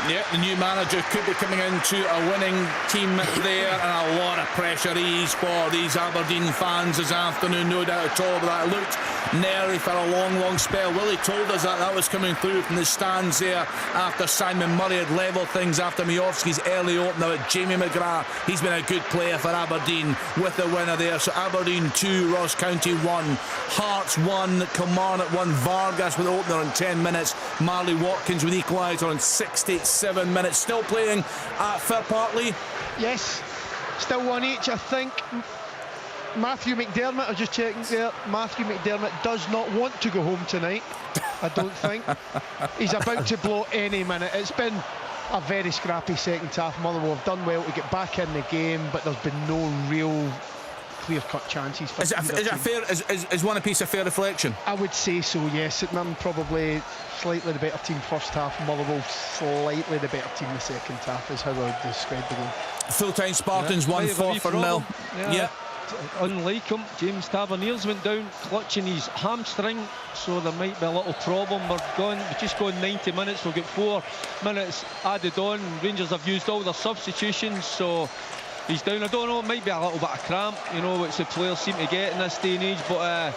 Yeah, the new manager could be coming into a winning team there, and a lot of pressure ease for these Aberdeen fans this afternoon, no doubt at all. But that looked nervy for a long spell. Willie told us that was coming through from the stands there after Simon Murray had levelled things after Miofsky's early opener at Jamie McGrath. He's been a good player for Aberdeen with the winner there. So Aberdeen 2, Ross County 1, Hearts 1, Kilmarnock 1, Vargas with the opener in 10 minutes, Marley Watkins with equaliser in 67 minutes. Still playing at Fir Park, Lee? Yes, still 1 each. I think Matthew McDermott, I was just checking there, Matthew McDermott does not want to go home tonight. I don't think. He's about to blow any minute. It's been a very scrappy second half. Motherwell have done well to get back in the game, but there's been no real clear-cut chances for is one piece a fair reflection? I would say so, yes. Probably slightly the better team first half, Motherwell slightly the better team the second half is how I would describe the game. Full-time Spartans 1-4-0. Yeah. Unlike him, James Taverniers went down clutching his hamstring, so there might be a little problem. We've just gone 90 minutes. We'll get 4 minutes added on. Rangers have used all their substitutions, so he's down. I don't know, it might be a little bit of cramp, which the players seem to get in this day and age, but as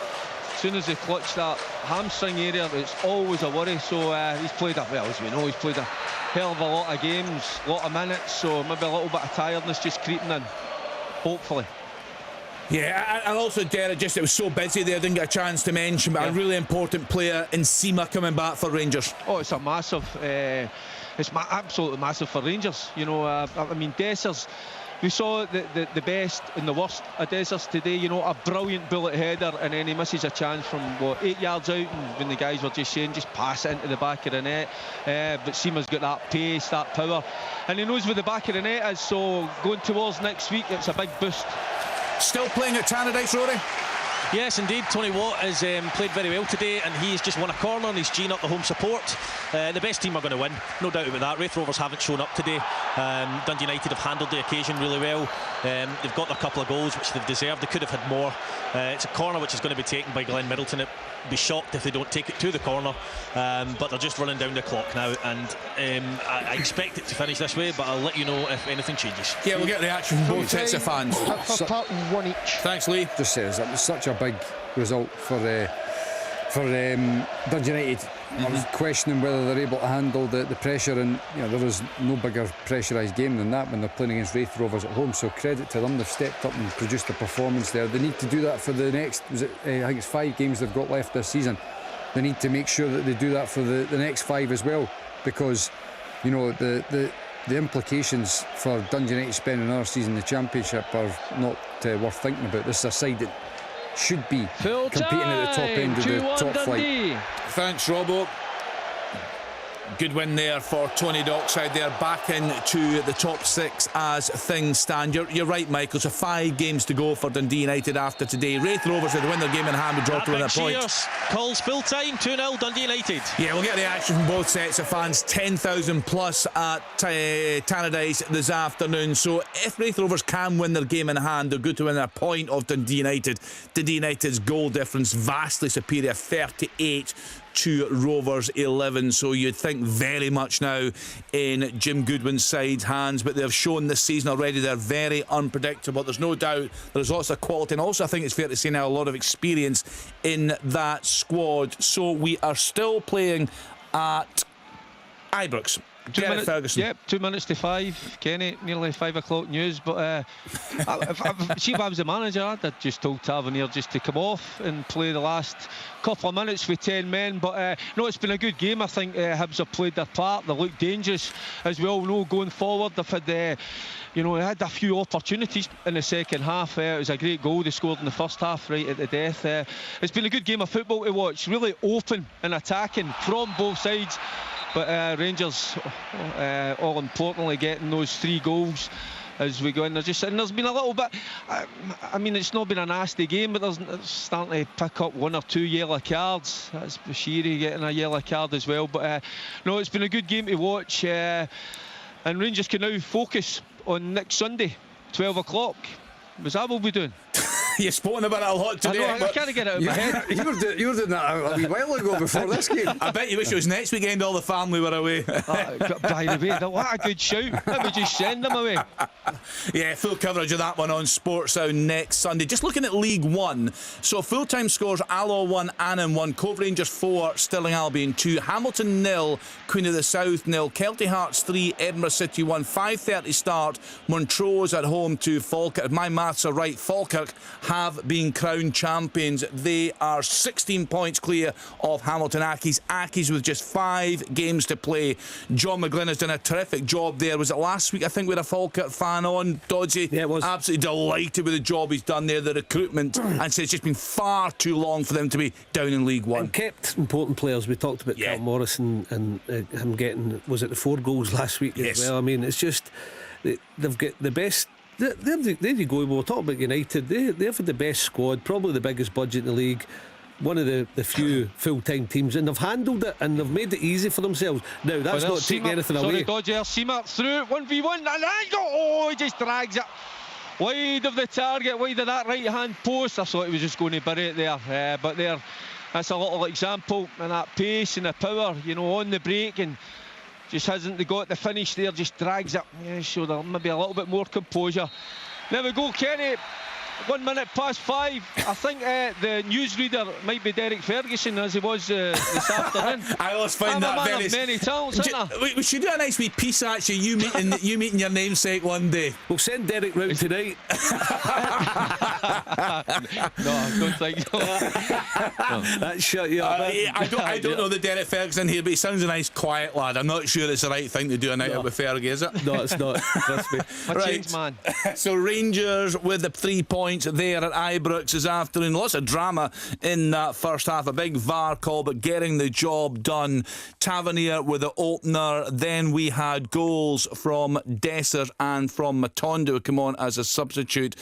soon as they clutch that hamstring area, it's always a worry. So he's played as we know, he's played a hell of a lot of games, a lot of minutes, so maybe a little bit of tiredness just creeping in, hopefully. Yeah, and also Derek, just it was so busy there, didn't get a chance to mention, but a really important player in Sima coming back for Rangers. Oh, it's a massive, absolutely massive for Rangers. You know, I mean, Dessers, we saw the best and the worst of Dessers today. You know, a brilliant bullet header, and then he misses a chance from 8 yards out, and when the guys were just saying just pass it into the back of the net. But Sima's got that pace, that power, and he knows where the back of the net is. So going towards next week, it's a big boost. Still playing at Tannadice, Rory? Yes, indeed. Tony Watt has played very well today, and he's just won a corner and he's geeing up the home support. The best team are going to win, no doubt about that. Wraith Rovers haven't shown up today. Dundee United have handled the occasion really well. They've got their couple of goals, which they've deserved. They could have had more. It's a corner which is going to be taken by Glenn Middleton. It'd be shocked if they don't take it to the corner, but they're just running down the clock now, and I expect it to finish this way, but I'll let you know if anything changes. Yeah, we'll get reaction from both sets of fans. One each. Thanks, Lee. Just says it was such a big result for Dundee United. I was questioning whether they're able to handle the pressure, and you know, there was no bigger pressurised game than that when they're playing against Wraith Rovers at home, so credit to them. They've stepped up and produced a performance there. They need to do that for the next, I think it's 5 games they've got left this season. They need to make sure that they do that for the next 5 as well, because you know the implications for Dundee United spending another season in the Championship are not worth thinking about. This is a side that should be competing at the top end of the top flight. Thanks, Robbo. Good win there for Tony Dockside there, back into the top 6 as things stand. You're right, Michael, so 5 games to go for Dundee United after today. Wraith Rovers, if they win their game in hand, would drop to win a point. Calls full time, 2-0 Dundee United. Yeah, we'll get the action from both sets of fans. 10,000 plus at Tannadice this afternoon. So if Wraith Rovers can win their game in hand, they're good to win a point of Dundee United. Dundee United's goal difference vastly superior, 38 to Rovers 11, so you'd think very much now in Jim Goodwin's side's hands, but they've shown this season already they're very unpredictable. There's no doubt there's lots of quality, and also I think it's fair to say now a lot of experience in that squad. So we are still playing at Ibrox. 2 minutes, Ferguson. Yep, 2 minutes to 5, Kenny, nearly 5 o'clock news. But if I was the manager, I'd have just told Tavernier just to come off and play the last couple of minutes with 10 men. But no, it's been a good game. I think Hibs have played their part. They look dangerous, as we all know, going forward. They've had, you know, they had a few opportunities in the second half. It was a great goal they scored in the first half, right at the death. It's been a good game of football to watch, really open and attacking from both sides. But Rangers, all importantly, getting those 3 goals as we go in. There's been a little bit, I mean, it's not been a nasty game, but it's starting to pick up 1 or 2 yellow cards. That's Bashiri getting a yellow card as well. But no, it's been a good game to watch. And Rangers can now focus on next Sunday, 12 o'clock. Was that what we're doing? You've spoken about it a lot today. I can't get it out of my head. You were doing that a wee while ago before this game. I bet you wish it was next weekend all the family were away. By the way, what a good shout. Let me just send them away. Yeah, full coverage of that one on Sportsound next Sunday. Just looking at League One. So full-time scores: Alloa 1, Annan 1, Cove Rangers 4, Stirling Albion 2, Hamilton 0, Queen of the South 0, Kelty Hearts 3, Edinburgh City 1, 5:30 start, Montrose at home to Falkirk. If my maths are right, Falkirk have been crowned champions. They are 16 points clear of Hamilton Accies. Accies with just 5 games to play. John McGlynn has done a terrific job there. Was it last week? I think we had a Falkirk fan on, Dodgy. Yeah, it was. Absolutely delighted with the job he's done there, the recruitment, and said it's just been far too long for them to be down in League One. And kept important players. We talked about Cal Morrison and him getting, was it the 4 goals last week as well? I mean, it's just, they've got the best. There you go. We'll talk about United. They've had the best squad, probably the biggest budget in the league, one of the few full-time teams, and they've handled it and they've made it easy for themselves. Now that's not taking anything away. Dodger, Seamer through 1v1, and he just drags it wide of the target, wide of that right-hand post. I thought he was just going to bury it there, but that's a little example, and that pace and the power, you know, on the break, and just hasn't got the finish there, just drags it. Yeah, so there maybe a little bit more composure. There we go, Kenny. 1 minute past 5. I think the newsreader might be Derek Ferguson, as he was this afternoon. I always find I'm that a man very. of many talents, isn't I? We should do a nice wee piece, actually. You meeting your namesake one day. We'll send Derek round tonight. No, I don't think so. That shut you up. I don't know the Derek Ferguson here, but he sounds a nice, quiet lad. I'm not sure it's the right thing to do a night out with Fergie, is it? No, it's not. Trust me. Change, man. So Rangers with the 3 points there at Ibrox this afternoon. Lots of drama in that first half. A big VAR call, but getting the job done. Tavernier with the opener. Then we had goals from Dessers and from Matondo who come on as a substitute.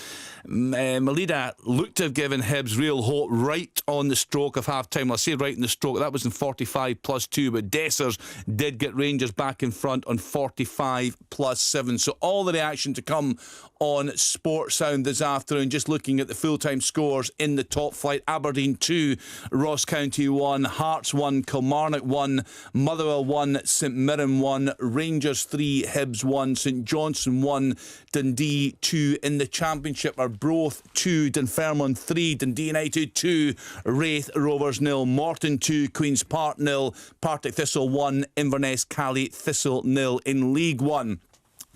Melida looked to have given Hibs real hope right on the stroke of half-time. Well, I say right in the stroke. That was in 45 plus 2, but Dessers did get Rangers back in front on 45 plus 7. So all the reaction to come on Sports Sound this afternoon. Just looking at the full-time scores in the top flight. Aberdeen 2, Ross County 1, Hearts 1, Kilmarnock 1, Motherwell 1, St Mirren 1, Rangers 3, Hibs 1, St Johnstone 1, Dundee 2. In the Championship are Broth 2, Dunfermline 3, Dundee United 2, Wraith Rovers 0, Morton 2, Queen's Park 0, Partick Thistle 1, Inverness Cali Thistle 0. In League 1,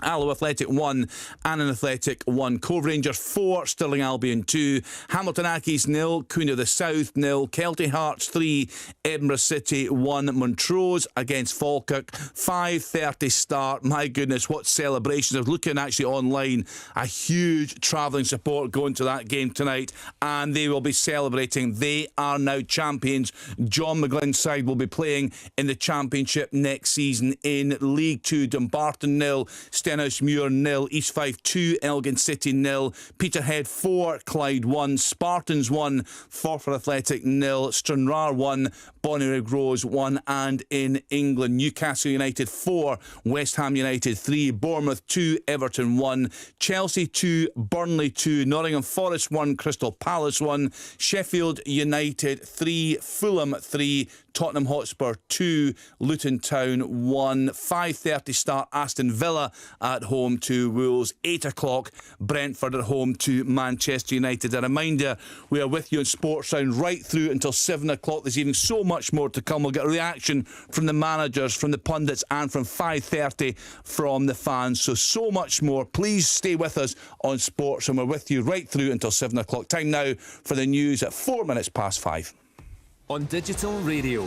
Alloa Athletic 1, Annan Athletic 1, Cove Rangers 4, Stirling Albion 2, Hamilton Accies 0, Queen of the South 0, Kelty Hearts 3, Edinburgh City 1, Montrose against Falkirk. 5:30 start. My goodness, what celebrations. I was looking actually online, a huge travelling support going to that game tonight, and they will be celebrating. They are now champions. John McGlynn's side will be playing in the Championship next season. In League 2, Dumbarton 0, Stenhousemuir 0, East Fife 2, Elgin City 0, Peterhead 4, Clyde 1, Spartans 1, Forfar Athletic 0, Stranraer 1, Bonnyrigg Rose 1, and in England, Newcastle United 4, West Ham United 3, Bournemouth 2, Everton 1, Chelsea 2, Burnley 2, Nottingham Forest 1, Crystal Palace 1, Sheffield United 3, Fulham 3, Tottenham Hotspur 2, Luton Town 1. 5:30 start, Aston Villa at home to Wolves. 8 o'clock, Brentford at home to Manchester United. A reminder, we are with you on Sports Sound right through until 7 o'clock this evening. So much more to come. We'll get a reaction from the managers, from the pundits, and from 5:30 from the fans. So much more. Please stay with us on Sports, and we're with you right through until 7 o'clock. Time now for the news at 4 minutes past 5. On digital radio,